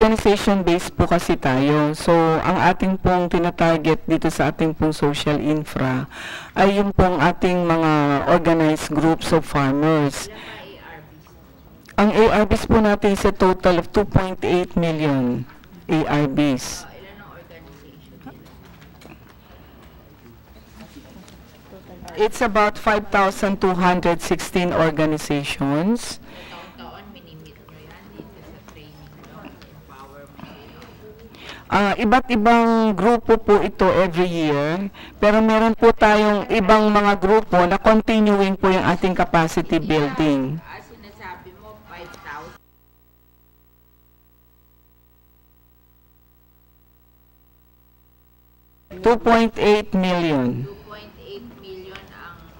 organization-based po kasi tayo. So, ang ating pong tinatarget dito sa ating pong social infra ay yung pong ating mga organized groups of farmers. Ang ARBs po natin is a total of 2.8 million ARBs. It's about 5,216 organizations. Iba't ibang grupo po ito every year, pero meron po tayong ibang mga grupo na continuing po yung ating capacity building. Sinasabi mo 5,000. 2.8 million 2.8 million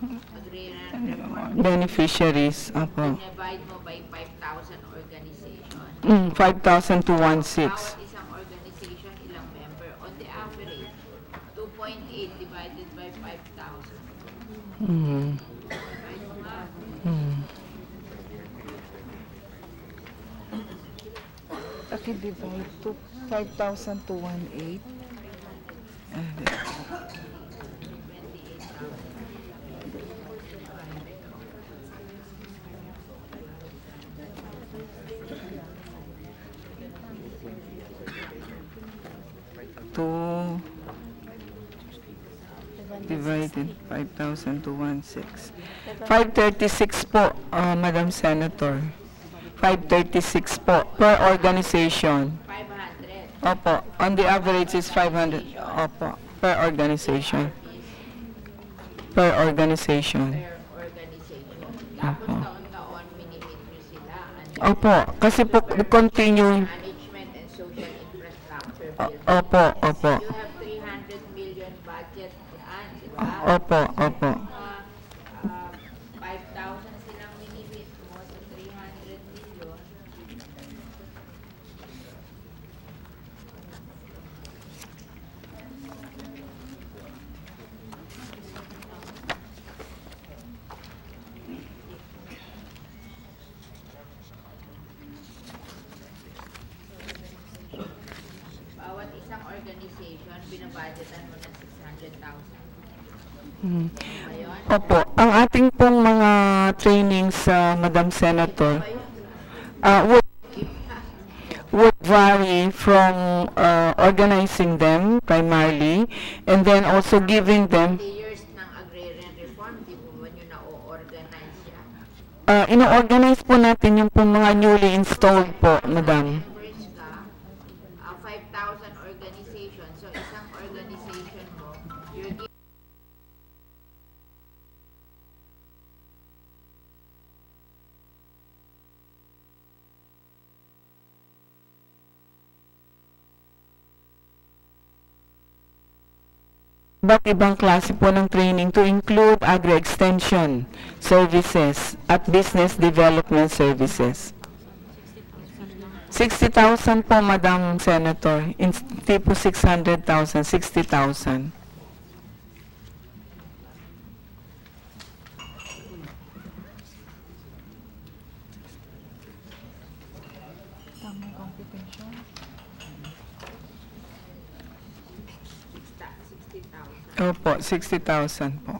ang agrarian beneficiaries. Apo. divide mo by 5,000 organization. 5,000 to 1.6. Bawat isang organization, ilang member? On the average, 2.8 divided by 5,000. Divide mo nga. Divide to 5,000 to 1.8. Divided 5,000 to 1.6. 536 po, Madam Senator. 536 po per organization. 500. Opo, on the average is 500. Opo, per organization. Per organization. Per organization. Tapos taon-taon minimit sila. Opo, kasi po continue. Management and social infrastructure building. Opo, opo. You have 300 million budget yan, di ba? Opo, opo. 5,000 silang minimit mo sa 300 million. Bawat isang organization, binabudgetan mo ng 600,000. Ayun. Opo, ang ating pong mga trainings, Madam Senator, would vary from organizing them primarily and then also giving them 20 years ng agrarian reform, di mo ba nyo na-organize yan? ino-organize po natin yung pong mga newly installed po, Madam. Members ka, 5,000 organization. So, isang organization mo, you're giving Iba't ibang klase po ng training to include agri-extension services at business development services. 60,000 po, Madam Senator. Hindi po 600,000, 60,000. Tamang computation. 60,000. Opo, 60,000 po.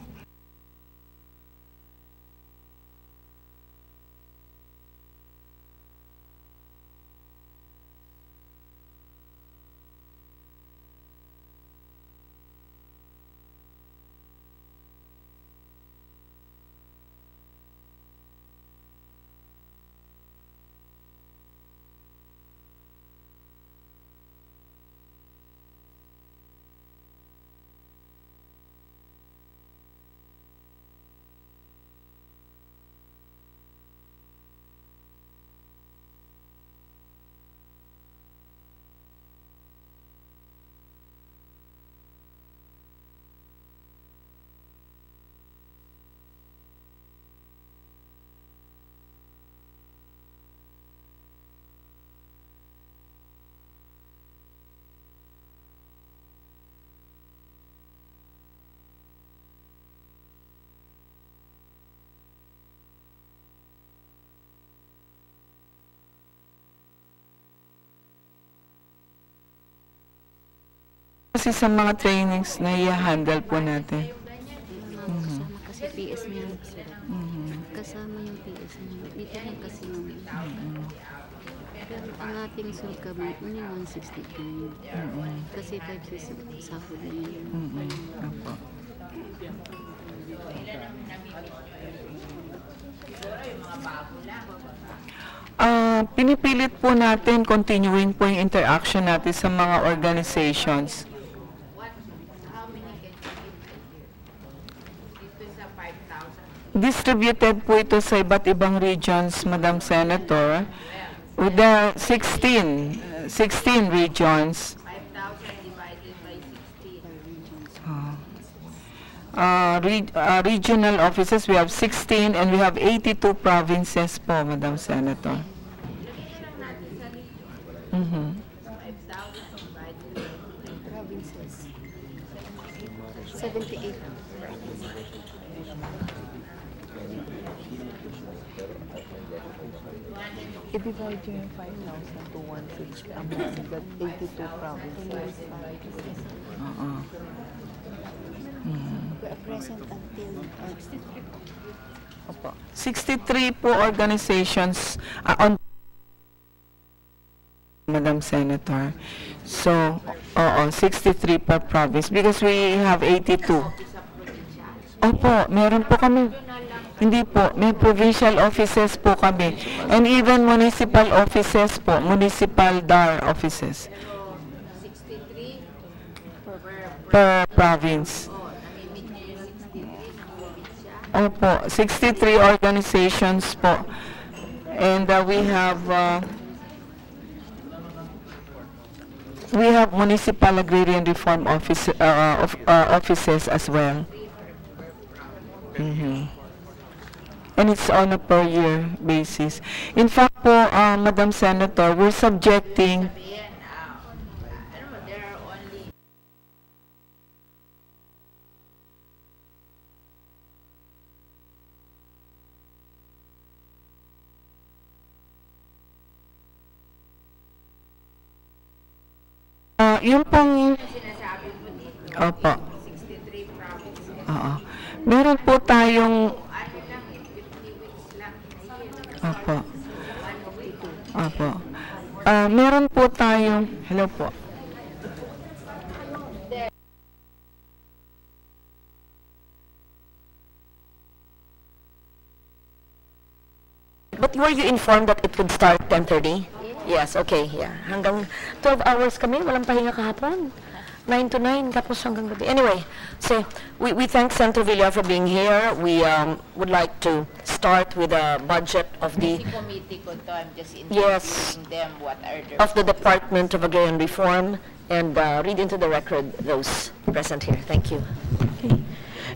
kasi sa mga trainings na i-handle po natin. Kasama kasi PS mo yan. Kasama yung PS mo. Dito lang kasi yung... Pero ang ating subcommittee, may 162. Kasi 5 sahod na yun. Opo. Pinipilit po natin continuing po yung interaction natin sa mga organizations. How many can you give a year? Dito sa 5,000. Distributed po ito sa iba't ibang regions, Madam Senator, with the 16 regions. 5,000 divided by 16. Regional offices, we have 16 and we have 82 provinces po, Madam Senator. Mm-hmm. 5,000 divided by Provinces. 78. I-divide nyo yung 5,000 to 160 among the 82 provinces. Present until 63 po organizations on Madam Senator. So, 63 per province because we have 82. Opo, meron po kami. Hindi po, may provincial offices po kami. And even municipal offices po, municipal DAR offices. 63 Per province. namimit niyo yung 63 ng probinsya. Opo, 63 organizations po. And we have municipal agrarian reform offices as well. And it's on a per year basis. In fact po, Madam Senator, we're subjecting There are only yung pong sinasabi mo dito. Opo. 63 provinces. Oo. Meron po tayong Ano lang, 50 weeks lang. Opo. Opo. Meron po tayong hello po. But were you informed that it would start 10:30? Yes, okay, yeah. Hanggang 12 hours kami, walang pahinga kahapon. 9 to 9, tapos hanggang gabi. Anyway, so we thank Senator Villar for being here. We would like to start with a budget of the Committee ko to, I'm just Yes. introducing them what are the of the Department of Agrarian Reform and read into the record those present here. Thank you.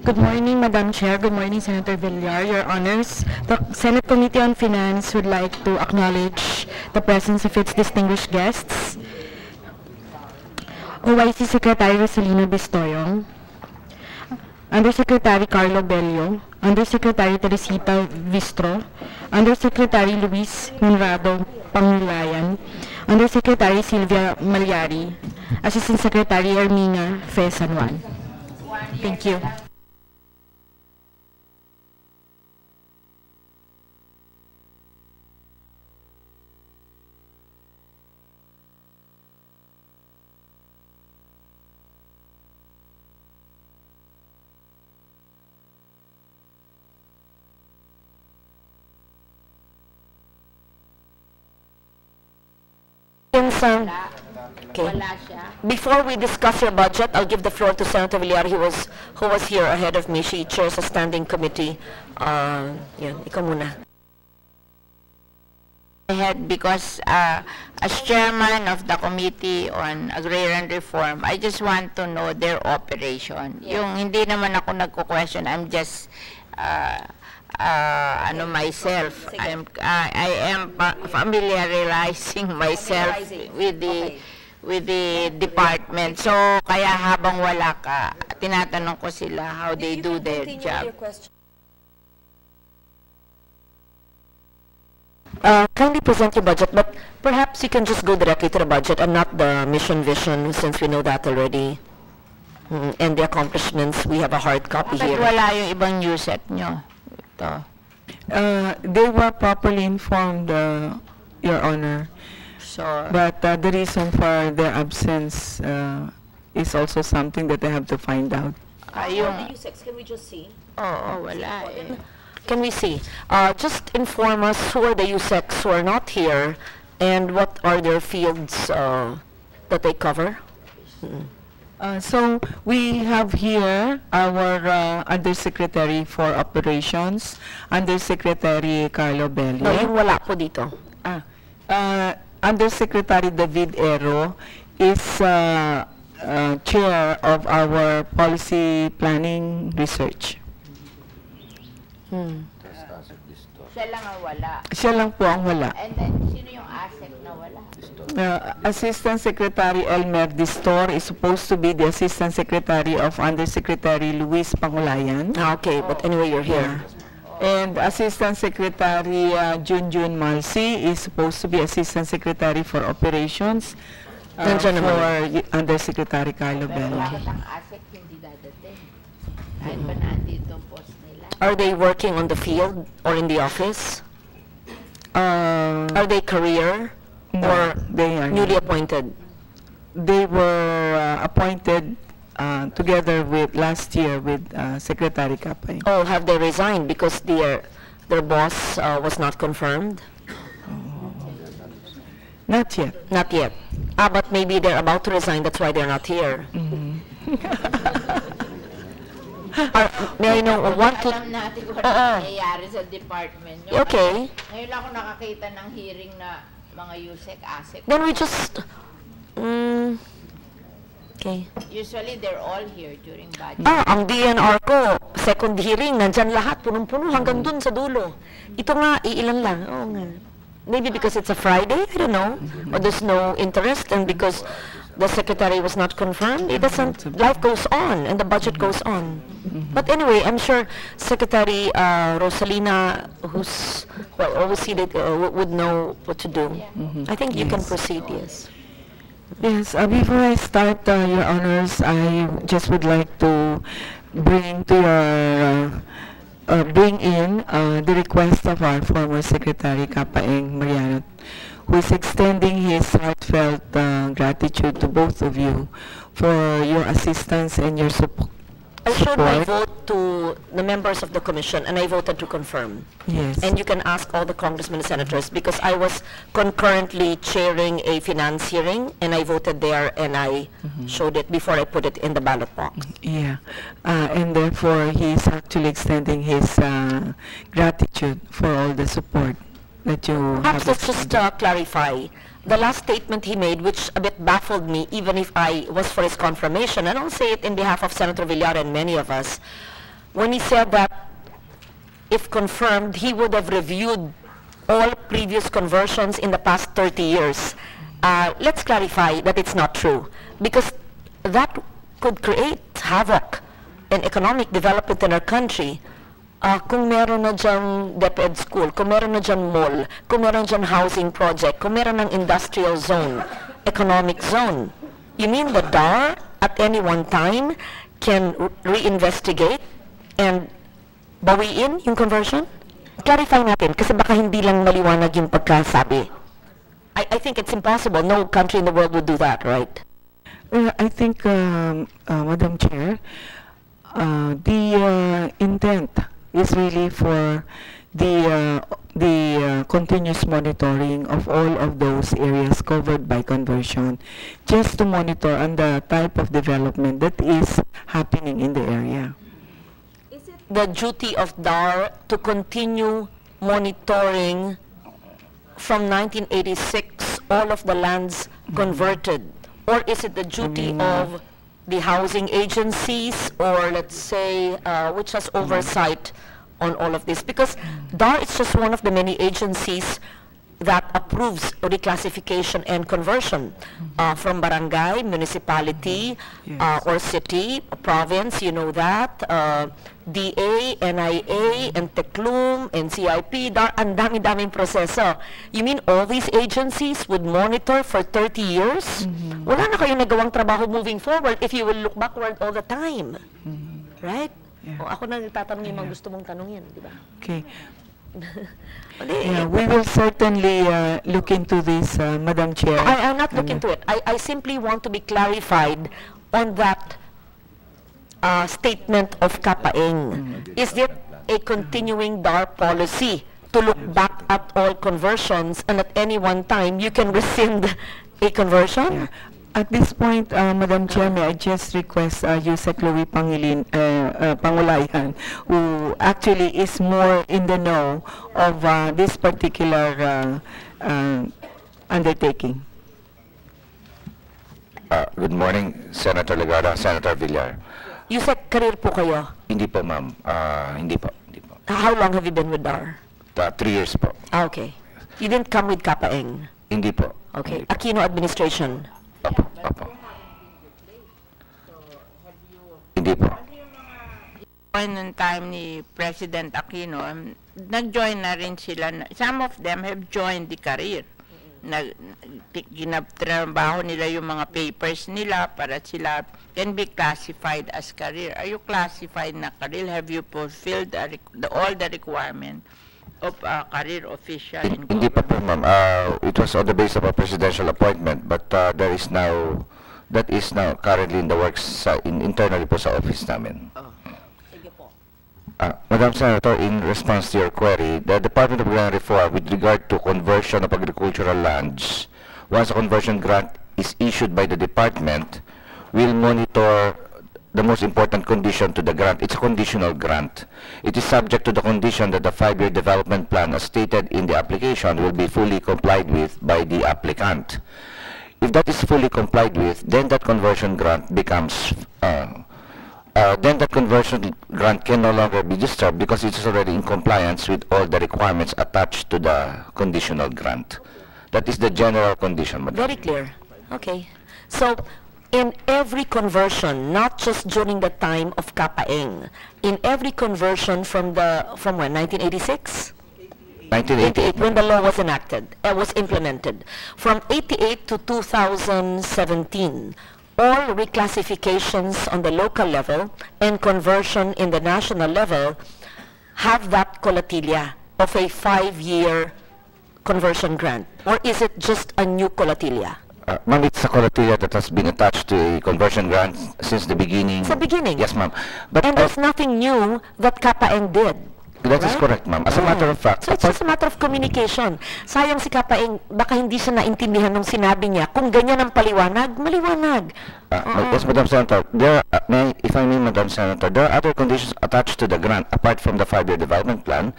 Good morning, Madam Chair. Good morning, Senator Villar, Your Honors. The Senate Committee on Finance would like to acknowledge the presence of its distinguished guests. OIC Secretary Rosalino Bistoyong, Undersecretary Carlo Bello, Undersecretary Teresita Vistro, Undersecretary Luis Monrado Pangulayan, Undersecretary Silvia Malyari, Assistant Secretary Ermina Fe San Juan. Thank you. Okay. wala siya. Before we discuss your budget, I'll give the floor to Senator Villar, who was here ahead of me. She chairs a standing committee. Yan, ikaw muna. Ahead because as chairman of the Committee on Agrarian Reform, I just want to know their operation. Yung hindi naman ako nagko-question, I'm just myself. I am familiarizing myself with the department. So kaya habang wala ka, tinatanong ko sila how they do their job. Kindly present your budget, but perhaps you can just go directly to the budget and not the mission vision, since we know that already. and the accomplishments. We have a hard copy Bakit here. wala yung ibang new set nyo? Ito. They were properly informed, Your Honor. So, But the reason for their absence is also something that they have to find out. yung... Can we just see? Oo, wala eh. Can we see? Just inform us who are the USECs who are not here and what are their fields that they cover? So we have here our Undersecretary for Operations, Undersecretary Carlo Bello. No, yung wala po dito. Undersecretary David Ero is chair of our Policy Planning Research. Siya lang ang wala. Siya lang po ang wala. And then, sino yung ASEC na wala? Assistant Secretary Elmer Distor is supposed to be the Assistant Secretary of Undersecretary Luis Pangulayan. Okay, but anyway, you're here. And Assistant Secretary Junjun Malsi is supposed to be Assistant Secretary for Operations Nandiyan naman. for Undersecretary Carlo Pero Bello. bakit ang ASEC hindi dadating? Kahit pa nandito ang post nila. Are they working on the field or in the office? Are they career No, or they are newly not. appointed? They were appointed together with last year with Secretary Kapay. Oh, have they resigned because their boss was not confirmed? Not yet. Not yet. But maybe they're about to resign, that's why they're not here. May I know, Alam natin kung ano nangyayari sa department nyo. Okay. Ngayon lang ako nakakita ng hearing na mga USEC, ASEC. Then we just, okay. Usually, they're all here during budget. Ang DNR ko, second hearing, nandyan lahat, punong-puno hanggang dun sa dulo. Ito nga, iilan lang. Oo nga. Maybe because it's a Friday, I don't know. Or there's no interest, and because the secretary was not confirmed, it doesn't, life goes on, and the budget goes on. But anyway, I'm sure Secretary Rosalina, who's overseated, would know what to do. I think you can proceed, yes. Yes, before I start, Your Honors, I just would like to bring to your bring in the request of our former Secretary Kapaeng Mariano, who is extending his heartfelt gratitude to both of you for your assistance and your support. I showed my vote to the members of the commission, and I voted to confirm. Yes. And you can ask all the congressmen and senators, because I was concurrently chairing a finance hearing, and I voted there, and I showed it before I put it in the ballot box. Yeah, and therefore he is actually extending his gratitude for all the support that you Perhaps have let's just clarify. The last statement he made, which a bit baffled me, even if I was for his confirmation, and I'll say it in behalf of Senator Villar and many of us, when he said that if confirmed, he would have reviewed all previous conversions in the past 30 years. Let's clarify that it's not true, because that could create havoc and economic development in our country. Kung meron na dyan DepEd school, kung meron na dyan mall, kung meron dyan housing project, kung meron ng industrial zone, economic zone, you mean the DAR at any one time can reinvestigate and bawiin yung conversion? Clarify natin, kasi baka hindi lang maliwanag yung pagkasabi. I think it's impossible. No country in the world would do that, right? I think, Madam Chair, the intent is really for the continuous monitoring of all of those areas covered by conversion, just to monitor on the type of development that is happening in the area. Is it the duty of DAR to continue monitoring from 1986 all of the lands converted? Or is it the duty of the housing agencies, or let's say, which has oversight on all of this? Because DAR is just one of the many agencies that approves reclassification and conversion from barangay, municipality, or city, province, you know that, DA, NIA, and Teclum, and CIP, ang dami-daming proseso. You mean all these agencies would monitor for 30 years? Wala na kayong nagawang trabaho moving forward if you will look backward all the time. Right? O, ako na nagtatanong yung mga gusto mong tanongin, di ba? Okay. Yeah, we will certainly look into this, Madam Chair. I'm not looking to it. I simply want to be clarified on that statement of Kapaeng. Is it a continuing DAR policy to look back at all conversions and at any one time you can rescind a conversion? Yeah. At this point, Madam Chair, may I just request Yusek Louie Pangulayan, who actually is more in the know of this particular undertaking. Good morning, Senator Legarda, Senator Villar. Yusek, career po kayo? Hindi po, ma'am. Hindi po. How long have you been with DAR? 3 years po. Okay. You didn't come with Kapaeng? Hindi po. Okay. Aquino administration? Opo. Hindi po. Noong time ni President Aquino, nag-join na rin sila. Some of them have joined the career. Ginatrabaho nila yung mga papers nila para sila can be classified as career. Are you classified na career? Have you fulfilled all the requirement of a career official in Hindi pa po, government? ma'am. It was on the basis of a presidential appointment, but that is now currently in the works internally po sa office namin. Madam Senator, in response to your query, the Department of Agrarian Reform, with regard to conversion of agricultural lands, once a conversion grant is issued by the department, will monitor the most important condition to the grant. It's a conditional grant. It is subject to the condition that the 5-year development plan, as stated in the application, will be fully complied with by the applicant. If that is fully complied with, then that conversion grant becomes then that conversion grant can no longer be disturbed because it is already in compliance with all the requirements attached to the conditional grant. That is the general condition, Madam. Very clear. Okay. So, in every conversion, not just during the time of Kapaeng, in every conversion from when, 1986? 1988. When the law was enacted, was implemented. From 88 to 2017, all reclassifications on the local level and conversion in the national level have that colatilia of a 5-year conversion grant? Or is it just a new colatilia? Ma'am, it's a colatilia that has been attached to a conversion grant since the beginning. Sa beginning? Yes, ma'am. But And there's nothing new that Kapaeng did. that is right? correct, ma'am. As a matter of fact, So it's just a matter of communication. Sayang si Kapaeng, baka hindi siya naintindihan nung sinabi niya. Kung ganyan ang paliwanag, maliwanag. yes, Madam Senator, if I may, Madam Senator, there are other conditions attached to the grant, apart from the 5-year development plan,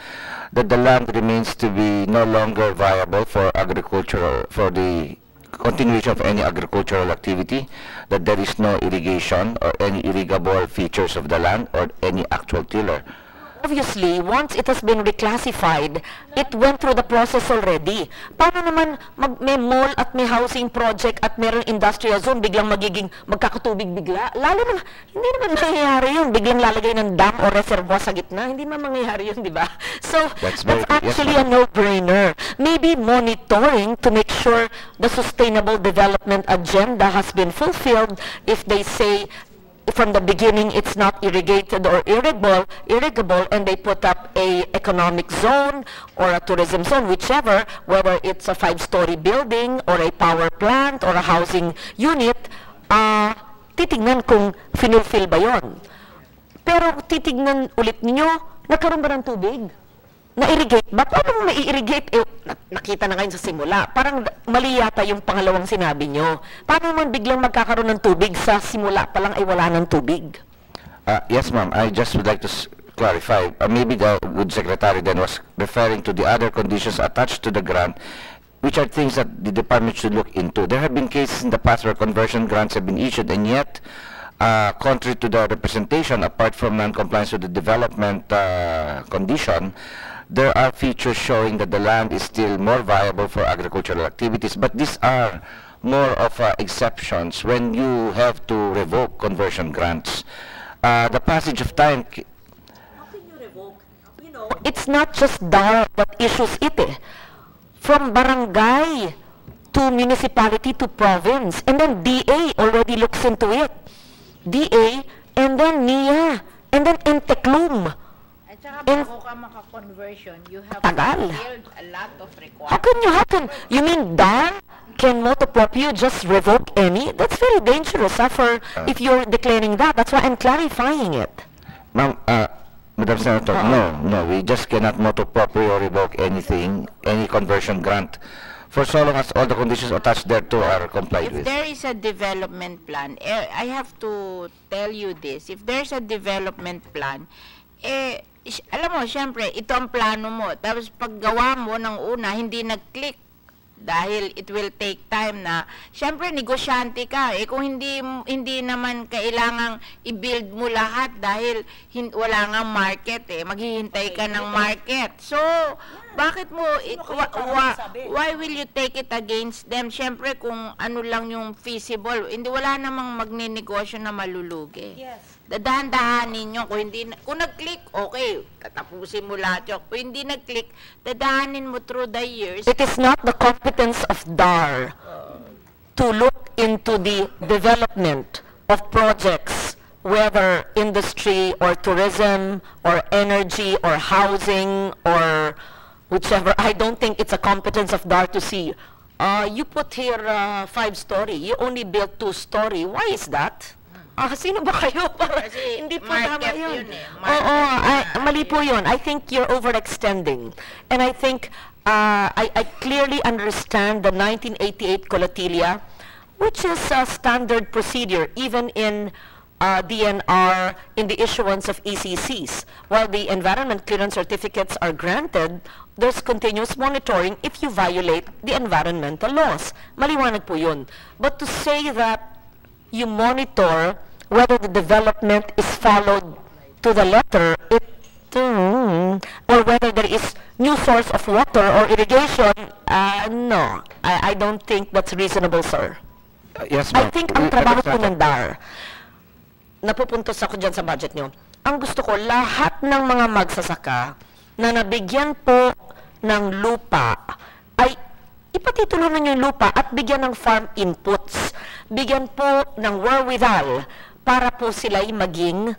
that the land remains to be no longer viable for agricultural, for the continuation of any agricultural activity, that there is no irrigation or any irrigable features of the land or any actual tiller. Obviously, once it has been reclassified, it went through the process already. Paano naman may mall at may housing project at mayroong industrial zone, biglang magkakatubig bigla? Lalo na, hindi naman mangyayari yun. Biglang lalagay ng dam o reservoir sa gitna. Hindi naman mangyayari yun, di ba? So, that's actually a no-brainer. Maybe monitoring to make sure the sustainable development agenda has been fulfilled if they say, from the beginning it's not irrigated or irrigable, and they put up a economic zone or a tourism zone, whichever, whether it's a 5-story building or a power plant or a housing unit, titignan kung finulfill ba yon. Pero titignan ulit ninyo, nagkaroon ba ng tubig? Na-irrigate ba? Paano mo na-irrigate? Nakita na ngayon sa simula. Parang mali yata yung pangalawang sinabi nyo. Paano man biglang magkakaroon ng tubig sa simula pa lang ay wala ng tubig? Yes, ma'am. I just would like to clarify. Maybe the good secretary then was referring to the other conditions attached to the grant, which are things that the department should look into. There have been cases in the past where conversion grants have been issued, and yet, contrary to the representation, apart from non-compliance with the development condition, there are features showing that the land is still more viable for agricultural activities, but these are more of exceptions when you have to revoke conversion grants. The passage of time... It's not just DAR that issues it. From barangay to municipality to province. And then DA already looks into it. DA, and then NIA, and then Inteclum. At saka bago ka maka-conversion, you have Tagal. to build a lot of How requirements. can you mean DAR can motoproprio just revoke any? That's very dangerous if you're declaring that. That's why I'm clarifying it. Ma'am, Madam Senator, no, we just cannot motoproprio revoke anything, any conversion grant, for so long as all the conditions attached thereto are complied If with. there is a development plan, I have to tell you this, if there's a development plan, alam mo, syempre, ito ang plano mo. Tapos paggawa mo ng una, hindi nag-click. Dahil it will take time na, syempre, negosyante ka. Kung hindi naman kailangang i-build mo lahat dahil wala nga market maghihintay ka ng market. So, bakit mo, why will you take it against them? Syempre, kung ano lang yung feasible, wala namang magninegosyo na malulugi. Yes. Dadahan-dahanin nyo. Kung nag-click, okay, tatapusin mo lahat yun. Kung hindi nag-click, dadahanin mo through the years. It is not the competence of DAR to look into the development of projects, whether industry or tourism or energy or housing or whichever. I don't think it's a competence of DAR to see. You put here 5-story. You only built 2-story. Why is that? Sino ba kayo? Kasi Hindi po market tama yun. yun Oo, mali po yun. I think you're overextending. And I think I clearly understand the 1988 Colatilia, which is a standard procedure even in DNR in the issuance of ECCs. While the environment clearance certificates are granted, there's continuous monitoring if you violate the environmental laws. Maliwanag po yun. But to say that you monitor whether the development is followed to the letter, or whether there is new source of water or irrigation, no. I don't think that's reasonable, sir. Yes, I ma'am. think ang trabaho po ng DAR, napupuntos ako dyan sa budget nyo, ang gusto ko, lahat ng mga magsasaka na nabigyan po ng lupa ay ipatitulo na yung lupa at bigyan ng farm inputs. Bigyan po ng wherewithal para po sila'y maging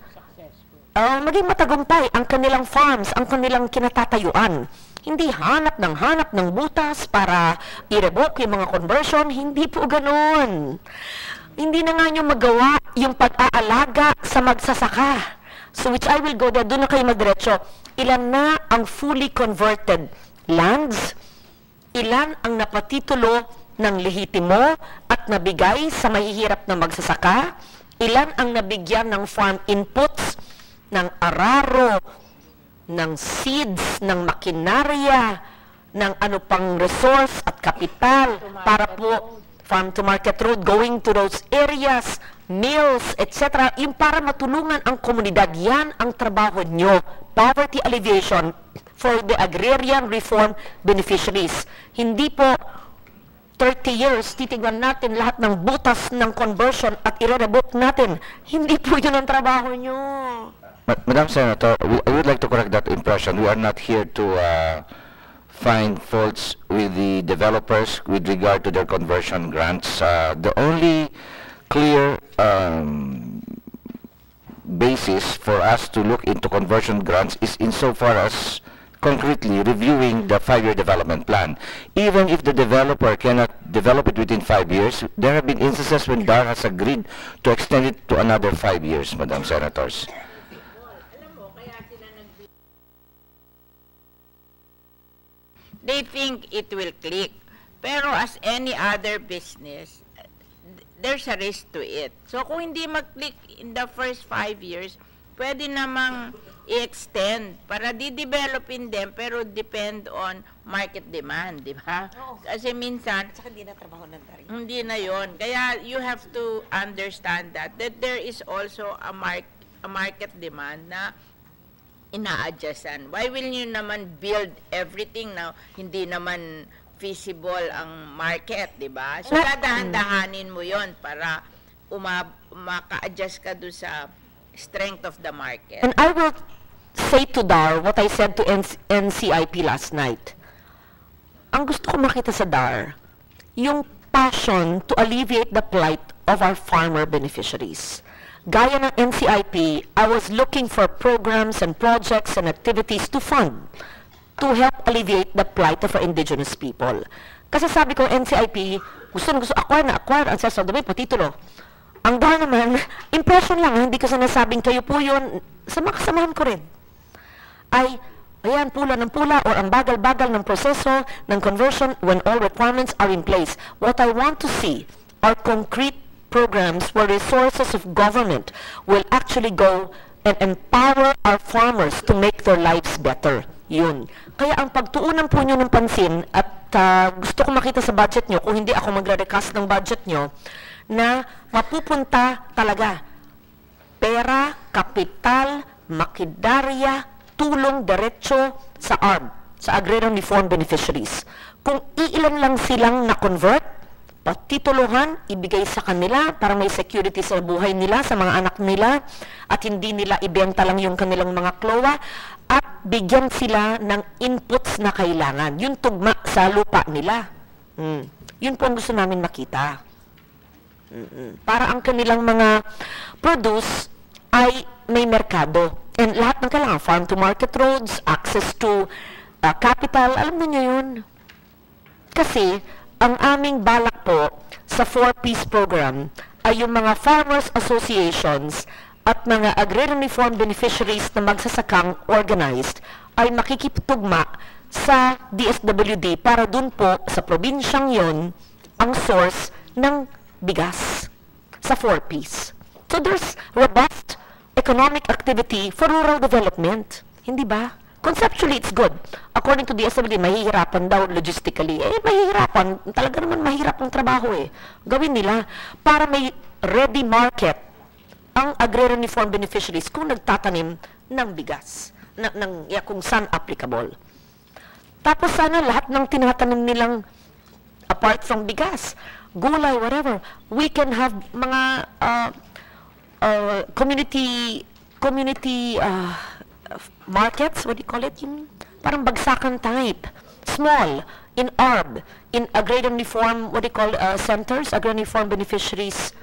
matagumpay ang kanilang farms, ang kanilang kinatatayuan. Hindi hanap ng butas para i-revoke yung mga conversion. Hindi po ganoon. Hindi na nga nyo magawa yung pag-aalaga sa magsasaka. So which I will go there, doon na kayo magdiretso. Ilan na ang fully converted lands? Ilan ang napatitulo ng lehitimo at nabigay sa mahihirap na magsasaka? Ilan ang nabigyan ng farm inputs, ng araro, ng seeds, ng makinarya, ng ano pang resource at kapital para po farm to market road going to those areas, mills, etc. Yung para matulungan ang komunidad. Yan ang trabaho nyo. Poverty alleviation for the agrarian reform beneficiaries. Hindi po 30 years, titignan natin lahat ng butas ng conversion at i-revoke natin. Hindi po yun ang trabaho nyo. Madam Senator, I would like to correct that impression. We are not here to find faults with the developers with regard to their conversion grants. The only clear basis for us to look into conversion grants is insofar as concretely reviewing the 5-year development plan. Even if the developer cannot develop it within 5 years, there have been instances when DAR has agreed to extend it to another 5 years, Madam Senators. They think it will click. Pero as any other business, there's a risk to it. So kung hindi mag-click in the first 5 years, pwede namang i-extend para di-developin them pero depend on market demand, di ba? Kasi minsan, Hindi na trabaho ng DAR. hindi na yon. Kaya you have to understand that there is also a market demand na ina-adjustan? Why will you naman build everything na hindi naman feasible ang market, di ba? So, dadahan-dahanin mo yon para maka-adjust ka doon sa strength of the market. And I will say to DAR what I said to NCIP last night. Ang gusto ko makita sa DAR, yung passion to alleviate the plight of our farmer beneficiaries. Gaya ng NCIP, I was looking for programs and projects and activities to fund to help alleviate the plight of our indigenous people. Kasi sabi ko, NCIP, gusto acquire na acquire, ang sasabi, patitulo. Ang DAR naman, impression lang, hindi ko sinasabing kayo po yun, sa mga kasamahan ko rin. Ay, ayan, pula ng pula, or ang bagal-bagal ng proseso ng conversion when all requirements are in place. What I want to see are concrete programs where resources of government will actually go and empower our farmers to make their lives better. Yun. Kaya ang pagtuunan po nyo ng pansin at gusto ko makita sa budget nyo, kung hindi ako magre-recast ng budget nyo, na mapupunta talaga pera, kapital, makidarya, tulong diretso sa ARB, sa Agrarian Reform Beneficiaries. Kung iilan lang silang na-convert, patituluhan, ibigay sa kanila para may security sa buhay nila, sa mga anak nila, at hindi nila ibenta lang yung kanilang mga klowa, at bigyan sila ng inputs na kailangan. Yung tugma sa lupa nila. Yun po ang gusto namin makita. Para ang kanilang mga produce ay may merkado. And lahat ng kailangan, farm to market roads, access to capital, alam niyo yun. Kasi, ang aming balak po sa 4-piece program ay yung mga farmers associations at mga agrarian reform beneficiaries na magsasakang organized ay makikiptugma sa DSWD para dun po sa probinsyang yon ang source ng bigas sa 4-piece. So there's robust economic activity for rural development. Hindi ba? Conceptually, it's good. According to DSWD, mahihirapan daw logistically. Mahihirapan. Talaga naman mahirap ang trabaho Gawin nila para may ready market ang agrarian reform beneficiaries kung nagtatanim ng bigas, kung saan applicable. Tapos sana lahat ng tinatanim nilang apart from bigas, gulay, whatever, we can have mga community markets, what do you call it? Yung parang bagsakan type. Small, in ARB, in agrarian reform, what do you call, centers, agrarian reform beneficiaries,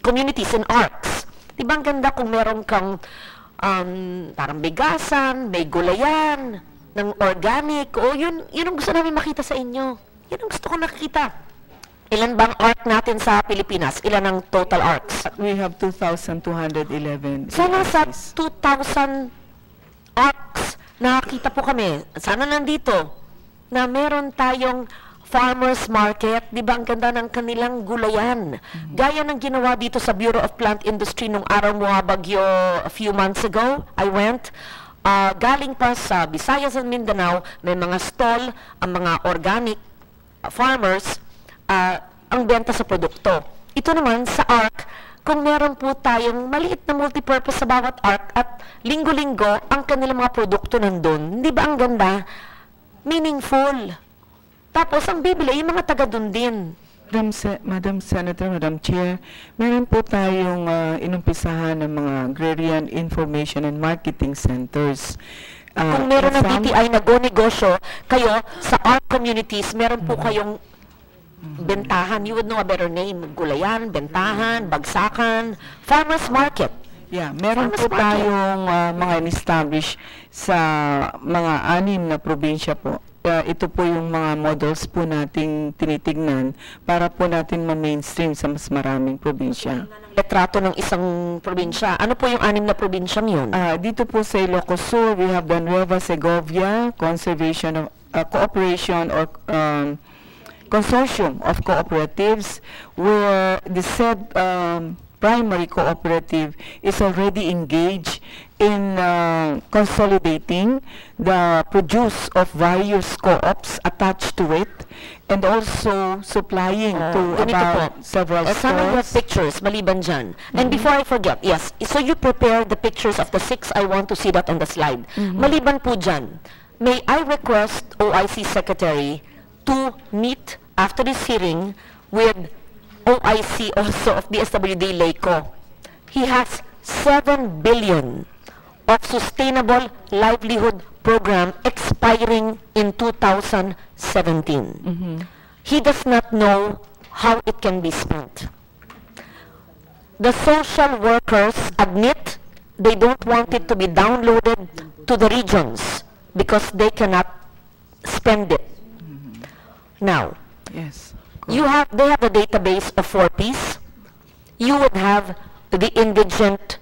communities in ARCs. Diba ang ganda kung meron kang parang bigasan, may gulayan, ng organic, yun ang gusto namin makita sa inyo. Yun ang gusto ko nakikita. Ilan bang ARC natin sa Pilipinas? Ilan ang total ARCs? We have 2,211. Sana sa 2,000 ARCs nakita po kami. Sana nandito na meron tayong farmers market. Di ba ang ganda ng kanilang gulayan? Gaya ng ginawa dito sa Bureau of Plant Industry nung araw mo bagyo a few months ago. I went. Galing pa sa Visayas and Mindanao, may mga stall, ang mga organic farmers, ang benta sa produkto. Ito naman sa ARC, kung meron po tayong maliit na multipurpose sa bawat ARC at linggo-linggo ang kanilang mga produkto nandun. Hindi ba ang ganda? Meaningful. Tapos ang bibili, yung mga taga dun din. Madam Senator, Madam Chair, meron po tayong inumpisahan ng mga Agrarian Information and Marketing Centers. Kung meron ng DTI na go-negosyo, kayo sa ARC communities, meron po kayong bentahan, you would know a better name, gulayan, bentahan, bagsakan, farmers market. Yeah, meron po tayong mga in-establish sa mga 6 na probinsya po. Ito po yung mga models po nating tinitignan para po natin ma-mainstream sa mas maraming probinsya. Retrato ng isang probinsya. Ano po yung 6 na probinsyang yun? Dito po sa Ilocos Sur, we have the Nueva Segovia Conservation of Cooperation or Consortium of Cooperatives, where the said primary cooperative is already engaged in consolidating the produce of various co-ops attached to it, and also supplying to ganito about po. several Some of your stores. pictures, maliban dyan. And before I forget, yes, so you prepare the pictures of the 6. I want to see that on the slide. Maliban po dyan, may I request OIC Secretary to meet after this hearing with OIC also of DSWD LACO. He has 7 billion of sustainable livelihood program expiring in 2017. He does not know how it can be spent. The social workers admit they don't want it to be downloaded to the regions because they cannot spend it. Now, Yes. they have the database of 4Ps. You would have the indigent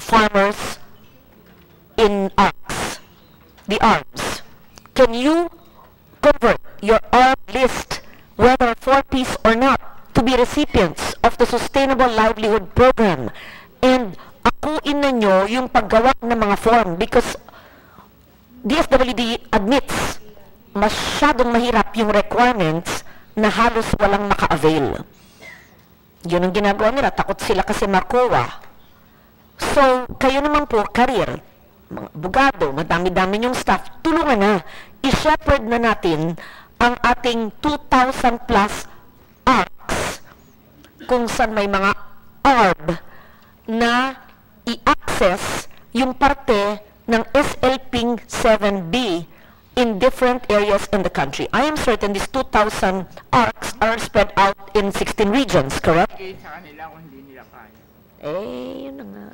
farmers in ARCs, the ARMs. Can you convert your ARM list, whether 4Ps or not, to be recipients of the Sustainable Livelihood Program? And akuin na nyo yung paggawa ng mga form, because DSWD admits masyadong mahirap yung requirements na halos walang maka-avail. Yun ang ginagawa nila, takot sila kasi makuha. So, kayo naman po, career, mga abogado, madami-dami yung staff, tulungan na, i-shepherd na natin ang ating 2,000 plus ARCs kung saan may mga ARB na i-access yung parte ng SLP 7B in different areas in the country. I am certain these 2,000 ARCs are spread out in 16 regions, correct? Yun na nga.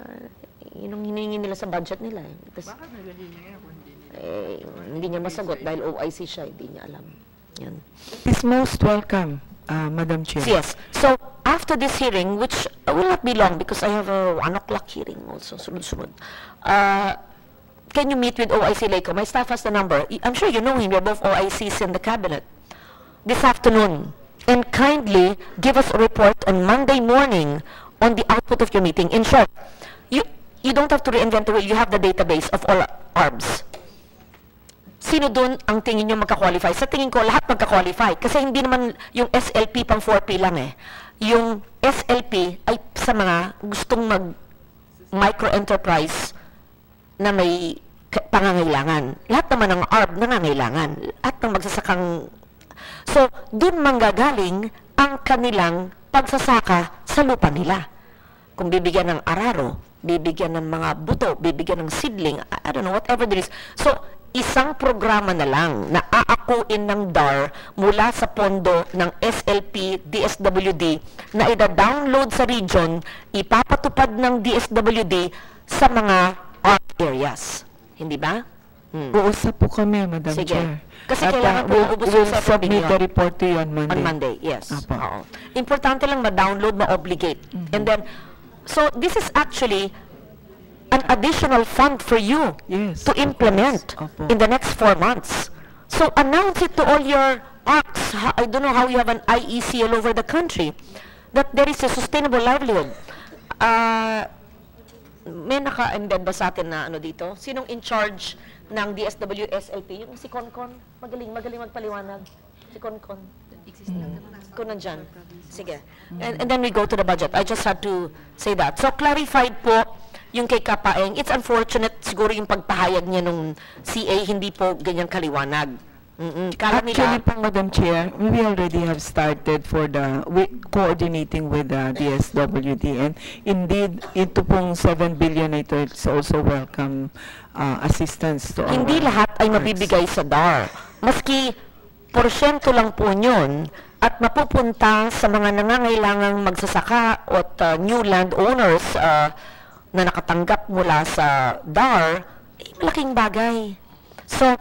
Yun ang hinihingi nila sa budget nila. Bakit nila hinihingi kung hindi nila? Hindi niya masagot dahil OIC siya, hindi niya alam. Yan. Is most welcome, Madam Chair. Yes. So, after this hearing, which will not be long because I have a 1 o'clock hearing also, sunod-sunod. Can you meet with OIC LACO? My staff has the number. I'm sure you know him. You're both OICs in the cabinet. This afternoon. And kindly give us a report on Monday morning on the output of your meeting. In short, you don't have to reinvent the wheel. You have the database of all ARBs. Sino dun ang tingin nyo magka-qualify? Sa tingin ko, lahat magka-qualify. Kasi hindi naman yung SLP pang 4P lang eh. Yung SLP ay sa mga gustong micro-enterprise na may pangangailangan. Lahat naman ng ARB nangangailangan. Lahat ng magsasakang... So, dun manggagaling ang kanilang pagsasaka sa lupa nila. Kung bibigyan ng araro, bibigyan ng mga buto, bibigyan ng seedling, I don't know, whatever there is. So, isang programa na lang na aakuin ng DAR mula sa pondo ng SLP, DSWD na ida-download sa region, ipapatupad ng DSWD sa mga ARC areas. Hindi ba? Uusap po kami, Madam Sige. Chair. Kasi At, kailangan po we'll maubos yung separate submit ninyo. the report to you on Monday. On Monday, yes. Apo. Oo. Importante lang ma-download, ma-obligate. And then, so this is actually an additional fund for you Yes, to of implement course. Opo. in the next 4 months. So announce it to all your ARCs. I don't know how you have an IEC all over the country, that there is a sustainable livelihood. May naka-embed ba sa atin na ano dito? Sinong in charge ng DSW SLP? Yung si Concon? Magaling magpaliwanag. Si Concon. Kung nandyan. Sige. And then we go to the budget. I just had to say that. So clarified po yung kay Kapaeng. It's unfortunate siguro yung pagpahayag niya nung CA hindi po ganyang kaliwanag. Kala Actually nila, po, Madam Chair, we already have started for the coordinating with the DSWD, and indeed, ito pong 7 billion na ito, it's also welcome assistance to hindi our lahat ay arts. mabibigay sa DAR. Maski porsyento lang po yun at mapupunta sa mga nangangailangang magsasaka at new landowners na nakatanggap mula sa DAR, malaking bagay. So,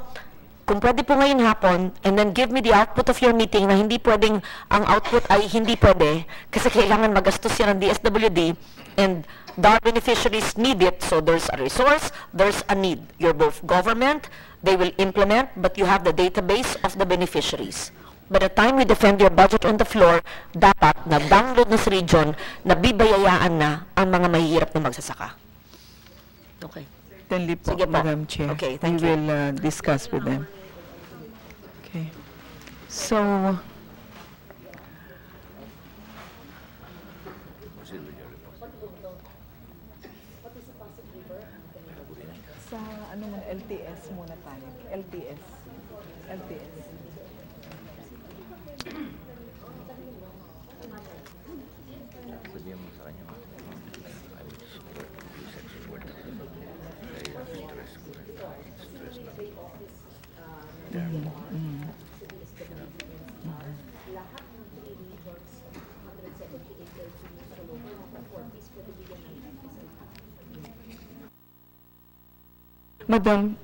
kung pwede po ngayon hapon, and then give me the output of your meeting na hindi pwedeng, ang output ay hindi pwede, kasi kailangan magastos yan ng DSWD, and DAR beneficiaries need it, so there's a resource, there's a need. You're both government, they will implement, but you have the database of the beneficiaries. by the time we defend your budget on the floor, dapat na-download na sa region, nabibayayaan na ang mga mahihirap na magsasaka. Okay. Certainly po, Sige po. Madam Chair. Okay, thank we you. will discuss with them. Okay. So, Sa ano muna, LTS muna tayo. LTS. LTS. Madam,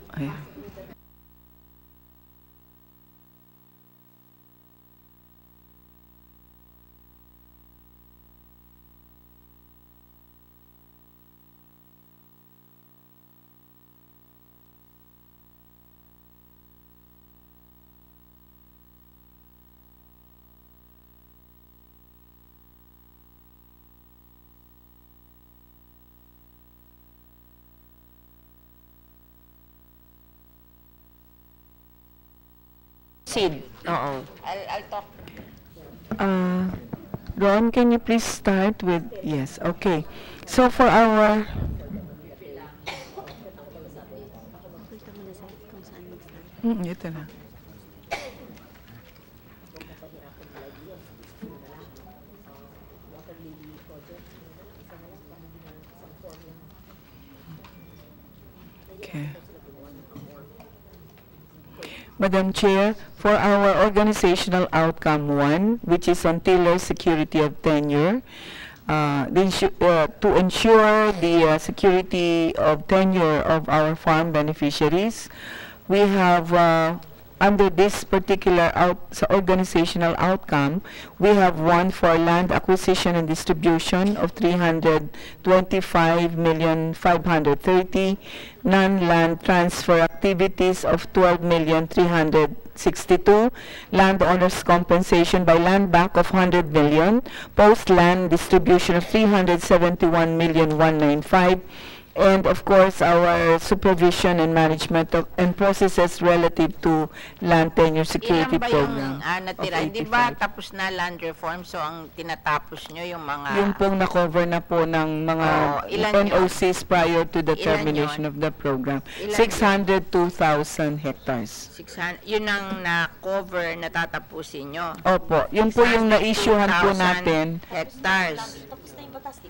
Sid. Oo. I'll talk. Ron, can you please start with, yes, okay. So for our, Gusto mo na sa kung saan mag-start. ito na. Okay. Madam Chair, for our organizational outcome 1, which is on tiller security of tenure, to ensure the security of tenure of our farm beneficiaries, we have under this particular organizational outcome, we have one for land acquisition and distribution of 325,530,000, non-land transfer activities of 12,362,000, landowners compensation by land bank of 100 million, post-land distribution of 371,195,000, and of course our supervision and management and processes relative to land tenure security Ilan ba program. yung natira? of Hindi ba 85. tapos na land reform? So, ang tinatapos nyo yung mga... Yung pong na-cover na po ng mga ilan NOCs prior to the Ilan termination yun? of the program. Ilan 602,000 hectares. 600, yun ang na-cover na tatapusin nyo. Opo, yun po yung na-issuehan po 2,000 natin, hectares.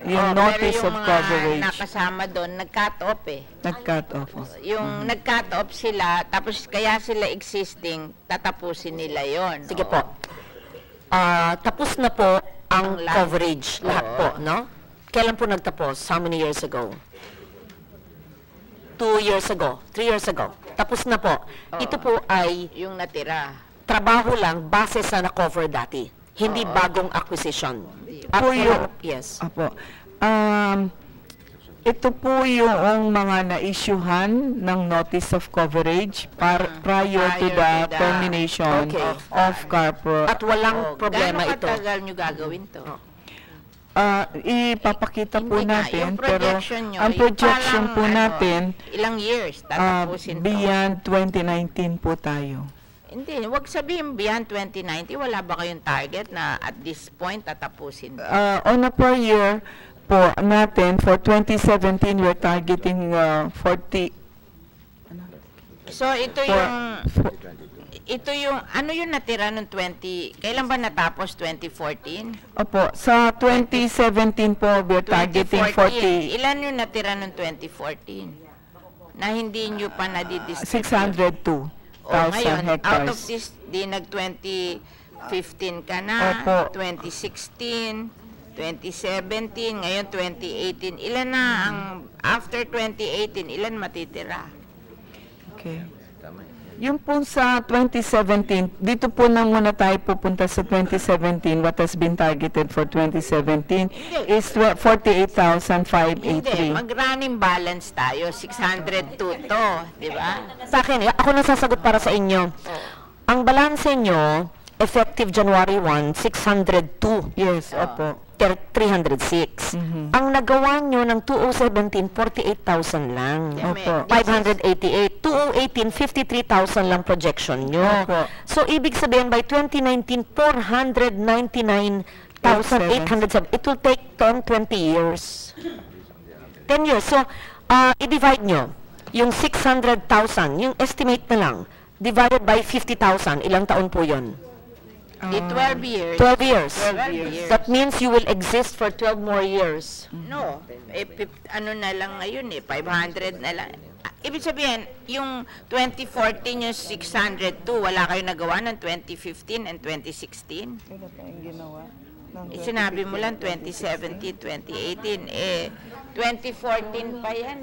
yung notice of Pero yung mga coverage. nakasama doon, nag-cut off eh. Nag-cut off. Yung nag-cut off sila, tapos kaya sila existing, tatapusin nila yon. Sige po. Tapos na po ang Ang land. coverage, lahat po, no? Kailan po nagtapos? How many years ago? 2 years ago? 3 years ago? Tapos na po. Ito po ay Yung natira. trabaho lang base sa na-cover dati. Hindi bagong acquisition. Po yung, Yes. Apo. Ito po yung mga na-issuehan ng notice of coverage prior to the termination Okay. of CARPRO. At walang problema Gano'ng ito. katagal nyo gagawin to? Ipapakita po Hindi nga, natin, yung pero projection nyo, ang yung projection parang, po natin, ilang years tatapusin to? beyond 2019 po tayo. Hindi, wag sabihin beyond 2090, wala ba kayong target na at this point tatapusin? On a per year po natin, for 2017, we're targeting 40. So ito yung ano yung natira ng 20, kailan ba natapos 2014? Opo, sa 2017 po, we're targeting 40, Ilan yung natira ng 2014? Na hindi nyo pa nadidistribute? 602,000 ngayon, out of hectares. this, di nag-2015 ka na, Opo. 2016, 2017, ngayon 2018. Ilan na ang, after 2018, ilan matitira? Okay. Yung po sa 2017, dito po na muna tayo pupunta sa 2017. What has been targeted for 2017 is 48,583. Mag-running balance tayo, 602 to, di ba? Sa akin, ako nasasagot para sa inyo. Ang balanse nyo effective January 1, 602. Yes, opo. 306. Ang nagawa nyo ng 2017, 48,000 lang. Opo. 588. 2018, 53,000 lang projection nyo. Opo. So, ibig sabihin, by 2019, 499,807. It will take 10, 20 years. 10 years. So, i-divide nyo. Yung 600,000, yung estimate na lang, divided by 50,000, ilang taon po yun? Di 12 years. 12 years. 12 years. That means you will exist for 12 more years. No, ano na lang ngayon 500 na lang. Ibig sabihin, yung 2014 yung 602, wala kayo nagawa ng 2015 and 2016? Kailan pa yung ginawa? Sinabi mo lang 2017, 2018. 2014 pa yan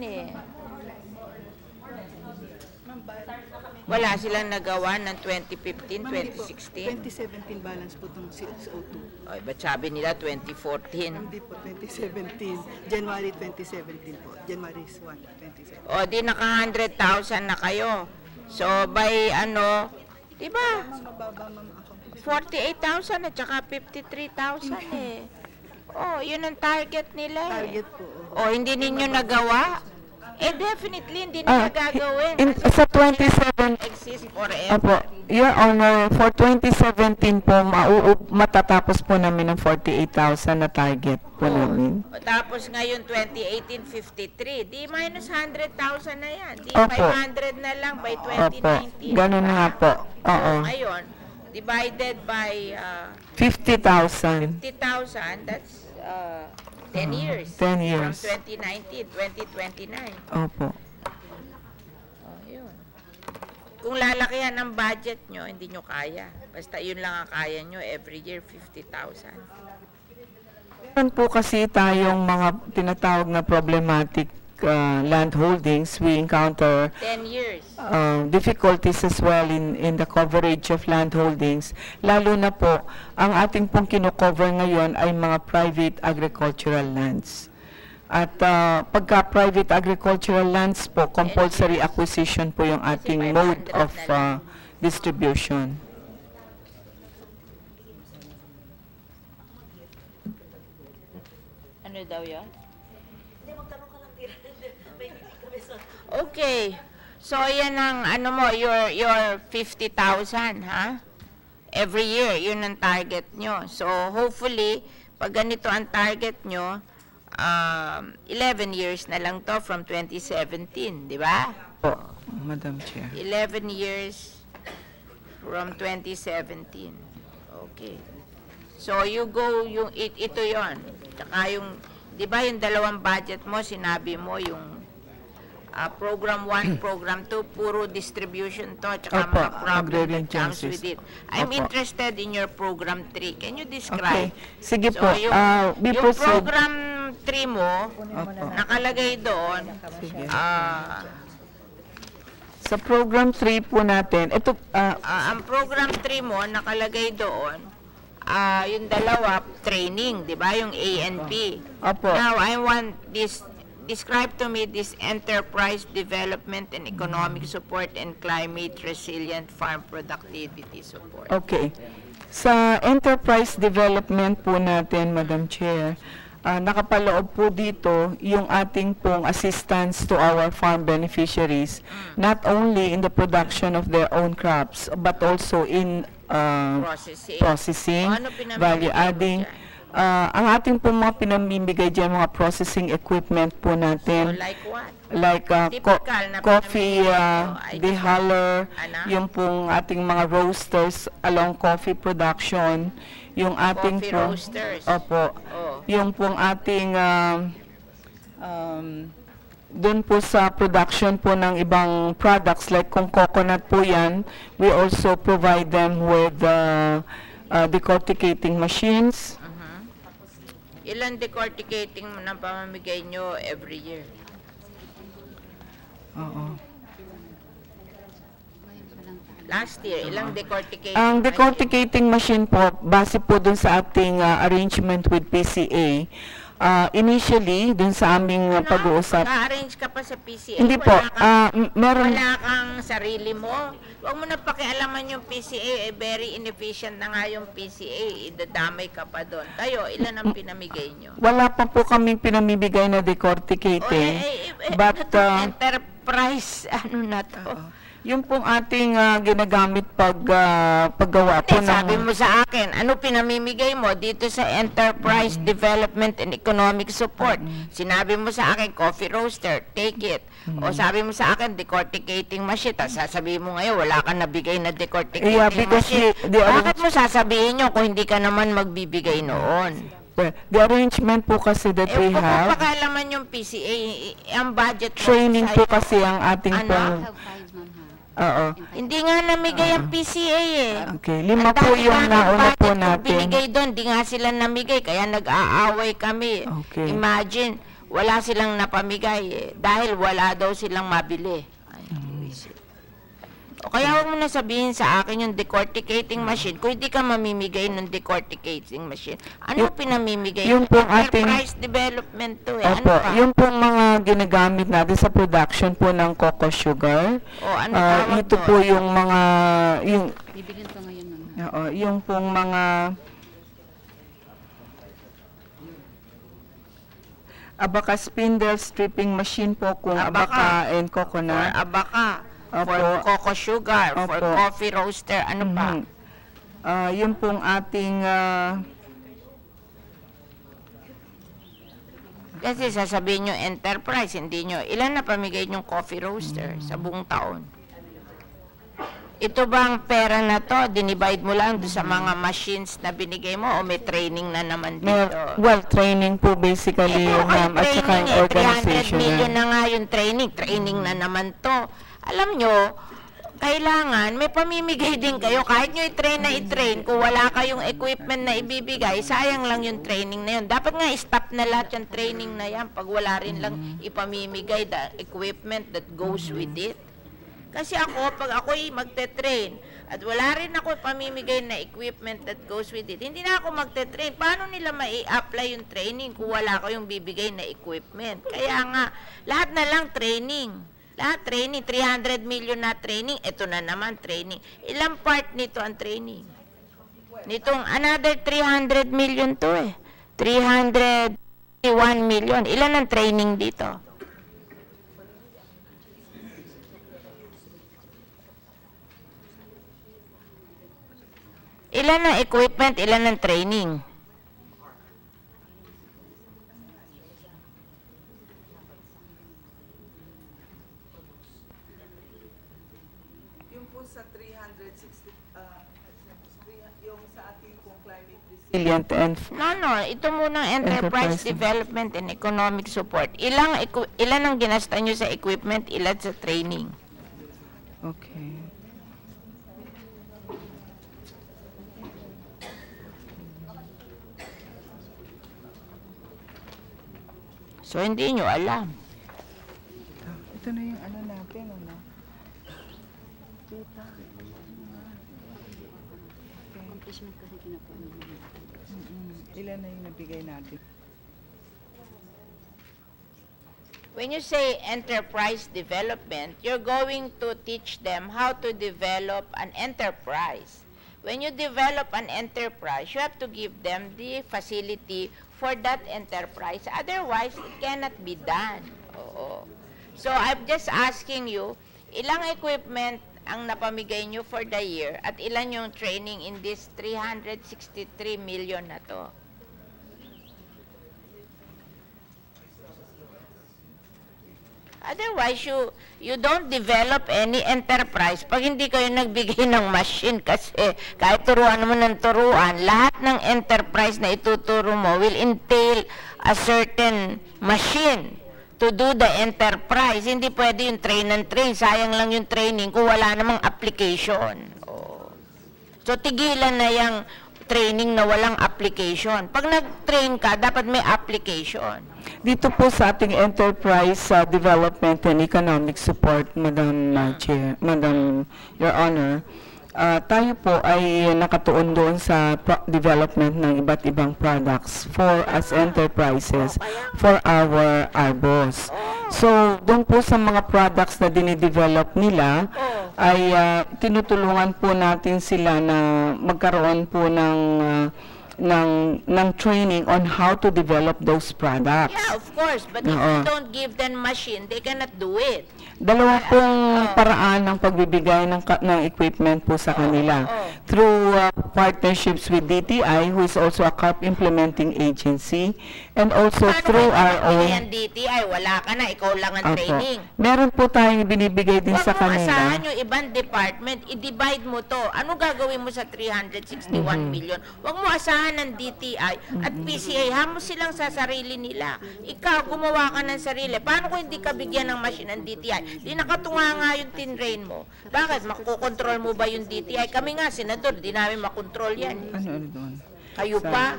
Wala silang nagawa ng 2015, 2016. 2017 balance po itong 602. Ay, ba't sabi nila 2014? Hindi po, 2017. January 2017 po. January 1, 2017. O, di naka 100,000 na kayo. So, by di ba? Mababa, ma'am, ako. 48,000 at saka 53,000 Oh, yun ang target nila Target po. O, hindi ninyo nagawa? Definitely, hindi nila gagawin. Sa 27, Exist forever. opo, Your Honor, for 2017 po, matatapos po namin ng 48,000 na target po namin. O, tapos ngayon, 2018, 53. Di minus 100,000 na yan. Di Opo. 500 na lang by Opo, 2019. ganun nga po. Oo. So, ngayon, divided by 50,000. 50,000, that's 10 years. 10 years. From 2019, 2029. Opo. Yun. Kung lalakihan ang budget nyo, hindi nyo kaya. Basta yun lang ang kaya nyo, every year 50,000. Meron po kasi tayong mga tinatawag na problematic land holdings. We encounter 10 years. difficulties as well in the coverage of land holdings. Lalo na po, ang ating pong kino-cover ngayon ay mga private agricultural lands. At pagka private agricultural lands po, compulsory acquisition po yung ating mode of distribution. Ano daw yun? Okay. So, yan ang, your 50,000, ha? Every year, yun ang target nyo. So, hopefully, pag ganito ang target nyo, 11 years na lang to from 2017, di ba? Po, Madam Chair. 11 years from 2017. Okay. So, you go, ito yon. Tsaka yung, di ba yung dalawang budget mo, sinabi mo yung Program 1, Program 2, puro distribution to, tsaka Opo, mga problem agrarian that comes chances. with it. I'm Opo. interested in your Program 3. Can you Okay. describe? Sige So, po. yung We proceed. Program 3 mo, Opo. nakalagay doon, Sige. Sa program 3 po natin, ito, ang Program 3 mo, nakalagay doon, yung dalawa, training, di ba? Yung A and B. Opo. Now, I want describe to me this enterprise development and economic support and climate resilient farm productivity support. Okay. Sa enterprise development po natin, Madam Chair, nakapaloob po dito yung ating pong assistance to our farm beneficiaries, not only in the production of their own crops, but also in processing, Ano pinamimigay value mo adding. dyan? Ang ating pong mga pinamimigay dyan, mga processing equipment po So, natin, like what? like Typical na coffee pinamimigay mo, ay dehuller, ano? yung pong ating mga roasters along coffee production, yung ating Coffee pong, roasters. opo, Oh. yung pong ating doon po sa production po ng ibang products, like kung coconut po yan, we also provide them with decorticating machines. Ilan decorticating na pamamigay nyo every year? Oo. Last year, ilang decorticating? Ang decorticating machine po, base po dun sa ating arrangement with PCA, initially, dun sa aming pag-uusap, Naka-arrange ka pa sa PCA. hindi po, meron, Wala kang sarili mo. Huwag mo na pakialaman yung PCA. Very inefficient na nga yung PCA. Idadamay ka pa doon. Kayo, ilan ang pinamigay nyo? wala pa po kaming pinamibigay na decorticating. But, enterprise, ano na to? yung pong ating ginagamit paggawa po Hindi, sabi ng... mo sa akin, ano pinamimigay mo dito sa Enterprise Development and Economic Support? Sinabi mo sa akin, coffee roaster, take it. O sabi mo sa akin, decorticating machine. Tapos sasabihin mo ngayon, wala kang nabigay na decorticating machine. Bakit mo sasabihin nyo kung hindi ka naman magbibigay noon? The arrangement po kasi that we have, Pakalaman yung PCA, ang budget mo. training po kasi ang ating Ano? pong... Have 5, ma'am, ha? Oo. Hindi nga namigay ang PCA eh. Okay, 5 Ang po dami yung nga ng nauna budget po kung natin. binigay doon, di nga sila namigay, kaya nag-aaway kami. Okay. Imagine, wala silang napamigay eh, dahil wala daw silang mabili. Ay, visit. O kaya huwag mo na sabihin sa akin yung decorticating machine, kung hindi ka mamimigay ng decorticating machine, ano pinamimigay? yung pong ating- Enterprise development to eh. Opo, Ano pa? yung pong mga ginagamit natin sa production po ng cocoa sugar, O ano tawag ito doon? po yung mga, Bibilin ko ngayon, ma'am, ha? yung pong mga abaka spindle stripping machine po kung abaka and For coconut. abaka, for Opo. cocoa sugar, for Opo. coffee roaster, ano pa? Yung pong ating Kasi sasabihin nyo enterprise, hindi nyo. Ilan na pamigay yung coffee roaster sa buong taon? Ito bang pera na to, dinivide mo lang doon sa mga machines na binigay mo o may training na naman dito? well, training po basically, ma'am, at saka yung 300 organization. million na nga yung training. Training na naman to. Alam nyo, kailangan may pamimigay din kayo. Kahit nyo i-train na i-train, kung wala kayong equipment na ibibigay, sayang lang yung training na yun. Dapat nga i-stop na lahat yung training na yan pag wala rin lang ipamimigay the equipment that goes with it. Kasi ako, pag ako'y magte-train at wala rin ako pamimigay na equipment that goes with it, hindi na ako magte-train. Paano nila mai-apply yung training kung wala ko yung bibigay na equipment? Kaya nga, lahat na lang training. Lahat training, 300 million na training, ito na naman training. Ilang part nito ang training? Nitong another 300 million to eh. 301 million. Ilan ang training dito? Ilan ang equipment, ilan ang training? Yung po sa 360, yung sa ating pong climate Resilient and No, ito muna enterprise Enterprise. development and economic support. Ilan ang ginasta nyo sa equipment, ilan sa training? okay. So, hindi nyo alam. Ito na yung ano natin, ano? Kita. Accomplishment kasi kinakuha naman. Ilan na yung nabigay natin? When you say enterprise development, you're going to teach them how to develop an enterprise. When you develop an enterprise, you have to give them the facility for that enterprise. Otherwise, it cannot be done. Oo. So, I'm just asking you, ilang equipment ang napamigay nyo for the year at ilan yung training in this 363 million na to? Otherwise, you don't develop any enterprise pag hindi kayo nagbigay ng machine kasi kahit turuan mo ng turuan, lahat ng enterprise na ituturo mo will entail a certain machine to do the enterprise. Hindi pwede yung train and train. Sayang lang yung training kung wala namang application. Oh. So, tigilan na yung training na walang application. Pag nag-train ka, dapat may application. Dito po sa ating enterprise development and economic support, Madam Chair, Madam Your Honor, tayo po ay nakatuon doon sa development ng iba't ibang products for as enterprises for our ARBOs. So, doon po sa mga products na dinidevelop nila, ay tinutulungan po natin sila na magkaroon po ng training on how to develop those products. Yeah, of course. But if you don't give them machine, they cannot do it. Dalawa pong paraan ng pagbibigay ng equipment po sa kanila. Through partnerships with DTI, who is also a CARP implementing agency, and also through our own... Paano DTI? Wala ka na, ikaw lang ang training. Meron po tayong binibigay din sa kanila. Huwag mo asahan yung ibang department, i-divide mo to. Ano gagawin mo sa 361 million? Huwag mo asahan ng DTI at PCA, hamo silang sa sarili nila. Ikaw, gumawa ka ng sarili. Paano kung hindi ka bigyan ng machine ng DTI? Di nakatunga nga yung tinrain mo. Bakit? Makukontrol mo ba yung DTI? Kami nga, senador, di namin makontrol yan. Ano doon? Kayo pa?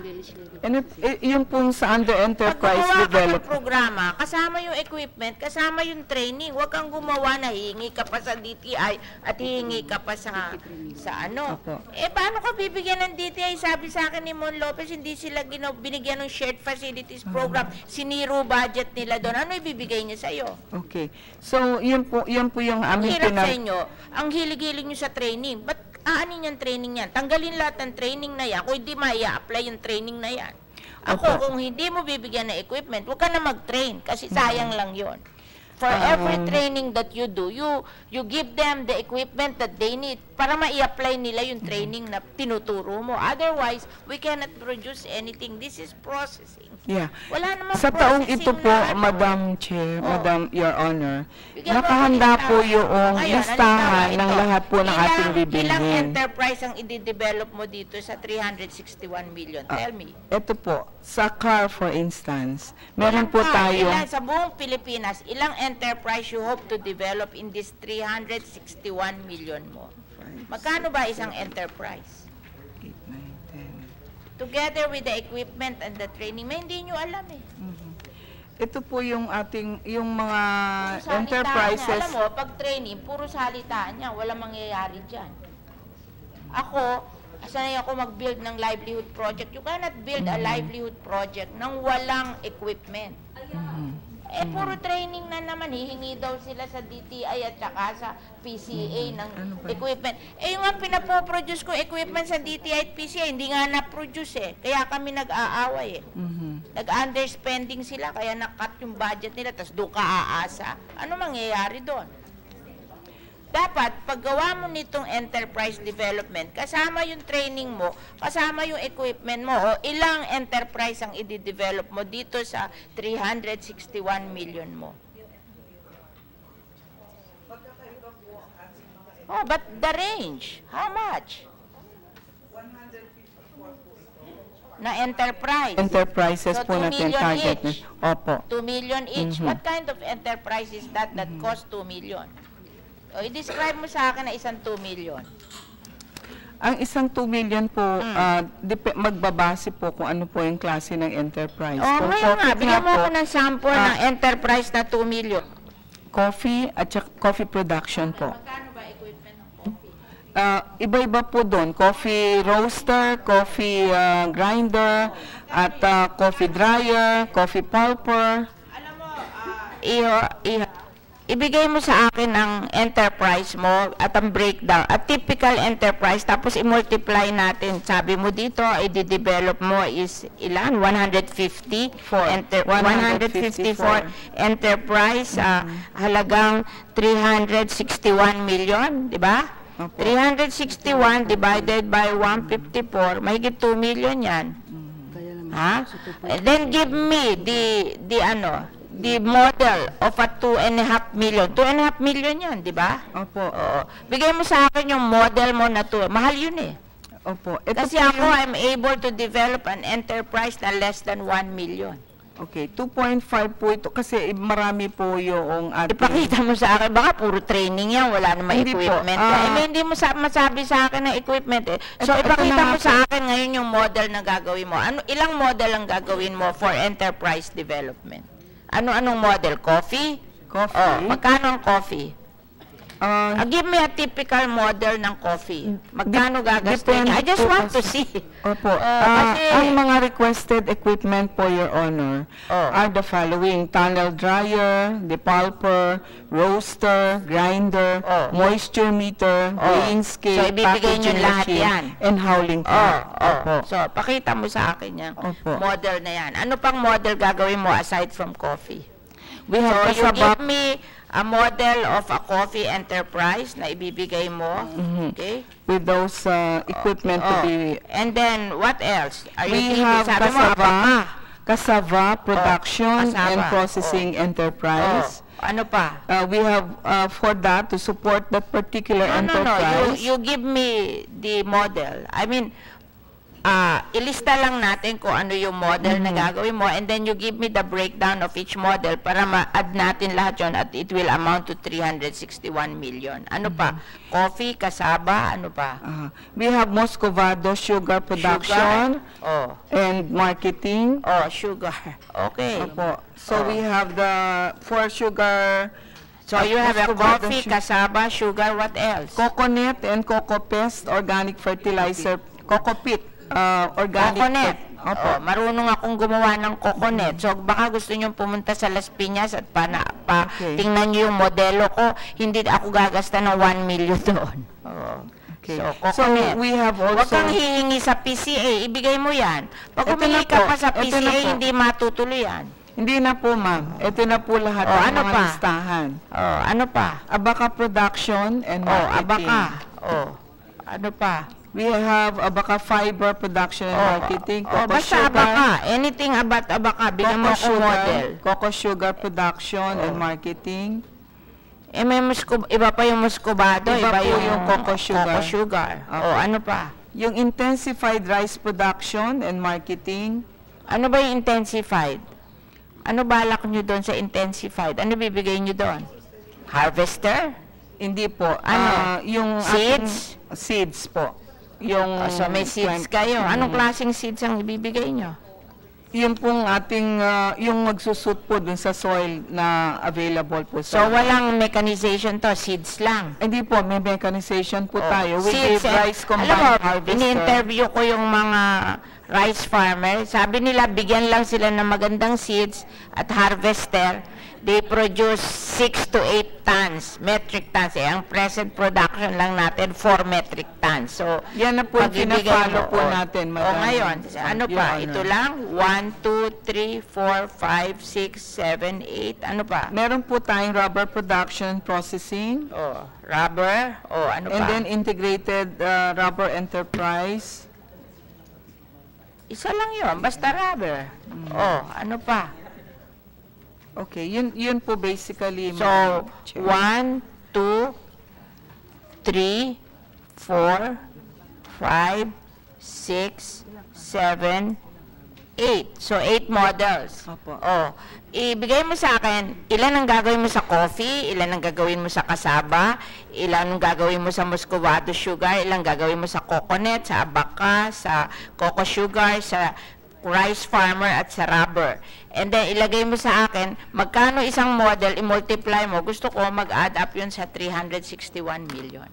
And yung pong sa under enterprise Pag gumawa ka ng development. programa, kasama yung equipment, kasama yung training. Huwag kang gumawa na hihingi ka pa sa DTI at hihingi ka pa sa ano. Opo. Paano ka bibigyan ng DTI? Sabi sa akin ni Mon Lopez, hindi sila binigyan ng shared facilities program. Siniro budget nila doon. Ano ibibigay niya sa'yo? Okay. So, yun po yung aming Hirap sa inyo. Ang hilig-hilig nyo sa training. Ba't aanin yung training yan? Tanggalin lahat ng training na yan. Kung hindi apply yung training na yan. Ako, kung hindi mo bibigyan ng equipment, huwag ka na mag-train kasi sayang lang yon. For every training that you do, you give them the equipment that they need para ma-i-apply nila yung training na tinuturo mo. Otherwise, we cannot produce anything. This is processing. Yeah. Wala namang Sa taong processing ito po, na ano. Madam Chair, Madam Your Honor, Bigyan mo nakahanda ako po listahan. yung Ngayon, listahan halimbawa, ng ito. lahat po ng ating Ilang bibilhin. enterprise ang i-develop mo dito sa 361 million? Tell me. Ito po, sa car for instance, meron po tayo, Sa buong Pilipinas, ilang enterprise you hope to develop in this 361 million mo? Magkano ba isang enterprise? 8, 9, 10. Together with the equipment and the training, may hindi nyo alam eh. Ito po yung yung mga Puro salitaan enterprises. niya. Alam mo, pag training, puro salitaan niya, walang mangyayari dyan. Ako, sanay ako mag-build ng livelihood project. You cannot build a livelihood project nang walang equipment. Puro training na naman, hihingi daw sila sa DTI at saka sa PCA ng equipment. Yung nga pinapoproduce ko equipment sa DTI at PCA, hindi nga na-produce eh. Kaya kami nag-aaway eh. Nag-underspending sila, kaya na-cut yung budget nila, tapos doon ka aasa. Ano mangyayari doon? Dapat, paggawa mo nitong enterprise development, kasama yung training mo, kasama yung equipment mo, o ilang enterprise ang i-develop mo dito sa 361 million mo. Oh, but the range, how much? Na enterprise. Enterprises So, po 2 natin million target. each. Opo. 2 million each. What kind of enterprise is that cost 2 million? O, i-describe mo sa akin na isang 2 million. Ang isang 2 million po, magbabase po kung ano po yung klase ng enterprise. Oh, Kung ngayon nga, coffee bigyan mo po, ako ng sample ng enterprise na 2 million. coffee at saka coffee production po. Magkano ba equipment ng coffee? Iba-iba po doon. Coffee roaster, coffee grinder, at coffee dryer, coffee pulper. Alam mo, ibigay mo sa akin ang enterprise mo at ang breakdown, a typical enterprise, tapos i-multiply natin. Sabi mo dito, i-develop mo is ilan? 150? 154 enterprise, halagang 361 million, di ba? 361 divided by 154, mahigit 2 million yan. Ha? And then give me the model of a 2.5 million. 2.5 million yan, di ba? Opo. Oo. Bigay mo sa akin yung model mo na to. Mahal yun eh. Opo. Ito Kasi po ako, yung- I'm able to develop an enterprise na less than 1 million. Okay, 2.5 po ito kasi marami po yung ating... Ipakita mo sa akin, baka puro training yan, wala namang Hindi po. equipment. Hindi mo masabi sa akin ng equipment eh. So, Ito ipakita na mo po. sa akin ngayon yung model na gagawin mo. Ilang model ang gagawin mo for enterprise development? Ano-anong model? Coffee? Coffee. Oh, magkano ang coffee? Give me a typical model ng coffee. Magkano gagastos niya? I just want to see. Opo. Kasi, Ang mga requested equipment po, Your Honor, are the following: tunnel dryer, depulper, roaster, grinder, moisture meter, weighing scale, So, ibibigay niyo packaging lahat machine, yan. and howling pump. Opo. So, pakita mo sa akin yung Opo. model na yan. Ano pang model gagawin mo aside from coffee? We have So, you kasabak, give me a model of a coffee enterprise na ibibigay mo. Okay? with those equipment to be. And then, what else? Are We you have sabi mo, Kasava Production Kasava. and Processing Enterprise. Ano pa? We have for that to support that particular No. enterprise. You give me the model. I mean, ilista lang natin kung ano yung model na gagawin mo, and then you give me the breakdown of each model para ma-add natin lahat yun at it will amount to 361 million. Ano pa? Coffee, kasaba, ano pa? We have Moscovado Sugar Production and Marketing. Sugar. Okay. Opo. So we have the for sugar. So you have a Moscovado coffee, kasaba, sugar, what else? Coconut and Coco Pest Organic Fertilizer. Coco Pit. Organic. Coconut. Opo. Marunong akong gumawa ng coconut. So, baka gusto nyo pumunta sa Las Piñas at tingnan nyo yung modelo ko. Hindi ako gagasta ng 1 million doon. Okay. So, So coconut. we have Huwag also. kang hihingi sa PCA. Ibigay mo yan. Pag Ito humingi na ka po. pa sa Ito na PCA, po. hindi matutuloy yan. Hindi na po, ma'am. Ito na po lahat ng ano mga pa? listahan. Ano pa? Abaca Production and Marketing. Abaca. Ano pa? We have Abaca Fiber Production and Marketing. Coco Basta Sugar. Abaca. Anything about Abaca. Bigyan mo Coco ako model. Sugar. Coco Sugar Production and Marketing. May iba pa yung muscovado. Iba po yung Coco Sugar. Coco Sugar. Ano pa? Yung Intensified Rice Production and Marketing. Ano ba yung intensified? Ano balak nyo doon sa intensified? Ano bibigay nyo doon? Harvester? Hindi po. Ano? Yung Seeds? Seeds po. Yung So may seeds kayo. Anong klaseng seeds ang ibibigay nyo? Yung pong ating, yung magsusut po dun sa soil na available po So sa. walang mechanization to, seeds lang. Hindi po, may mechanization po tayo. We Seeds, give rice alam mo, combined harvester. ini-interview ko yung mga rice farmer. Sabi nila, bigyan lang sila ng magandang seeds at harvester. They produce 6 to 8 tons, metric tons. Ang present production lang natin, 4 metric tons. So, Yan na po yung pag-ibigay pinapalo mo, po natin, Madam. ngayon, ano Your pa? Honor. Ito lang, 1, 2, 3, 4, 5, 6, 7, 8. Ano pa? Meron po tayong rubber production processing. Rubber. Ano And pa? then integrated rubber enterprise. Isa lang yun, basta rubber. Ano pa? Okay, yun po basically. So, Madam Chair. 1, 2, 3, 4, 5, 6, 7, 8. So, 8 models. Opo. Ibigay mo sa akin, ilan ang gagawin mo sa coffee, ilan ang gagawin mo sa kasaba, ilan ang gagawin mo sa muscovado sugar, ilan gagawin mo sa coconut, sa abaca, sa coco sugar, sa rice farmer at sa rubber. And then, ilagay mo sa akin, magkano isang model, i-multiply mo. Gusto ko mag-add up yun sa 361 million.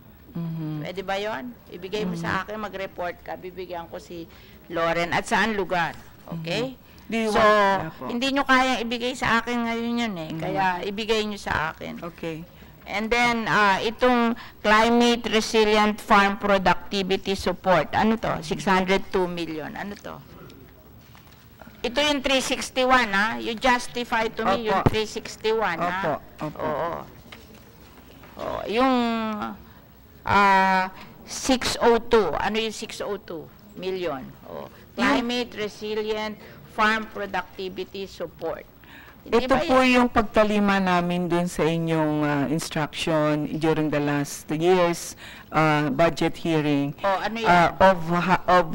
Pwede ba yun? Ibigay mo sa akin, mag-report ka, bibigyan ko si Lauren at saan lugar. Okay? So, hindi nyo kayang ibigay sa akin ngayon yun eh. Kaya, ibigay nyo sa akin. Okay. And then, itong Climate Resilient Farm Productivity Support, ano to? 602 million. Ano to? Ito yung 361, ha? You justify to me yung 361, ha? Opo. Yung 602, ano yung 602 million? Climate Resilient Farm Productivity Support. Ito po yung pagtalima namin dun sa inyong instruction during the last year's budget hearing Ano yan? of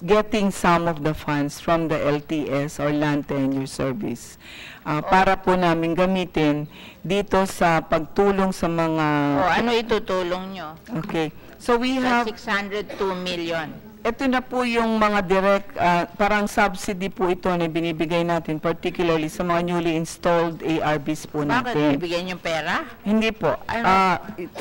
getting some of the funds from the LTS or Land Tenure Service para po namin gamitin dito sa pagtulong sa mga. Ano itutulong nyo? Okay. So we Sa have 602 million. ito na po yung mga direct, parang subsidy po ito na binibigay natin, particularly sa mga newly installed ARBs po Bakit? natin. Bibigyan yung pera? Hindi po.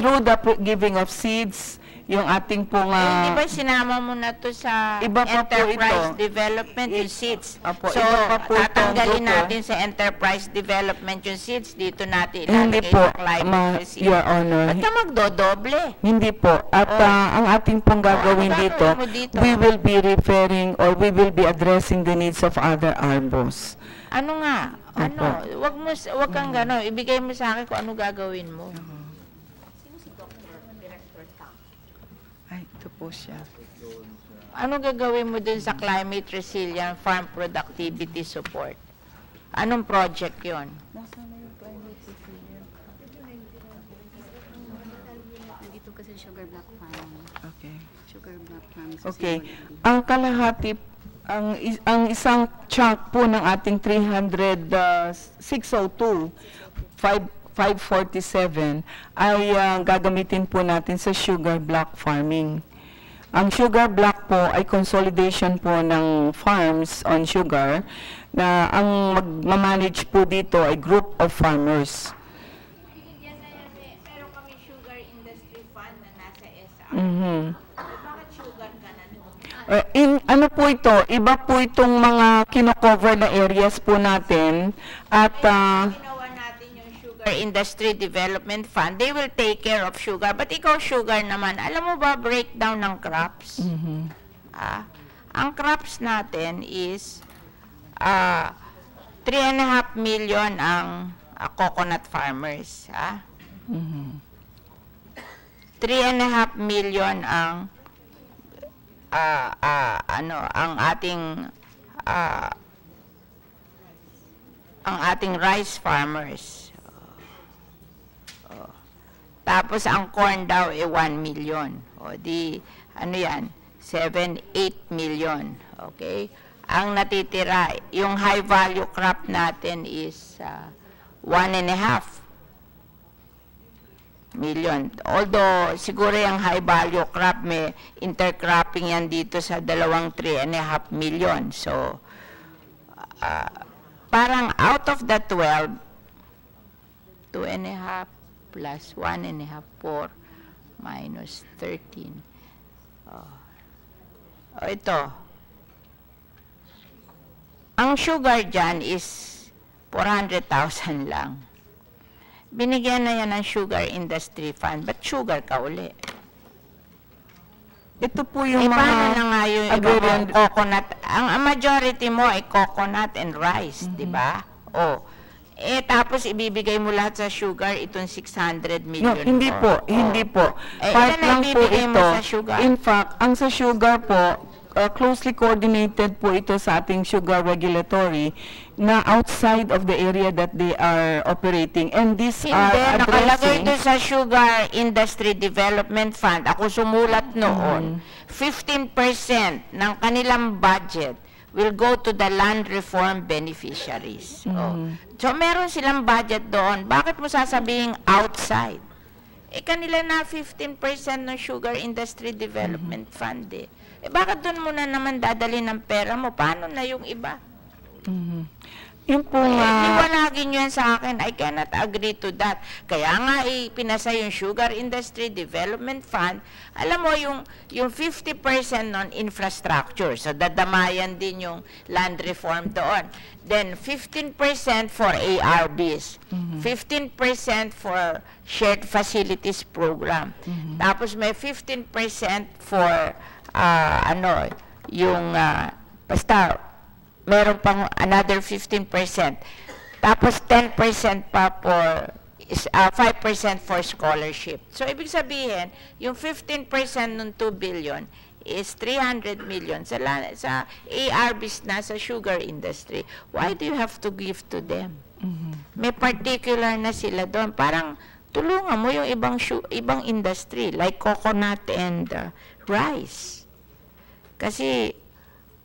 Through the giving of seeds, yung ating pong... Di ba sinama mo na to sa Iba pa po enterprise ito. development yung seeds? Opo, So, iba pa po itong tatanggalin grupo. natin sa enterprise development yung seeds. Dito natin Hindi ilalagay po, sa climate seeds. Your Honor. Ba't ka magdodoble? Hindi po. At ang ating pong gagawin ano dito, gagawin mo dito? we will be referring or we will be addressing the needs of other ARBOs. Ano nga? Ano? Wag kang gano'n. Ibigay mo sa akin kung ano gagawin mo. Ay, ito po siya. Ano gagawin mo dun sa climate resilient farm productivity support? Anong project yon? Dito kasi sugar black farm. Okay. Sugar black farm. Okay. Ang kalahati, ang isang chunk po ng ating 602, 547 ay gagamitin po natin sa sugar block farming. Ang sugar block po ay consolidation po ng farms on sugar na ang magmamanage po dito ay group of farmers. Meron kami sugar industry fund na nasa SR. Bakit sugar ka na doon? Ano po ito? Iba po itong mga kino-cover na areas po natin at Ginawa natin yung sugar industry development fund. They will take care of sugar. But ikaw sugar naman, alam mo ba breakdown ng crops? Ang crops natin is 3.5 million ang coconut farmers. 3.5 million ang ating rice farmers. Tapos ang corn daw ay 1 million. O di ano yan? 7, 8 million. Okay? Ang natitira, yung high value crop natin is 1.5 million. Although, siguro yung high value crop, may intercropping yan dito sa 3.5 million. So, parang out of the 12, 2.5 plus 1.5, 4 minus 13. Ito. Ang sugar dyan is 400,000 lang. Binigyan na yan ng sugar industry fund. Ba't sugar ka uli? ito po yung Paano na mga nga yung agrarian ibang coconut? Ang majority mo ay coconut and rice, di ba? Tapos ibibigay mo lahat sa sugar, itong 600 million. No, hindi po, hindi po. Part ilan na lang po ibibigay mo ito. sa sugar? In fact, ang sa sugar po, closely coordinated po ito sa ating sugar regulatory na outside of the area that they are operating. And these Hindi, are nakalagay addressing... doon sa Sugar Industry Development Fund. Ako sumulat noon, 15% ng kanilang budget will go to the land reform beneficiaries. So, meron silang budget doon. Bakit mo sasabihin outside? Kanila na 15% ng Sugar Industry Development Fund bakit doon mo na naman dadali ng pera mo? Paano na yung iba? Yung po Liwanagin nyo yan sa akin. I cannot agree to that. Kaya nga pinasa yung Sugar Industry Development Fund. Alam mo, yung 50% non infrastructure. So, dadamayan din yung land reform doon. Then, 15% for ARBs. 15% for Shared Facilities Program. Tapos, may 15% for basta meron pang another 15%. Tapos 10% pa for 5% for scholarship. So ibig sabihin, yung 15% ng 2 billion is 300 million sa ARBs na sa sugar industry. Why do you have to give to them? May particular na sila doon. Parang tulungan mo yung ibang industry like coconut and rice. Kasi,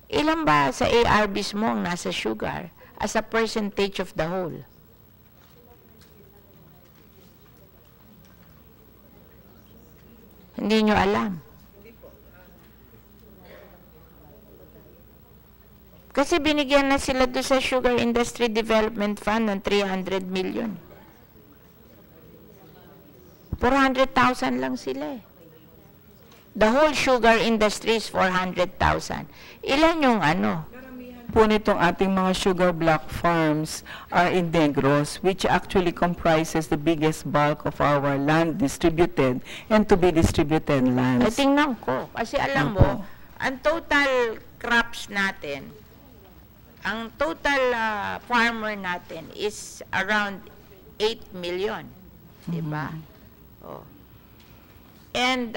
ilan ba sa ARBs mo ang nasa sugar as a percentage of the whole? Hindi nyo alam. Kasi binigyan na sila doon sa Sugar Industry Development Fund ng 300 million. 400,000 lang sila eh. The whole sugar industry is 400,000. Ilan yung ano? Po nitong ating mga sugar block farms are in Negros, which actually comprises the biggest bulk of our land distributed and to be distributed lands. Tingnan ko. Kasi alam mo, ang total crops natin, ang total farmer natin is around 8 million. Diba? Oh. And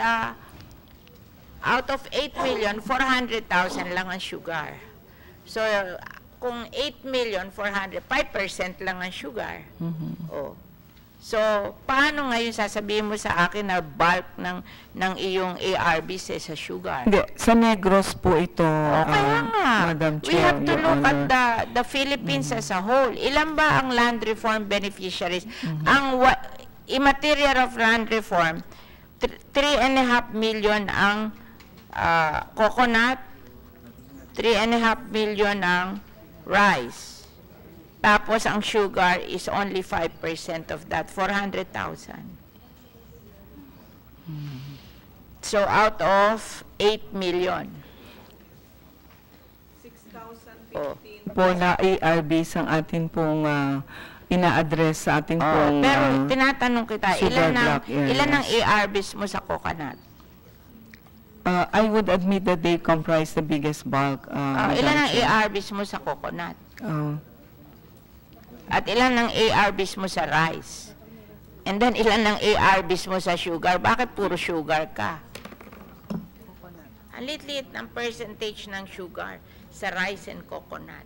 out of 8 million, 400,000 lang ang sugar. So, kung 8 million, 5% lang ang sugar. Oh. So, paano ngayon sasabihin mo sa akin na bulk ng iyong ARVs sa sugar? Hindi, sa Negros po ito, Kaya nga, Madam we Chair, have to Your look Honor. at the Philippines as a whole. Ilan ba ang land reform beneficiaries? Ang immaterial of land reform, 3.5 million ang coconut, 3.5 million ang rice. Tapos ang sugar is only 5% of that, 400,000. So out of 8 million. 6,015. Po na ARVs ang atin pong ina-address sa ating pong Pero tinatanong kita, sugar ilan block ang areas. ARVs mo sa coconut? I would admit that they comprise the biggest bulk. Ilan ang Madam Chair. ARVs mo sa coconut? At ilan ang ARVs mo sa rice? And then ilan ang ARVs mo sa sugar? Bakit puro sugar ka? Ang liit-liit ng percentage ng sugar sa rice and coconut.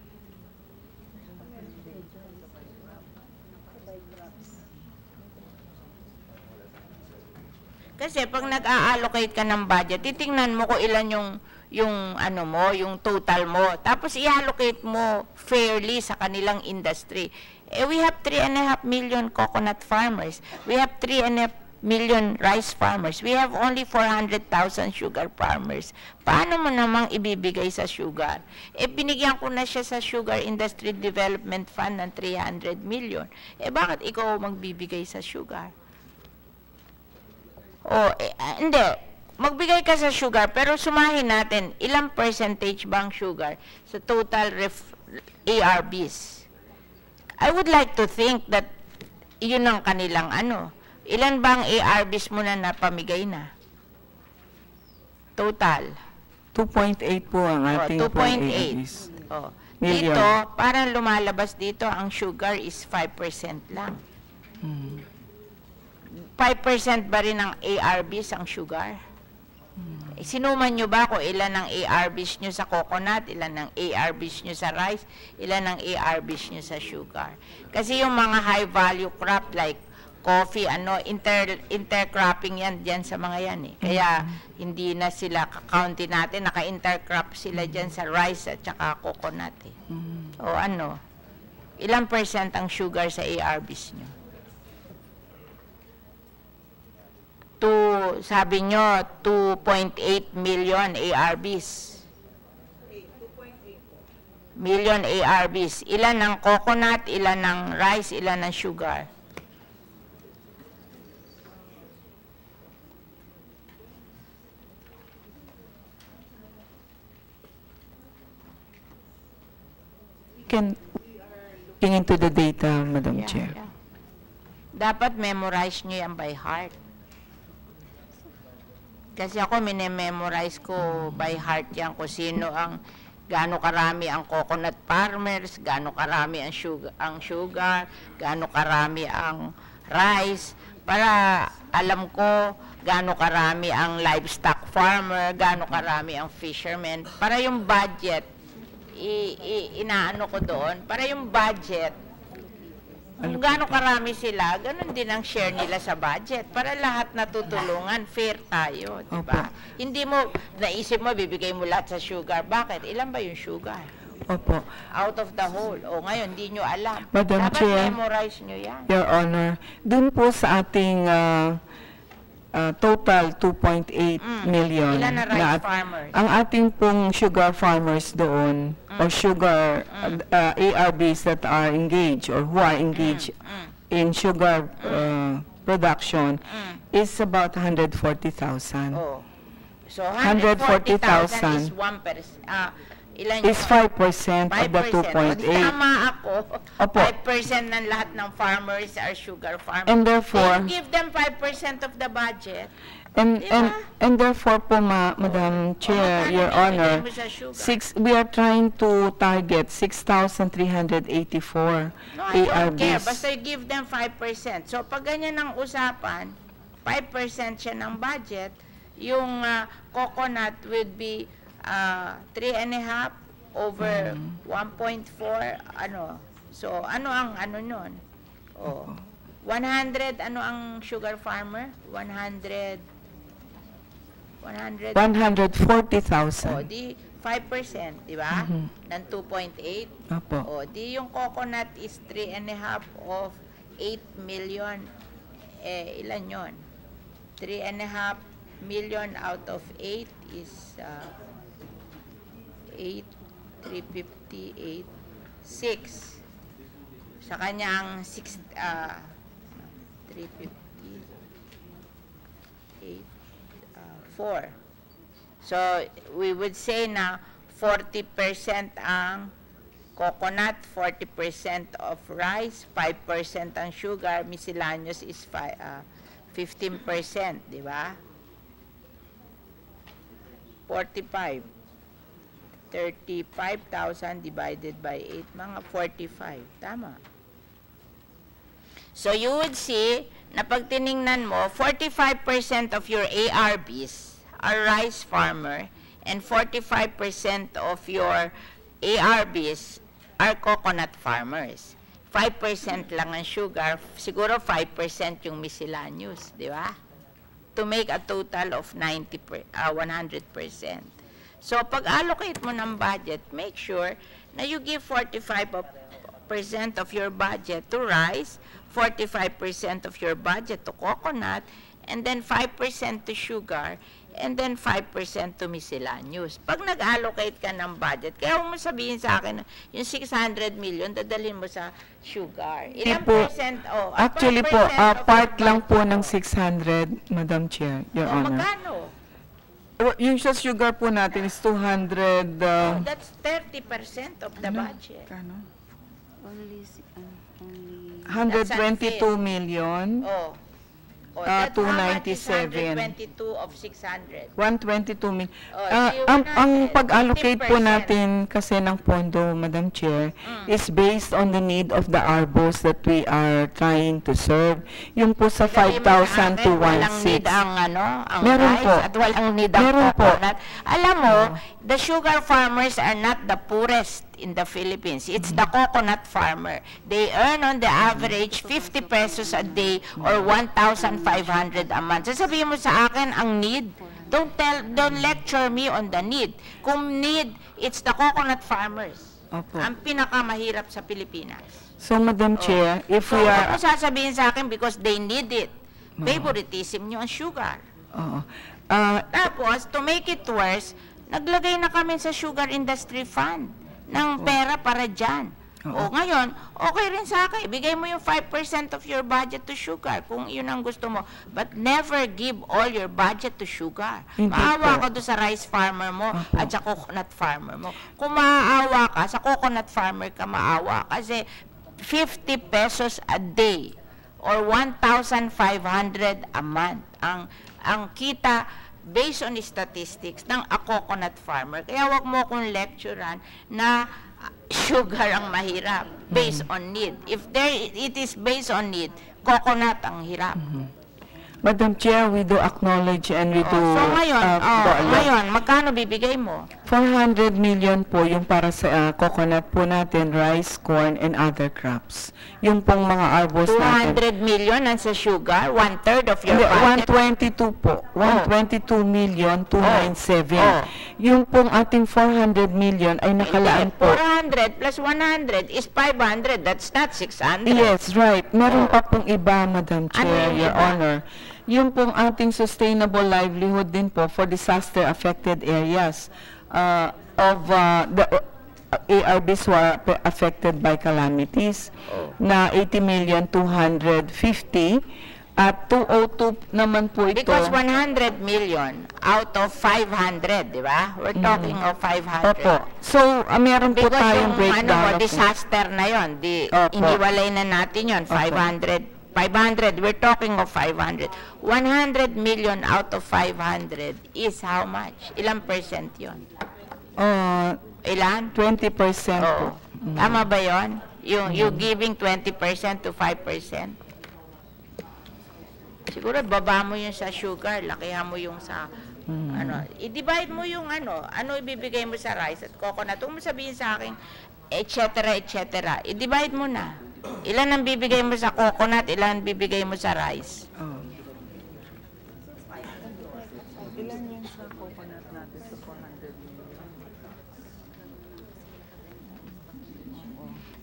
Kasi pag nag-a-allocate ka ng budget, titingnan mo kung ilan yung total mo. Tapos i-allocate mo fairly sa kanilang industry. We have 3.5 million coconut farmers. We have 3.5 million rice farmers. We have only 400,000 sugar farmers. Paano mo namang ibibigay sa sugar? Binigyan ko na siya sa Sugar Industry Development Fund ng 300 million. Bakit ikaw magbibigay sa sugar? Hindi. Magbigay ka sa sugar, pero sumahin natin, ilang percentage bang sugar sa total ARVs? I would like to think that yun ang kanilang Ilan bang ARVs mo na napamigay na? Total. 2.8 po ang ating 2.8. ARVs. Dito, parang lumalabas dito, ang sugar is 5% lang. 5% ba rin ng ARVs ang sugar? Sinuman nyo ba kung ilan ang ARVs nyo sa coconut, ilan ang ARVs nyo sa rice, ilan ang ARVs nyo sa sugar? Kasi yung mga high-value crop like coffee, intercropping yan dyan sa mga yan eh. Kaya hindi na sila kakaunti natin, naka-intercrop sila dyan sa rice at saka coconut eh. Ilang percent ang sugar sa ARVs nyo? Sabi nyo, 2.8 million ARVs. Million ARVs. Ilan ang coconut, ilan ang rice, ilan ang sugar? Can looking into the data, Madam Chair. Dapat memorize nyo yan by heart. Kasi ako, minememorize ko by heart yan kung sino gaano karami ang coconut farmers, gaano karami ang sugar, gaano karami ang rice, para alam ko gaano karami ang livestock farmer, gaano karami ang fisherman, para yung budget, inaano ko doon, para yung budget, kung gaano karami sila, ganun din ang share nila sa budget. Para lahat natutulungan, fair tayo, di ba? Hindi mo, naisip mo, bibigay mo lahat sa sugar. Bakit? Ilan ba yung sugar? Opo. Out of the whole. Ngayon, hindi nyo alam. Madam Dapat Chair, memorize nyo yan. Your Honor, dun po sa ating total 2.8 million. Ilan na rice farmers? Ang ating pong sugar farmers doon, or sugar ARBs that are engaged or who are engaged in sugar production is about 140,000. Oh. So 140,000 is 1%. Ilan Is 5% of the 2.8. Tama ako. Opo. 5% ng lahat ng farmers are sugar farmers. And therefore, you give them 5% of the budget. And Diba? and therefore po, Madam Chair, Your Honor, we are trying to target 6,384 No, I don't care. ARBs. Basta you give them 5%. So, pag ganyan ang usapan, 5% siya ng budget, yung coconut would be 3.5 over 1.4, ano. So, ano ang ano nun? Oh, 100, ano ang sugar farmer? 140,000. 140,000. O, di 5%, di ba? Ng 2.8. Opo. O, di yung coconut is 3.5 of 8 million. Ilan yon? 3.5 million out of 8 is 8, 358, 6. Sa kanyang 6, 358, 4. So, we would say na 40% ang coconut, 40% of rice, 5% ang sugar, miscellaneous is 15%, di ba? 45. 35,000 divided by 8, mga 45. Tama. So, you would see na pag tiningnan mo, 45% of your ARBs are rice farmer and 45% of your ARBs are coconut farmers. 5% lang ang sugar, siguro 5% yung miscellaneous, di ba? To make a total of 100%. So, pag allocate mo ng budget, make sure na you give 45% of your budget to rice, 45% of your budget to coconut, and then 5% to sugar, and then 5% to miscellaneous. Pag nag-allocate ka ng budget, kaya huwag mo sabihin sa akin, yung 600 million, dadalhin mo sa sugar. Ilang percent? Oh, Actually po, part lang po ng 600, Madam Chair, Your Honor. Magkano? Yung sa sugar po natin is 200. That's 30% of the budget. Only, only 122 million. Oh. That's 297. 122 of 600. 122 million. So Ang pag-allocate po 50%. natin kasi ng pondo, Madam Chair, is based on the need of the arbos that we are trying to serve. Yung po sa 5,000 to 1,600. Walang need ang, ang Meron rice po. at walang need ang Meron po. coconut. Alam mo, the sugar farmers are not the poorest in the Philippines. It's the coconut farmer. They earn on the average 50 pesos a day or 1,500 a month. Sasabihin mo sa akin ang need. Don't lecture me on the need. Kung need, it's the coconut farmers. Opo. Ang pinakamahirap sa Pilipinas. So, Madam Chair, if So, we huwag mo are... sasabihin sa akin because they need it. Favoritism nyo ang sugar. Oo. Tapos, to make it worse, naglagay na kami sa sugar industry fund ng pera para dyan. O ngayon, okay rin sa akin. Ibigay mo yung 5% of your budget to sugar kung yun ang gusto mo. But never give all your budget to sugar. Hindi Maawa po. ka doon sa rice farmer mo at sa coconut farmer mo. Kung maaawa ka, sa coconut farmer ka maawa. Kasi 50 pesos a day or 1,500 a month ang kita based on statistics ng a coconut farmer. Kaya wag mo akong lecturean na sugar ang mahirap based on need. If it is based on need, coconut ang hirap. Madam Chair, we do acknowledge and we do... So ngayon, magkano bibigay mo? 400 million po yung para sa coconut po natin, rice, corn, and other crops. Yung pong mga arbos natin. 200 million nasa sugar, 1/3 of your Hindi, budget. 122 po. 122 million, 297. Oh. Yung pong ating 400 million ay nakalaan po. 400 plus 100 is 500. That's not 600. Yes, right. Meron pa pong iba, Madam Chair, yung Your iba? Honor. Yung pong ating sustainable livelihood din po for disaster-affected areas of the ARBs who are affected by calamities na 80,250,000 at 202 naman po ito. Because 100 million out of 500, di ba? We're talking of 500. Opo. So, meron po Because tayong yung breakdown. disaster na yon, Opo. iniwalay na natin yon, 500. 500, we're talking of 500. 100 million out of 500 is how much? Ilang percent yon? Ilan? 20% po. Tama ba yon? You giving 20% to 5%? Siguro baba mo yung sa sugar, lakihan mo yung sa i-divide mo yung ano ibibigay mo sa rice at coconut. Huwag mo sabihin sa akin, etc. I-divide mo na. Ilan ang bibigay mo sa coconut, ilan ang bibigay mo sa rice. Ilan yung sa coconut natin sa 400 million?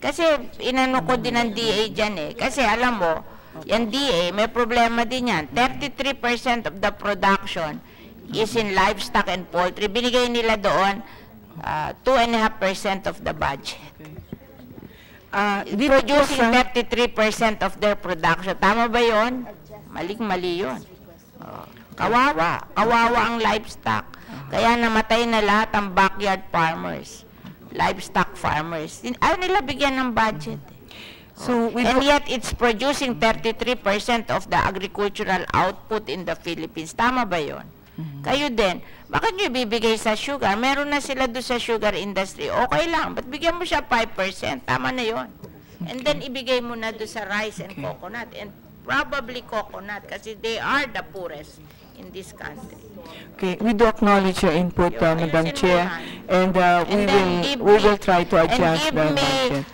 Kasi inano ko din ang DA dyan eh. Kasi alam mo, yung DA, may problema din yan. 33% of the production is in livestock and poultry. Binigay nila doon 2.5% of the budget. Producing 33% of their production. Tama ba yun? Maling-mali yun. Kawawa. Kawawa ang livestock. Kaya namatay na lahat ang backyard farmers. Livestock farmers. Ayaw nila bigyan ng budget. So, and yet, it's producing 33% of the agricultural output in the Philippines. Tama ba yun? Kayo din. Bakit nyo ibibigay sa sugar? Meron na sila doon sa sugar industry. Okay lang. But bigyan mo siya 5%. Tama na yun. And then, ibigay mo na doon sa rice and coconut. And probably coconut kasi they are the poorest in this country. Okay, we do acknowledge your input, Madam Chair. And we will try to adjust the budget.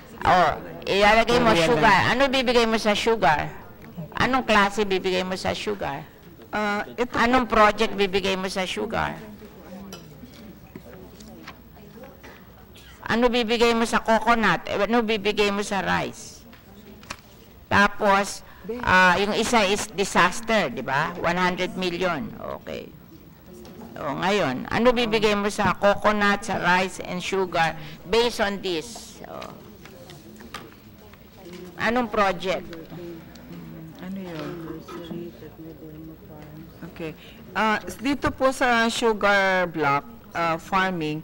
Ilalagay mo sugar. Ano bibigay mo sa sugar? Anong klase bibigay mo sa sugar? Anong project bibigay mo sa sugar? Ano bibigay mo sa coconut? Ano bibigay mo sa rice? Tapos, yung isa is disaster, di ba? 100 million. Okay. O, ngayon, ano bibigay mo sa coconut, sa rice, and sugar based on this? Anong project? Ano yun? Okay. Dito po sa sugar block farming,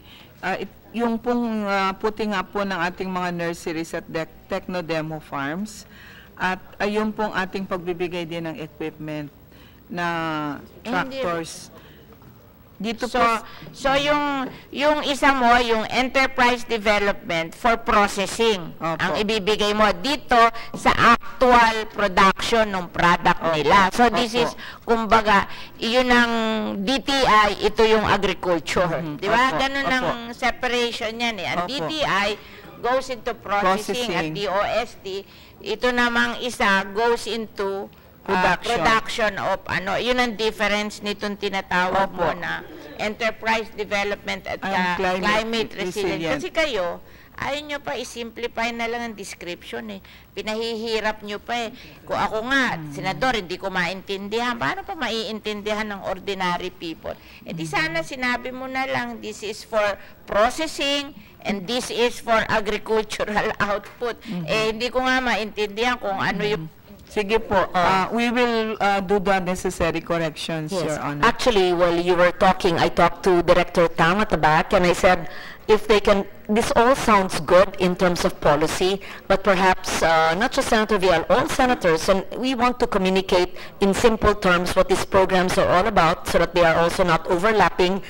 yung pong puti nga po ng ating mga nurseries at techno-demo farms, at ayun pong ating pagbibigay din ng equipment na tractors. Dito So yung isa mo, yung enterprise development for processing, Opo. ang ibibigay mo dito sa actual production ng product nila. So this is, kumbaga, yun ang DTI, ito yung agriculture. Di ba? Opo. Ganun ang separation yan eh. Ang Opo. DTI goes into processing at DOST. Ito namang isa goes into production of yun ang difference nitong tinatawag mo na enterprise development at climate resilience. Kasi kayo, ayaw nyo pa i-simplify na lang ang description eh. Pinahihirap nyo pa eh. Kung ako nga, senador, hindi ko maintindihan. Paano pa maiintindihan ng ordinary people? Eh di sana sinabi mo na lang, this is for processing and this is for agricultural output. Eh hindi ko nga maintindihan kung ano yung Sige po, we will do the necessary corrections, Your Honor. Actually, while you were talking, I talked to Director Tang at the back, and I said, if they can, this all sounds good in terms of policy, but perhaps not just Senator Vial, all senators, and we want to communicate in simple terms what these programs are all about so that they are also not overlapping.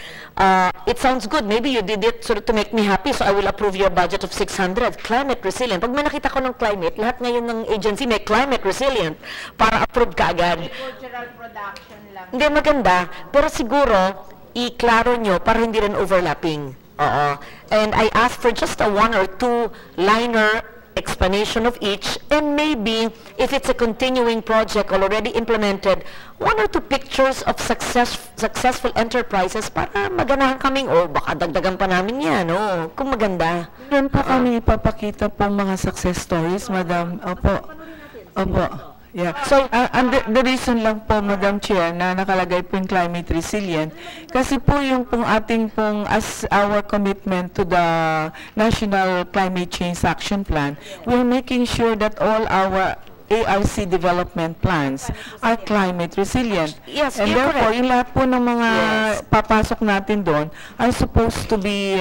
It sounds good. Maybe you did it sort of to make me happy, so I will approve your budget of 600. Climate resilient. Pag may nakita ko ng climate, lahat ngayon ng agency may climate resilient para approve ka agad. agricultural production lang. Hindi, maganda. Pero siguro, i-klaro nyo para hindi rin overlapping. And I asked for just a 1 or 2 liner explanation of each, and maybe if it's a continuing project already implemented, 1 or 2 pictures of successful enterprises para maganahan kaming, baka dagdagan pa namin yan, kung maganda. Meron po kami ipapakita pong mga success stories, Madam. Opo. Yeah. So, and the reason lang po, Madam Chair, na nakalagay po yung climate resilient, kasi po yung pong ating pong, as our commitment to the National Climate Change Action Plan, we're making sure that all our ARC development plans are climate resilient. Yes, and you're therefore, correct. yung lahat po ng mga papasok natin doon are supposed to be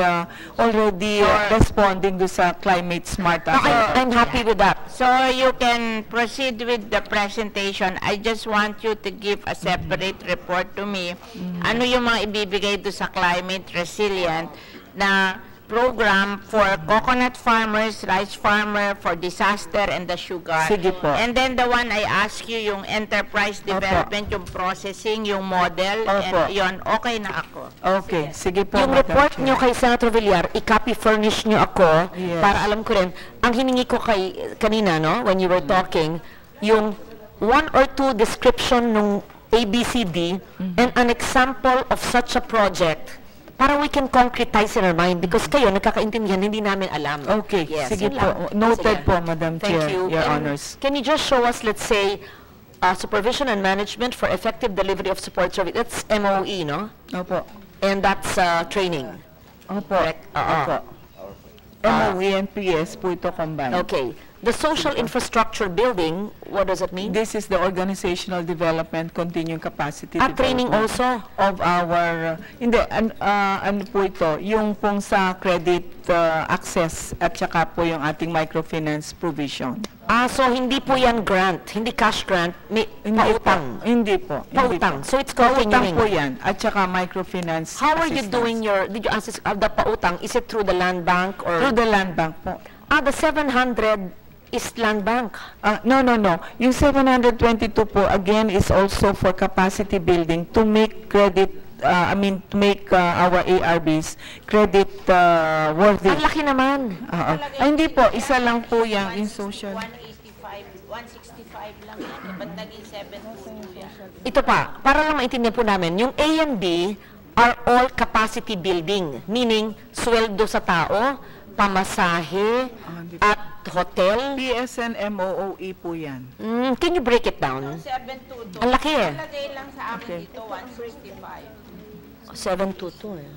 already responding do sa climate smart action. I'm happy with that. So you can proceed with the presentation. I just want you to give a separate report to me. Ano yung mga ibibigay do sa climate resilient na program for coconut farmers, rice farmer, for disaster, and the sugar. Sige po. And then the one I ask you, yung enterprise development, yung processing, yung model, and yun, okay na ako. Okay, sige po, Yung Madam report Chair. nyo kay Senator Villar, i-copy furnish nyo ako Yes. para alam ko rin. Ang hiningi ko kay kanina, no, when you were talking, yung 1 or 2 description nung ABCD and an example of such a project para we can concretize in our mind because kayo nagkakaintindihan, hindi namin alam. Okay, Yes, sige yun po. lang. Noted Sige. po, Madam Thank Chair, you. Your And Honors. Can you just show us, let's say, supervision and management for effective delivery of support service? That's MOE, no? Opo. And that's training. Opo. Correct? Opo. MOE and PS po ito combined. Okay. The social infrastructure building, what does it mean? This is the organizational development, continuing capacity At training development also? of our, hindi, ano po ito, yung pong sa credit access at saka po yung ating microfinance provision. So hindi po yan grant, hindi cash grant, may pautang. Hindi po. Pautang. So it's Pautang continuing. po yan at saka microfinance How are you assistance. doing did you assist the pautang? Is it through the land bank or? Through the land bank po. The 700 is land bank. No. Yung 722 po, again, is also for capacity building to make credit, to make our ARBs credit worthy. Ang laki naman. Ay, hindi po. Isa lang po yung social. 165 lang yan. Ba't naging 722 yan? Ito pa, para lang maintindihan po namin, yung A and B are all capacity building, meaning sweldo sa tao, pamasahe, at hotel. PS and MOOE po yan. Can you break it down? 722. Ang laki eh. Nalagay lang sa akin dito, 165. 722 eh.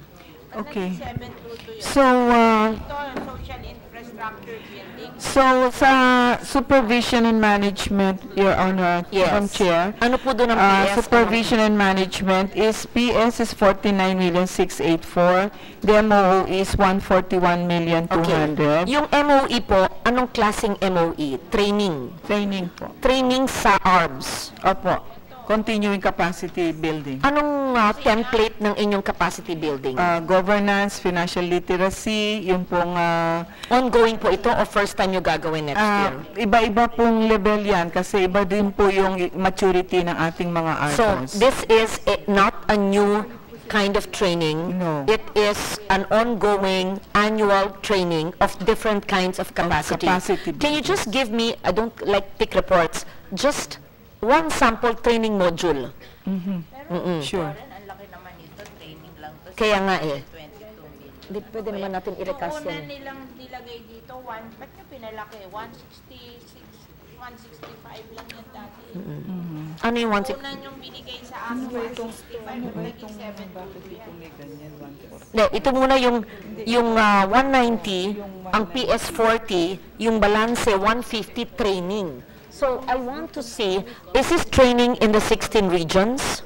Okay. 722 yun. So, Ito, social infrastructure building. so sa supervision and management, Your Honor, Yes. Madam Chair, Ano po doon ang PS? supervision and management is PS is 49,684. The MOO is 141,200,000. Yung MOE po, anong klaseng MOE? Training. Training po. Training sa ARBs. Opo. Continuing capacity building. Anong template ng inyong capacity building? Governance, financial literacy, yung pong Ongoing po ito o first time nyo gagawin next year? iba-iba pong level yan kasi iba din po yung maturity ng ating mga So, articles. this is not a new kind of training. No. It is an ongoing annual training of different kinds of capacity. capacity Can you just give me, I don't like pick reports, just one sample training module? Sure. Ang laki naman ito, training lang to. Kaya nga eh. 22 million. Di pwede naman natin i-recast Una yan. nilang nilagay dito, ba't nyo pinalaki? 165 lang yan dati. Ano yung one Una yung binigay sa akin, 165, naging 722 yan. Hindi, ito muna yung 190, ang PS40, yung balanse 150 training. So I want to see, is this training in the 16 regions?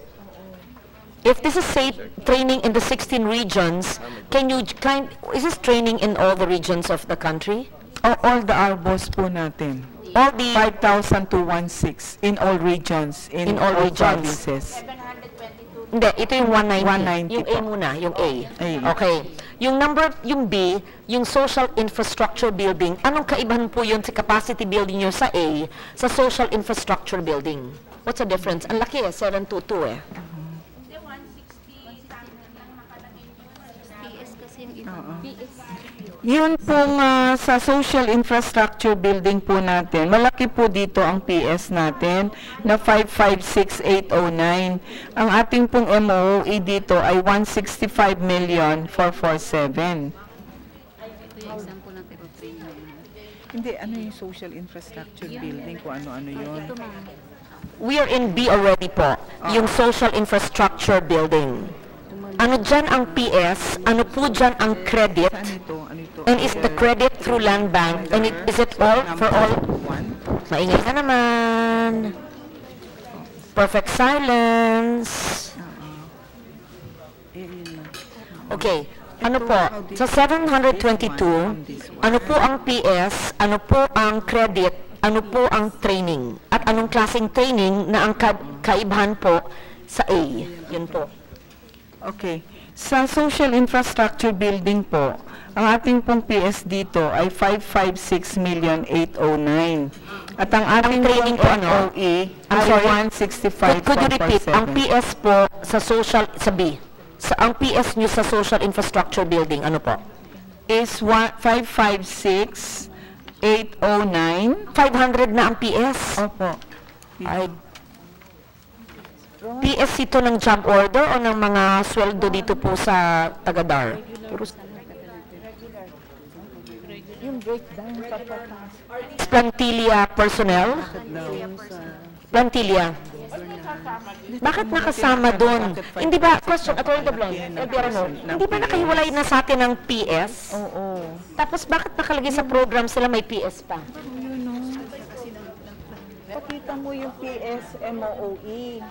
If this is say training in the 16 regions, is this training in all the regions of the country? All the ARBOs po natin. All the 5,000 to 1,600 in all regions, in all all regions. provinces. 722. Hindi, ito yung 190. 190 Yung A po. muna, yung A. A. Okay. Yung B, yung social infrastructure building, anong kaibahan po yun sa capacity building nyo sa A, sa social infrastructure building? What's the difference? Ang laki eh, 722 eh. Hindi, 160 something lang nakalagay dito. PS kasi yung iba. PS. Yun pong sa social infrastructure building po natin, malaki po dito ang PS natin na 556,809. Ang ating pong MOE dito ay 165,447,000. Ito yung example ng type of training. Hindi, ano yung social infrastructure building, kung ano-ano yun. Ito ma'am. We are in B already po, yung social infrastructure building. Ano dyan ang PS? Ano po dyan ang credit? Saan ito? Ano ito? And is the credit through land bank? And is it all for all? Maingay ka naman. Perfect silence. Okay. Ano po? Sa 722, ano po ang PS? Ano po ang credit? Ano po ang training? At anong klaseng training na ang kaibahan po sa A? Yun po. Okay. Sa social infrastructure building po, ang ating pong PS dito ay 556,809. At ang ating training po ano? MOE I'm ay sorry. 165. Could you repeat? Ang PS po sa social, sa B. Ang PS nyo sa social infrastructure building, ano po? is 556,809. 500 na ang PS? Opo. Ay, PS ito ng job order o ng mga sweldo dito po sa Tagadar? Yung breakdown sa Plantilla personnel? Plantilla. Bakit nakasama doon? Hindi ba, question, Atty. Dablon, hindi ba nakahiwalay na sa atin ng PS? Oo. Tapos bakit nakalagay sa program sila may PS pa? Pakita mo yung PS MOE.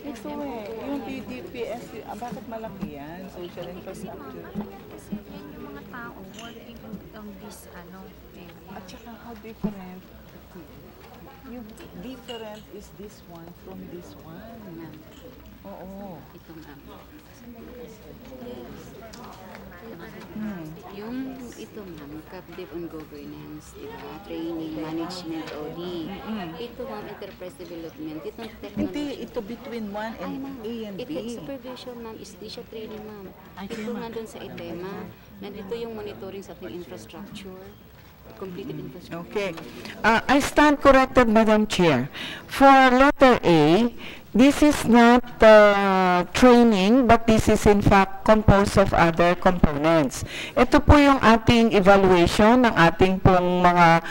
Ito yung PDPS, bakit malaki yan? Social infrastructure. Kasi yung mga tao working on this area. At saka how different? Yung different is this one from this one. Oo. Ito ma'am. Yung ito ma'am, captive on governance, diba? Training, management, OD. Ito ma'am, enterprise development. Itong technology. Hindi, ito between 1 and A and B. Ito, supervision ma'am, is di siya training ma'am. Ito nandun sa ITEMA. Nandito yung monitoring sa ating infrastructure. Completed infrastructure. Okay. I stand corrected, Madam Chair. For letter A, this is not training, but this is in fact composed of other components. Ito po yung ating evaluation ng ating pong mga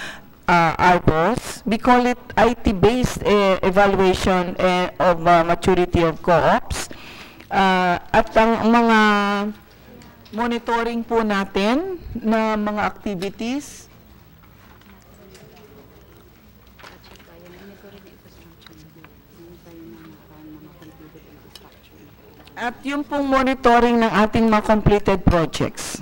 ARBOS. We call it IT-based evaluation of maturity of co-ops. At ang mga monitoring po natin na mga activities, at yung pong monitoring ng ating mga completed projects.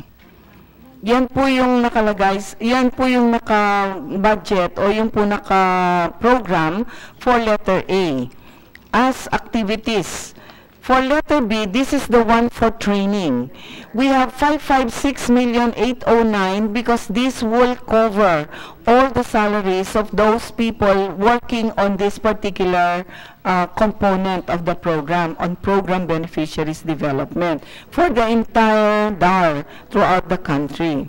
Yan po yung nakalagay, yan po yung naka-budget o yung po naka-program for letter A as activities. For letter B, this is the one for training. We have 556,809 because this will cover all the salaries of those people working on this particular component of the program, on program beneficiaries development for the entire DAR throughout the country.